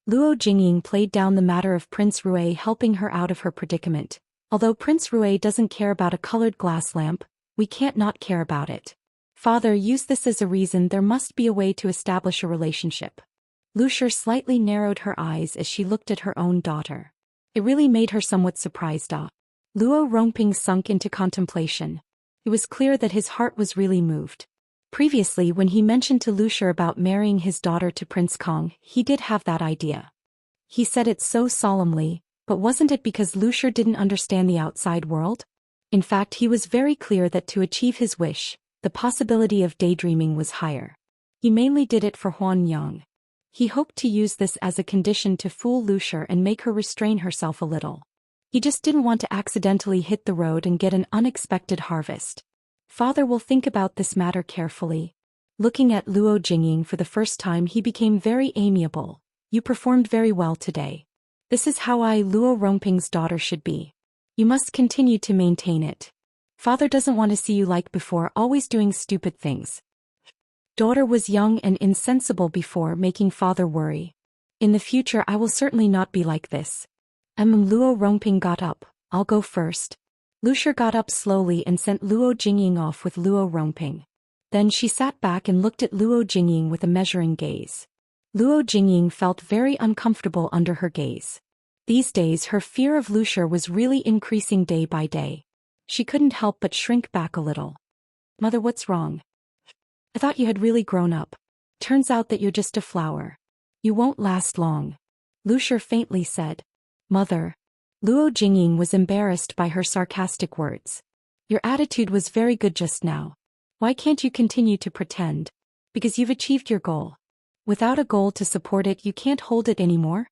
Luo Jingying played down the matter of Prince Rui helping her out of her predicament. Although Prince Rui doesn't care about a colored glass lamp, we can't not care about it. Father, use this as a reason there must be a way to establish a relationship. Lu Shi slightly narrowed her eyes as she looked at her own daughter. It really made her somewhat surprised. Luo Rongping sunk into contemplation. It was clear that his heart was really moved. Previously, when he mentioned to Lu Shi about marrying his daughter to Prince Kong, he did have that idea. He said it so solemnly, but wasn't it because Lu Shi didn't understand the outside world? In fact, he was very clear that to achieve his wish, the possibility of daydreaming was higher. He mainly did it for Huan Yang. He hoped to use this as a condition to fool Lu Shi and make her restrain herself a little. He just didn't want to accidentally hit the road and get an unexpected harvest. Father will think about this matter carefully. Looking at Luo Jingying for the first time, he became very amiable. You performed very well today. This is how Luo Rongping's daughter should be. You must continue to maintain it. Father doesn't want to see you like before, always doing stupid things. Daughter was young and insensible before, making father worry. In the future I will certainly not be like this. Luo Rongping got up. I'll go first. Lu Shi got up slowly and sent Luo Jingying off with Luo Rongping. Then she sat back and looked at Luo Jingying with a measuring gaze. Luo Jingying felt very uncomfortable under her gaze. These days her fear of Lu Shi was really increasing day by day. She couldn't help but shrink back a little. Mother, what's wrong? I thought you had really grown up. Turns out that you're just a flower. You won't last long. Lu Shi faintly said. Mother. Luo Jingying was embarrassed by her sarcastic words. Your attitude was very good just now. Why can't you continue to pretend? Because you've achieved your goal. Without a goal to support it, you can't hold it anymore?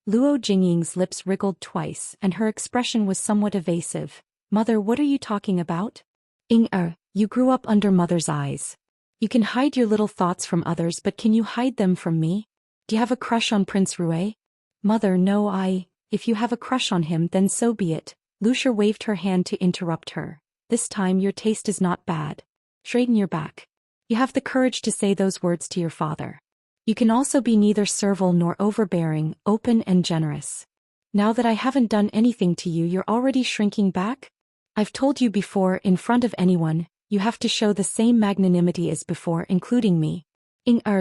Luo Jingying's lips wriggled twice and her expression was somewhat evasive. Mother, what are you talking about? You grew up under mother's eyes. You can hide your little thoughts from others, but can you hide them from me? Do you have a crush on Prince Rui? Mother, no, If you have a crush on him, then so be it. Lu Shi waved her hand to interrupt her. This time your taste is not bad. Straighten your back. You have the courage to say those words to your father. You can also be neither servile nor overbearing, open and generous. Now that I haven't done anything to you, you're already shrinking back? I've told you before, in front of anyone, you have to show the same magnanimity as before, including me.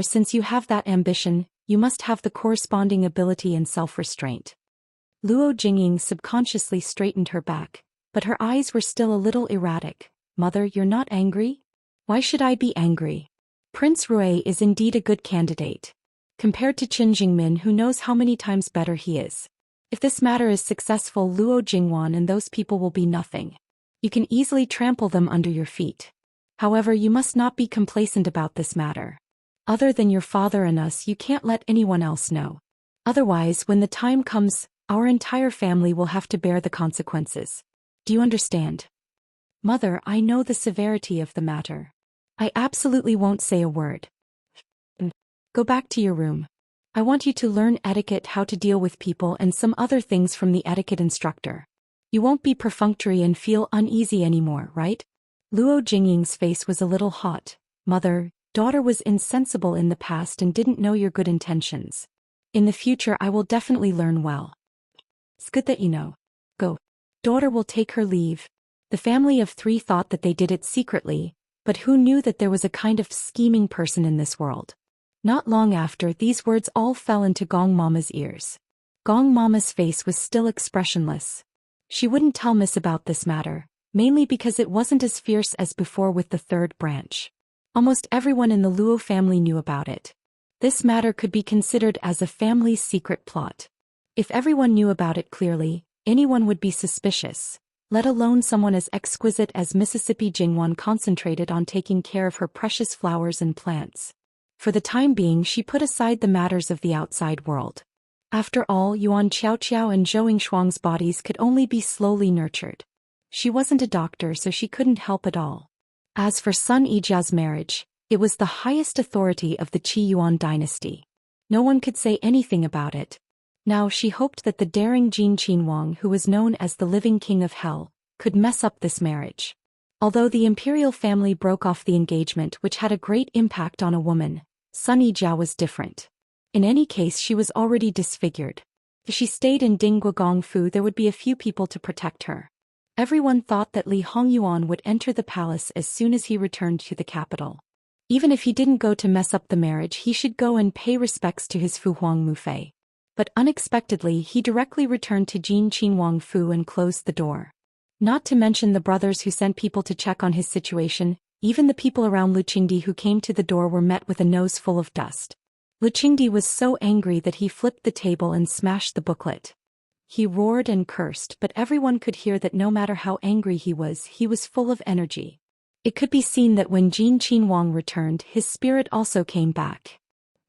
Since you have that ambition, you must have the corresponding ability and self-restraint. Luo Jingying subconsciously straightened her back, but her eyes were still a little erratic. Mother, you're not angry? Why should I be angry? Prince Rui is indeed a good candidate. Compared to Qin Jingmin, who knows how many times better he is. If this matter is successful, Luo Jingwan and those people will be nothing. You can easily trample them under your feet. However, you must not be complacent about this matter. Other than your father and us, you can't let anyone else know. Otherwise, when the time comes, Our entire family will have to bear the consequences. Do you understand? Mother, I know the severity of the matter. I absolutely won't say a word. Go back to your room. I want you to learn etiquette, how to deal with people, and some other things from the etiquette instructor. You won't be perfunctory and feel uneasy anymore, right? Luo Jingying's face was a little hot. Mother, daughter was insensible in the past and didn't know your good intentions. In the future I will definitely learn well. It's good that you know. Go. Daughter will take her leave. The family of three thought that they did it secretly, but who knew that there was a kind of scheming person in this world? Not long after, these words all fell into Gong Mama's ears. Gong Mama's face was still expressionless. She wouldn't tell Miss about this matter, mainly because it wasn't as fierce as before with the third branch. Almost everyone in the Luo family knew about it. This matter could be considered as a family's secret plot. If everyone knew about it clearly, anyone would be suspicious, let alone someone as exquisite as Mississippi Jingwan concentrated on taking care of her precious flowers and plants. For the time being, she put aside the matters of the outside world. After all, Yuan Qiaoqiao and Zhou Yingshuang's bodies could only be slowly nurtured. She wasn't a doctor, so she couldn't help at all. As for Sun Yijia's marriage, it was the highest authority of the Qi Yuan dynasty. No one could say anything about it. Now she hoped that the daring Jin Qinhuang, who was known as the living king of hell, could mess up this marriage. Although the imperial family broke off the engagement, which had a great impact on a woman, Sun Yijia was different. In any case, she was already disfigured. If she stayed in Dingguagongfu, there would be a few people to protect her. Everyone thought that Li Hongyuan would enter the palace as soon as he returned to the capital. Even if he didn't go to mess up the marriage, he should go and pay respects to his Fu Huang Mufei. But unexpectedly, he directly returned to Jin Qinhuang Fu and closed the door. Not to mention the brothers who sent people to check on his situation. Even the people around Lu Qingdi who came to the door were met with a nose full of dust. Lu Qingdi was so angry that he flipped the table and smashed the booklet. He roared and cursed, but everyone could hear that no matter how angry he was full of energy. It could be seen that when Jin Qinhuang returned, his spirit also came back.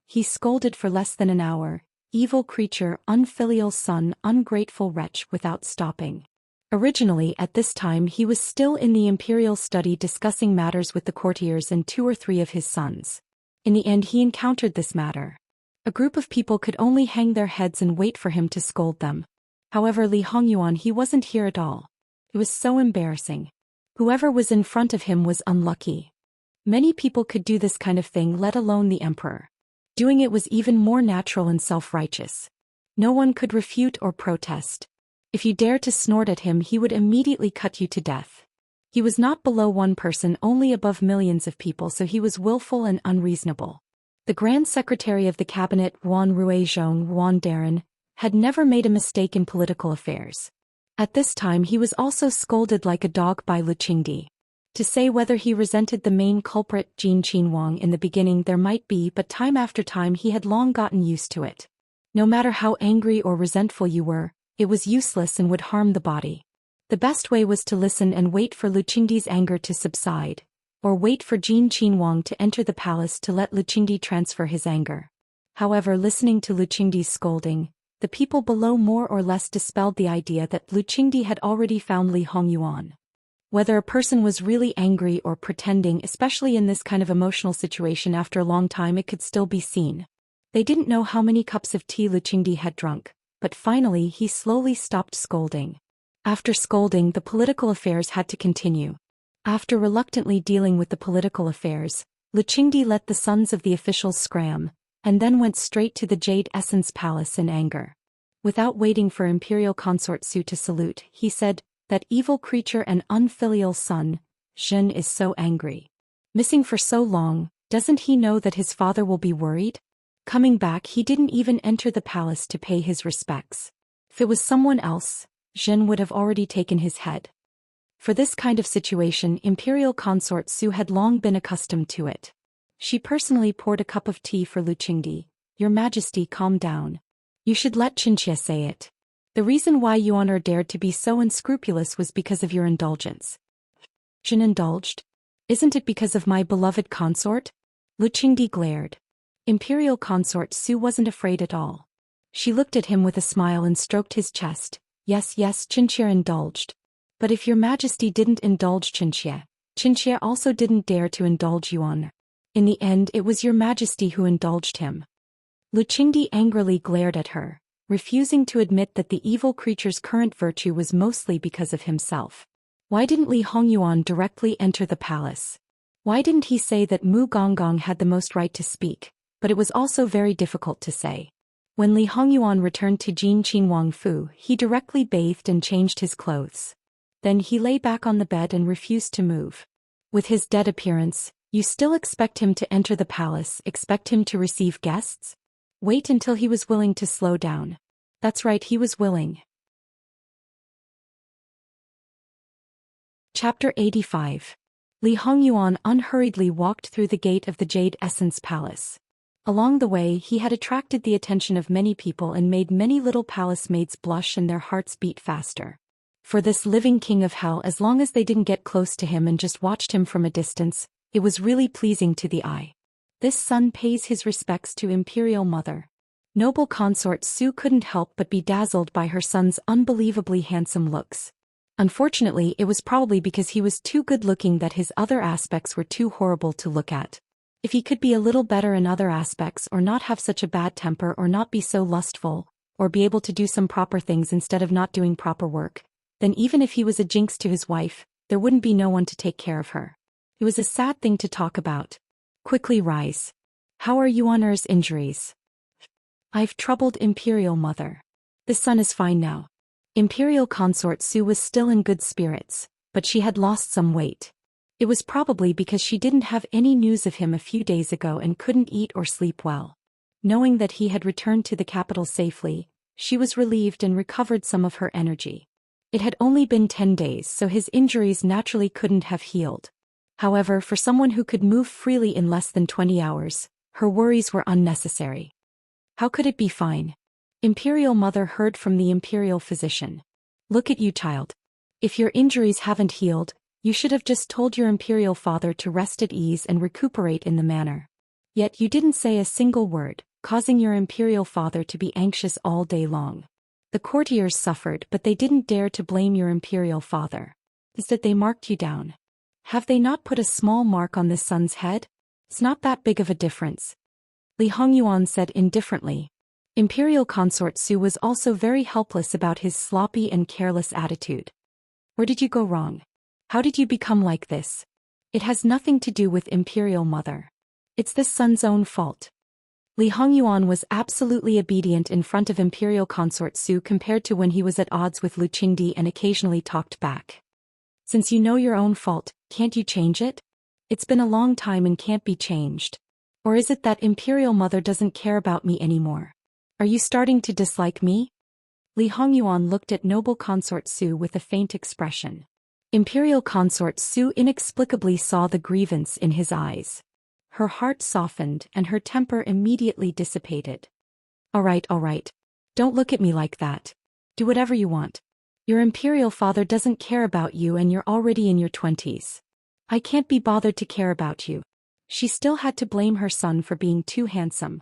He scolded for less than an hour, evil creature, unfilial son, ungrateful wretch, without stopping. Originally, at this time, he was still in the imperial study discussing matters with the courtiers and 2 or 3 of his sons. In the end, he encountered this matter. A group of people could only hang their heads and wait for him to scold them. However, Li Hongyuan, he wasn't here at all. It was so embarrassing. Whoever was in front of him was unlucky. Many people could do this kind of thing, let alone the emperor. Doing it was even more natural and self-righteous. No one could refute or protest. If you dared to snort at him, he would immediately cut you to death. He was not below one person, only above millions of people, so he was willful and unreasonable. The Grand Secretary of the Cabinet, Wan Ruizhong Wan Darren, had never made a mistake in political affairs. At this time he was also scolded like a dog by Lu Qingdi. To say whether he resented the main culprit, Jin Qinhuang, in the beginning there might be, but time after time he had long gotten used to it. No matter how angry or resentful you were, it was useless and would harm the body. The best way was to listen and wait for Lu Qingdi's anger to subside, or wait for Jin Qinhuang to enter the palace to let Lu Qingdi transfer his anger. However, listening to Lu Qingdi's scolding, the people below more or less dispelled the idea that Lu Qingdi had already found Li Hongyuan. Whether a person was really angry or pretending, especially in this kind of emotional situation, after a long time it could still be seen. They didn't know how many cups of tea Lu Qingdi had drunk, but finally he slowly stopped scolding. After scolding, the political affairs had to continue. After reluctantly dealing with the political affairs, Lu Qingdi let the sons of the officials scram, and then went straight to the Jade Essence Palace in anger. Without waiting for Imperial Consort Su to salute, he said, "That evil creature and unfilial son, Zhen, is so angry. Missing for so long, doesn't he know that his father will be worried? Coming back, he didn't even enter the palace to pay his respects. If it was someone else, Zhen would have already taken his head." For this kind of situation, Imperial Consort Su had long been accustomed to it. She personally poured a cup of tea for Lu Qingdi. "Your Majesty, calm down. You should let Qinxie say it. The reason why Yuan dared to be so unscrupulous was because of your indulgence." "Zhen indulged? Isn't it because of my beloved consort?" Lu Qingdi glared. Imperial Consort Su wasn't afraid at all. She looked at him with a smile and stroked his chest. Yes, Chinchia indulged. But if your majesty didn't indulge Chinchia, Chinchia also didn't dare to indulge Yuan. In the end it was your majesty who indulged him. Lu Qingdi angrily glared at her, refusing to admit that the evil creature's current virtue was mostly because of himself. Why didn't Li Hongyuan directly enter the palace? Why didn't he say that Mu Gonggong had the most right to speak? But it was also very difficult to say. When Li Hongyuan returned to Jin Qingwang Fu, he directly bathed and changed his clothes. Then he lay back on the bed and refused to move. With his dead appearance, you still expect him to enter the palace, expect him to receive guests? Wait until he was willing to slow down. That's right, he was willing. Chapter 85. Li Hongyuan unhurriedly walked through the gate of the Jade Essence Palace. Along the way he had attracted the attention of many people and made many little palace maids blush and their hearts beat faster. For this living king of hell, as long as they didn't get close to him and just watched him from a distance, it was really pleasing to the eye. This son pays his respects to Imperial Mother. Noble Consort Su couldn't help but be dazzled by her son's unbelievably handsome looks. Unfortunately, it was probably because he was too good-looking that his other aspects were too horrible to look at. If he could be a little better in other aspects, or not have such a bad temper, or not be so lustful, or be able to do some proper things instead of not doing proper work, then even if he was a jinx to his wife, there wouldn't be no one to take care of her. It was a sad thing to talk about. Quickly rise. How are Yuaner's injuries? I've troubled Imperial Mother. The son is fine now. Imperial Consort Su was still in good spirits, but she had lost some weight. It was probably because she didn't have any news of him a few days ago and couldn't eat or sleep well. Knowing that he had returned to the capital safely, she was relieved and recovered some of her energy. It had only been 10 days, so his injuries naturally couldn't have healed. However, for someone who could move freely in less than 20 hours, her worries were unnecessary. How could it be fine? Imperial Mother heard from the Imperial physician. Look at you, child. If your injuries haven't healed, you should have just told your Imperial father to rest at ease and recuperate in the manner. Yet you didn't say a single word, causing your Imperial father to be anxious all day long. The courtiers suffered, but they didn't dare to blame your Imperial father. Is that they marked you down? Have they not put a small mark on this son's head? It's not that big of a difference. Li Hongyuan said indifferently. Imperial Consort Su was also very helpless about his sloppy and careless attitude. Where did you go wrong? How did you become like this? It has nothing to do with Imperial Mother. It's this son's own fault. Li Hongyuan was absolutely obedient in front of Imperial Consort Su compared to when he was at odds with Lu Qingdi and occasionally talked back. Since you know your own fault, can't you change it? It's been a long time and can't be changed. Or is it that Imperial Mother doesn't care about me anymore? Are you starting to dislike me? Li Hongyuan looked at Noble Consort Su with a faint expression. Imperial Consort Su inexplicably saw the grievance in his eyes. Her heart softened and her temper immediately dissipated. All right. Don't look at me like that. Do whatever you want. Your Imperial father doesn't care about you and you're already in your 20s. I can't be bothered to care about you. She still had to blame her son for being too handsome.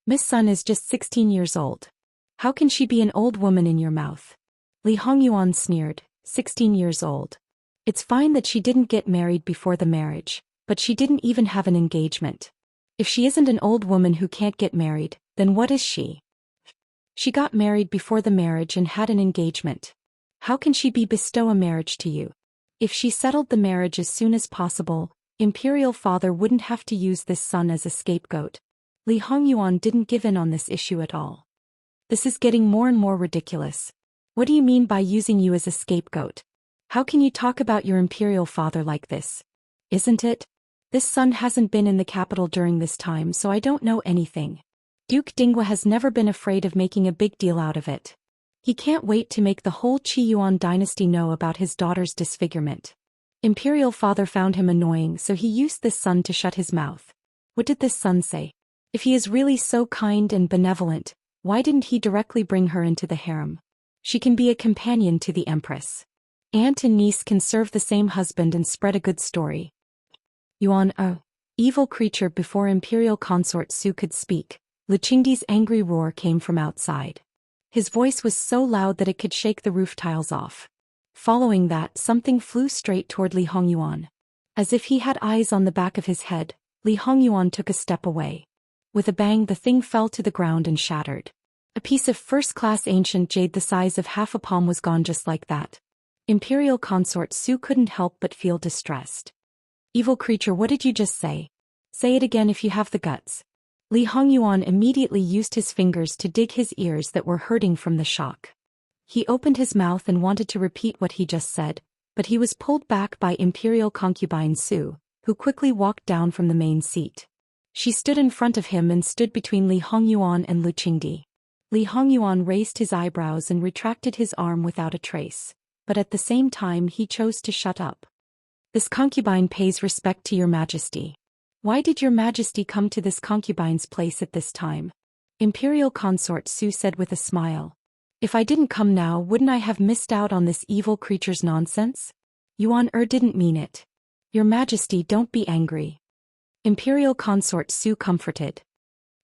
Miss Sun is just 16 years old. How can she be an old woman in your mouth? Li Hongyuan sneered, 16 years old. It's fine that she didn't get married before the marriage, but she didn't even have an engagement. If she isn't an old woman who can't get married, then what is she? She got married before the marriage and had an engagement. How can she bestow a marriage to you? If she settled the marriage as soon as possible, Imperial father wouldn't have to use this son as a scapegoat. Li Hongyuan didn't give in on this issue at all. This is getting more and more ridiculous. What do you mean by using you as a scapegoat? How can you talk about your Imperial father like this? Isn't it? This son hasn't been in the capital during this time, so I don't know anything. Duke Dinghua has never been afraid of making a big deal out of it. He can't wait to make the whole Qi Yuan dynasty know about his daughter's disfigurement. Imperial father found him annoying, so he used this son to shut his mouth. What did this son say? If he is really so kind and benevolent, why didn't he directly bring her into the harem? She can be a companion to the Empress. Aunt and niece can serve the same husband and spread a good story. Yuan, evil creature. Before Imperial Consort Su could speak, Lu Qingdi's angry roar came from outside. His voice was so loud that it could shake the roof tiles off. Following that, something flew straight toward Li Hongyuan. As if he had eyes on the back of his head, Li Hongyuan took a step away. With a bang, the thing fell to the ground and shattered. A piece of first-class ancient jade the size of half a palm was gone just like that. Imperial Consort Su couldn't help but feel distressed. Evil creature, what did you just say? Say it again if you have the guts. Li Hongyuan immediately used his fingers to dig his ears that were hurting from the shock. He opened his mouth and wanted to repeat what he just said, but he was pulled back by Imperial concubine Su, who quickly walked down from the main seat. She stood in front of him and stood between Li Hongyuan and Lu Qingdi. Li Hongyuan raised his eyebrows and retracted his arm without a trace, but at the same time he chose to shut up. This concubine pays respect to your majesty. Why did your majesty come to this concubine's place at this time? Imperial Consort Su said with a smile. If I didn't come now, wouldn't I have missed out on this evil creature's nonsense? Yuan didn't mean it. Your majesty, don't be angry. Imperial Consort Su comforted.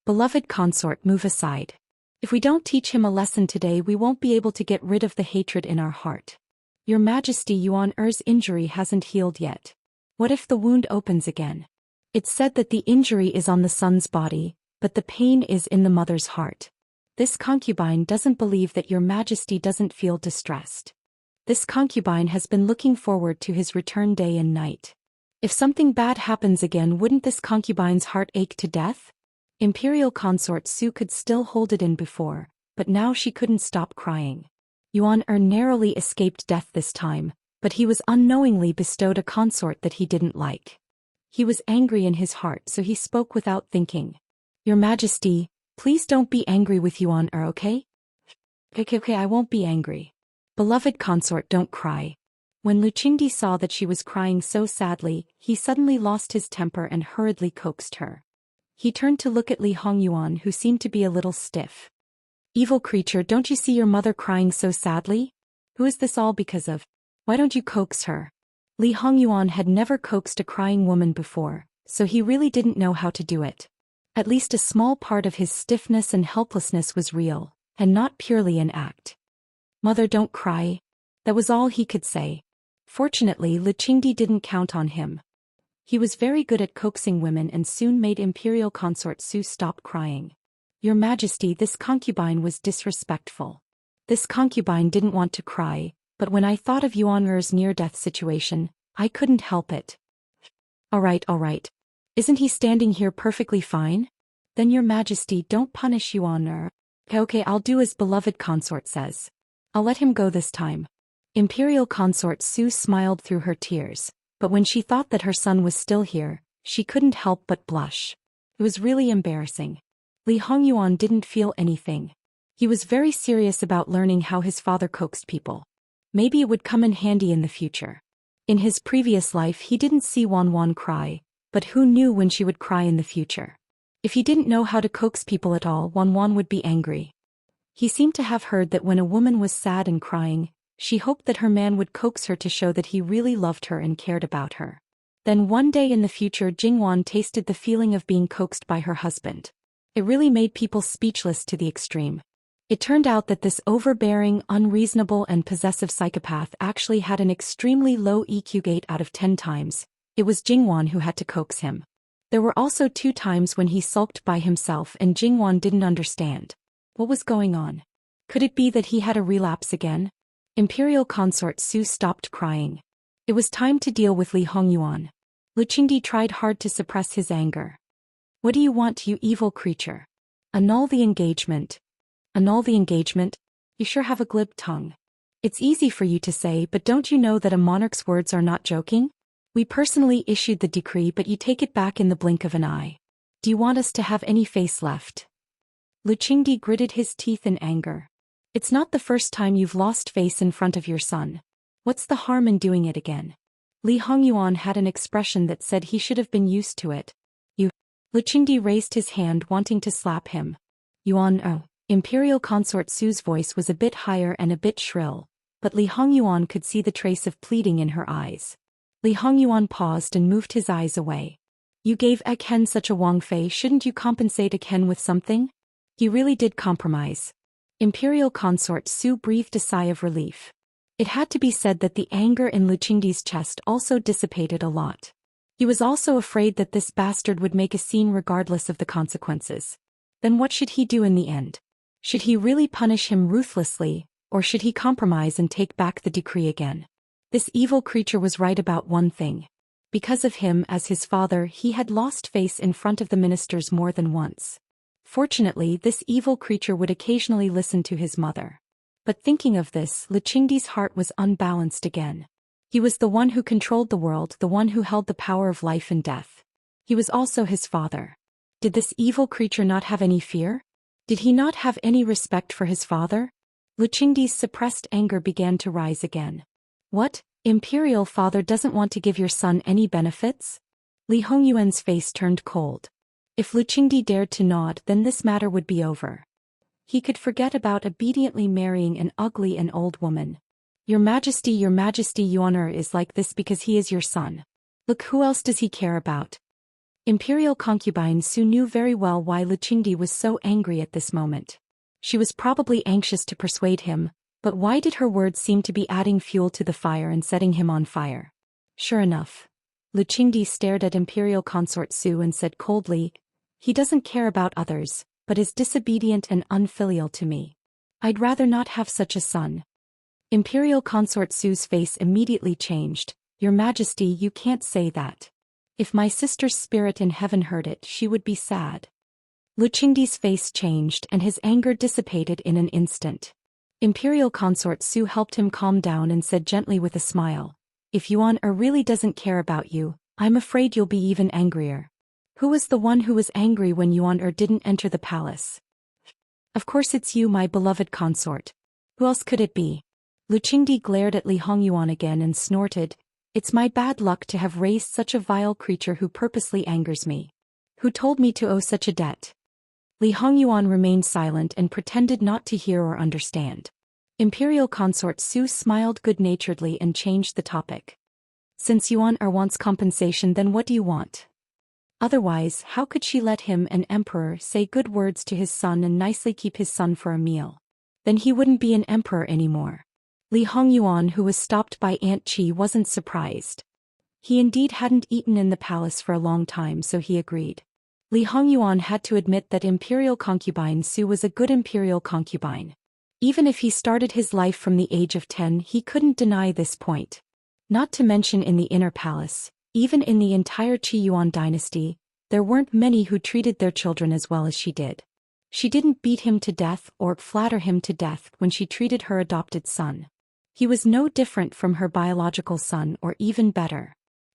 Beloved consort, move aside. If we don't teach him a lesson today, we won't be able to get rid of the hatred in our heart. Your majesty, Yuan-er's injury hasn't healed yet. What if the wound opens again? It's said that the injury is on the son's body, but the pain is in the mother's heart. This concubine doesn't believe that your majesty doesn't feel distressed. This concubine has been looking forward to his return day and night. If something bad happens again, wouldn't this concubine's heart ache to death? Imperial Consort Su could still hold it in before, but now she couldn't stop crying. Yuan-er narrowly escaped death this time, but he was unknowingly bestowed a consort that he didn't like. He was angry in his heart, so he spoke without thinking. Your majesty, please don't be angry with Yuan-er, okay? Okay, I won't be angry. Beloved consort, don't cry. When Lu Qingdi saw that she was crying so sadly, he suddenly lost his temper and hurriedly coaxed her. He turned to look at Li Hongyuan, who seemed to be a little stiff. Evil creature, don't you see your mother crying so sadly? Who is this all because of? Why don't you coax her? Li Hongyuan had never coaxed a crying woman before, so he really didn't know how to do it. At least a small part of his stiffness and helplessness was real, and not purely an act. Mother, don't cry. That was all he could say. Fortunately, Lu Qingdi didn't count on him. He was very good at coaxing women and soon made Imperial Consort Su stop crying. Your majesty, this concubine was disrespectful. This concubine didn't want to cry, but when I thought of Yuan-er's near-death situation, I couldn't help it. All right. Isn't he standing here perfectly fine? Then your majesty, don't punish Yuan-er. Okay, I'll do as beloved consort says. I'll let him go this time. Imperial Consort Su smiled through her tears, but when she thought that her son was still here, she couldn't help but blush. It was really embarrassing. Li Hongyuan didn't feel anything. He was very serious about learning how his father coaxed people. Maybe it would come in handy in the future. In his previous life he didn't see Wan cry, but who knew when she would cry in the future. If he didn't know how to coax people at all, Wan would be angry. He seemed to have heard that when a woman was sad and crying, she hoped that her man would coax her to show that he really loved her and cared about her. Then one day in the future, Jingwan tasted the feeling of being coaxed by her husband. It really made people speechless to the extreme. It turned out that this overbearing, unreasonable and possessive psychopath actually had an extremely low EQ, 8 out of 10 times. It was Jingwan who had to coax him. There were also 2 times when he sulked by himself and Jingwan didn't understand. What was going on? Could it be that he had a relapse again? Imperial Consort Su stopped crying. It was time to deal with Li Hongyuan. Lu Qingdi tried hard to suppress his anger. What do you want, you evil creature? Annul the engagement. Annul the engagement? You sure have a glib tongue. It's easy for you to say, but don't you know that a monarch's words are not joking? We personally issued the decree, but you take it back in the blink of an eye. Do you want us to have any face left? Lu Qingdi gritted his teeth in anger. It's not the first time you've lost face in front of your son. What's the harm in doing it again? Li Hongyuan had an expression that said he should have been used to it. You. Lu Qingdi raised his hand, wanting to slap him. Yuan. Imperial Consort Su's voice was a bit higher and a bit shrill, but Li Hongyuan could see the trace of pleading in her eyes. Li Hongyuan paused and moved his eyes away. You gave Ken such a Wang Fei, shouldn't you compensate Ken with something? He really did compromise. Imperial Consort Su breathed a sigh of relief. It had to be said that the anger in Lu Qingdi's chest also dissipated a lot. He was also afraid that this bastard would make a scene regardless of the consequences. Then what should he do in the end? Should he really punish him ruthlessly, or should he compromise and take back the decree again? This evil creature was right about one thing. Because of him as his father, he had lost face in front of the ministers more than once. Fortunately, this evil creature would occasionally listen to his mother. But thinking of this, Lu Qingdi's heart was unbalanced again. He was the one who controlled the world, the one who held the power of life and death. He was also his father. Did this evil creature not have any fear? Did he not have any respect for his father? Lu Qingdi's suppressed anger began to rise again. What? Imperial father doesn't want to give your son any benefits? Li Hongyuan's face turned cold. If Lu Qingdi dared to nod, then this matter would be over. He could forget about obediently marrying an ugly and old woman. Your Majesty, Yuan'er is like this because he is your son. Look, who else does he care about? Imperial concubine Su knew very well why Lu Qingdi was so angry at this moment. She was probably anxious to persuade him, but why did her words seem to be adding fuel to the fire and setting him on fire? Sure enough. Lu Qingdi stared at Imperial Consort Su and said coldly, he doesn't care about others, but is disobedient and unfilial to me. I'd rather not have such a son. Imperial Consort Su's face immediately changed. Your Majesty, you can't say that. If my sister's spirit in heaven heard it, she would be sad. Lu Qingdi's face changed and his anger dissipated in an instant. Imperial Consort Su helped him calm down and said gently with a smile, if Yuan'er really doesn't care about you, I'm afraid you'll be even angrier. Who was the one who was angry when Yuan'er didn't enter the palace? Of course it's you, my beloved consort. Who else could it be? Lu Qingdi glared at Li Hongyuan again and snorted, it's my bad luck to have raised such a vile creature who purposely angers me. Who told me to owe such a debt? Li Hongyuan remained silent and pretended not to hear or understand. Imperial Consort Su smiled good-naturedly and changed the topic. Since Yuan'er wants compensation, then what do you want? Otherwise, how could she let him, an emperor, say good words to his son and nicely keep his son for a meal? Then he wouldn't be an emperor anymore. Li Hongyuan, who was stopped by Aunt Qi, wasn't surprised. He indeed hadn't eaten in the palace for a long time, so he agreed. Li Hongyuan had to admit that Imperial concubine Su was a good imperial concubine. Even if he started his life from the age of 10, he couldn't deny this point. Not to mention in the inner palace, even in the entire Qi Yuan dynasty, there weren't many who treated their children as well as she did. She didn't beat him to death or flatter him to death when she treated her adopted son. He was no different from her biological son, or even better.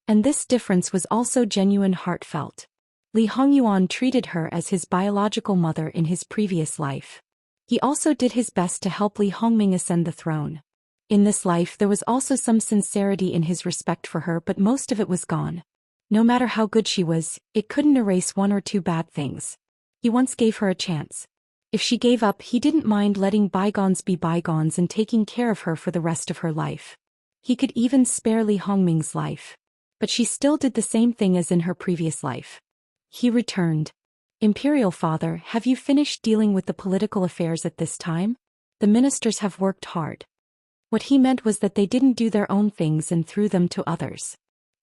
And this difference was also genuine, heartfelt. Li Hongyuan treated her as his biological mother in his previous life. He also did his best to help Li Hongming ascend the throne. In this life there was also some sincerity in his respect for her, but most of it was gone. No matter how good she was, it couldn't erase one or two bad things. He once gave her a chance. If she gave up, he didn't mind letting bygones be bygones and taking care of her for the rest of her life. He could even spare Li Hongming's life. But she still did the same thing as in her previous life. He returned. Imperial father, have you finished dealing with the political affairs at this time? The ministers have worked hard. What he meant was that they didn't do their own things and threw them to others.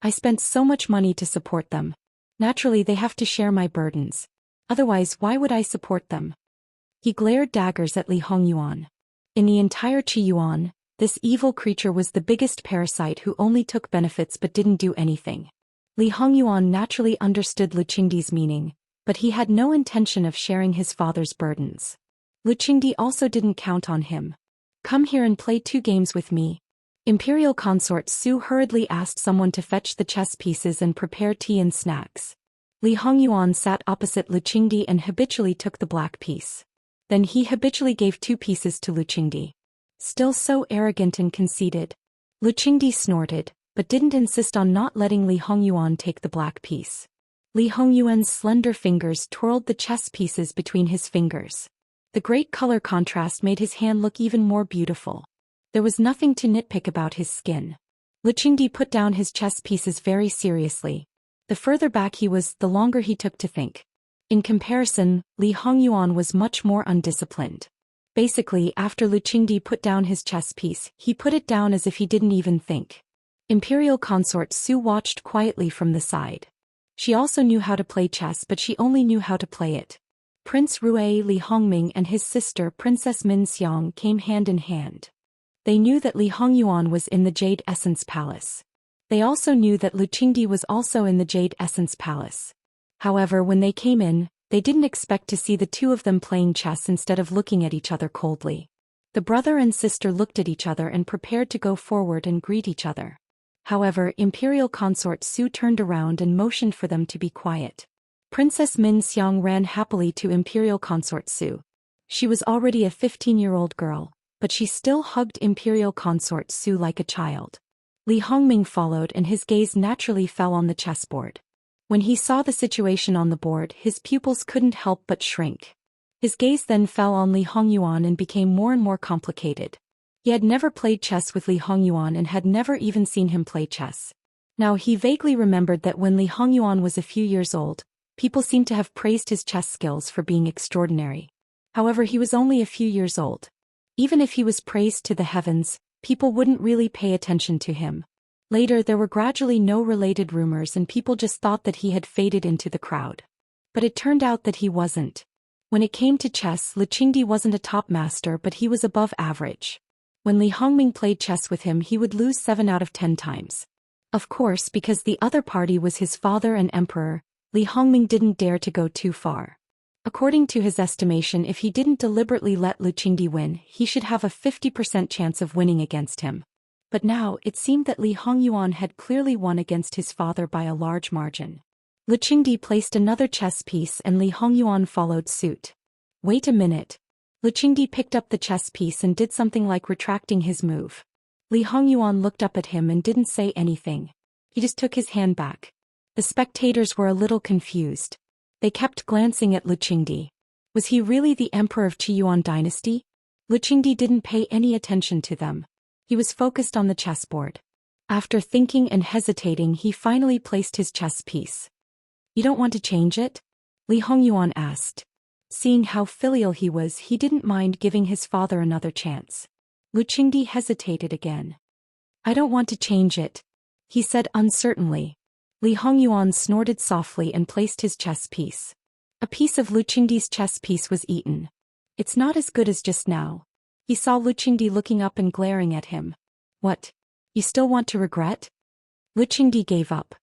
I spent so much money to support them. Naturally they have to share my burdens. Otherwise, why would I support them? He glared daggers at Li Hongyuan. In the entire Qi Yuan, this evil creature was the biggest parasite who only took benefits but didn't do anything. Li Hongyuan naturally understood Lu Qingdi's meaning, but he had no intention of sharing his father's burdens. Lu Qingdi also didn't count on him. Come here and play 2 games with me. Imperial Consort Su hurriedly asked someone to fetch the chess pieces and prepare tea and snacks. Li Hongyuan sat opposite Lu Qingdi and habitually took the black piece. Then he habitually gave 2 pieces to Lu Qingdi. Still so arrogant and conceited. Lu Qingdi snorted, but didn't insist on not letting Li Hongyuan take the black piece. Li Hongyuan's slender fingers twirled the chess pieces between his fingers. The great color contrast made his hand look even more beautiful. There was nothing to nitpick about his skin. Lu Qingdi put down his chess pieces very seriously. The further back he was, the longer he took to think. In comparison, Li Hongyuan was much more undisciplined. Basically, after Lu Qingdi put down his chess piece, he put it down as if he didn't even think. Imperial Consort Su watched quietly from the side. She also knew how to play chess, but she only knew how to play it. Prince Rui Li Hongming and his sister Princess Min Xiang came hand in hand. They knew that Li Hongyuan was in the Jade Essence Palace. They also knew that Lu Qingdi was also in the Jade Essence Palace. However, when they came in, they didn't expect to see the two of them playing chess instead of looking at each other coldly. The brother and sister looked at each other and prepared to go forward and greet each other. However, Imperial Consort Su turned around and motioned for them to be quiet. Princess Min Xiang ran happily to Imperial Consort Su. She was already a 15-year-old girl, but she still hugged Imperial Consort Su like a child. Li Hongming followed and his gaze naturally fell on the chessboard. When he saw the situation on the board, his pupils couldn't help but shrink. His gaze then fell on Li Hongyuan and became more and more complicated. He had never played chess with Li Hongyuan and had never even seen him play chess. Now he vaguely remembered that when Li Hongyuan was a few years old, people seemed to have praised his chess skills for being extraordinary. However, he was only a few years old. Even if he was praised to the heavens, people wouldn't really pay attention to him. Later there were gradually no related rumors and people just thought that he had faded into the crowd. But it turned out that he wasn't. When it came to chess, Lu Qingdi wasn't a top master, but he was above average. When Li Hongming played chess with him, he would lose 7 out of 10 times. Of course, because the other party was his father and emperor, Li Hongming didn't dare to go too far. According to his estimation, if he didn't deliberately let Lu Qingdi win, he should have a 50% chance of winning against him. But now, it seemed that Li Hongyuan had clearly won against his father by a large margin. Lu Qingdi placed another chess piece and Li Hongyuan followed suit. Wait a minute. Lu Qingdi picked up the chess piece and did something like retracting his move. Li Hongyuan looked up at him and didn't say anything. He just took his hand back. The spectators were a little confused. They kept glancing at Lu Qingdi. Was he really the emperor of Qiyuan dynasty? Lu Qingdi didn't pay any attention to them. He was focused on the chessboard. After thinking and hesitating, he finally placed his chess piece. You don't want to change it? Li Hongyuan asked. Seeing how filial he was, he didn't mind giving his father another chance. Lu Qingdi hesitated again. I don't want to change it, he said uncertainly. Li Hongyuan snorted softly and placed his chess piece. A piece of Lu Qingdi's chess piece was eaten. It's not as good as just now. He saw Lu Qingdi looking up and glaring at him. What? You still want to regret? Lu Qingdi gave up.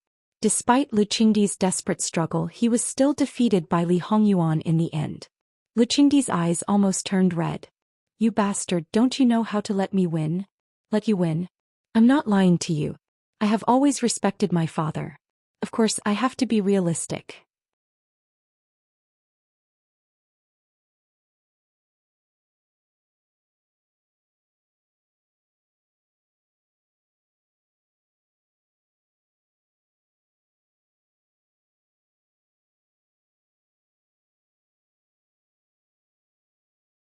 Despite Lu Qingdi's desperate struggle, he was still defeated by Li Hongyuan in the end. Lu Qingdi's eyes almost turned red. You bastard, don't you know how to let me win? Let you win? I'm not lying to you. I have always respected my father. Of course, I have to be realistic.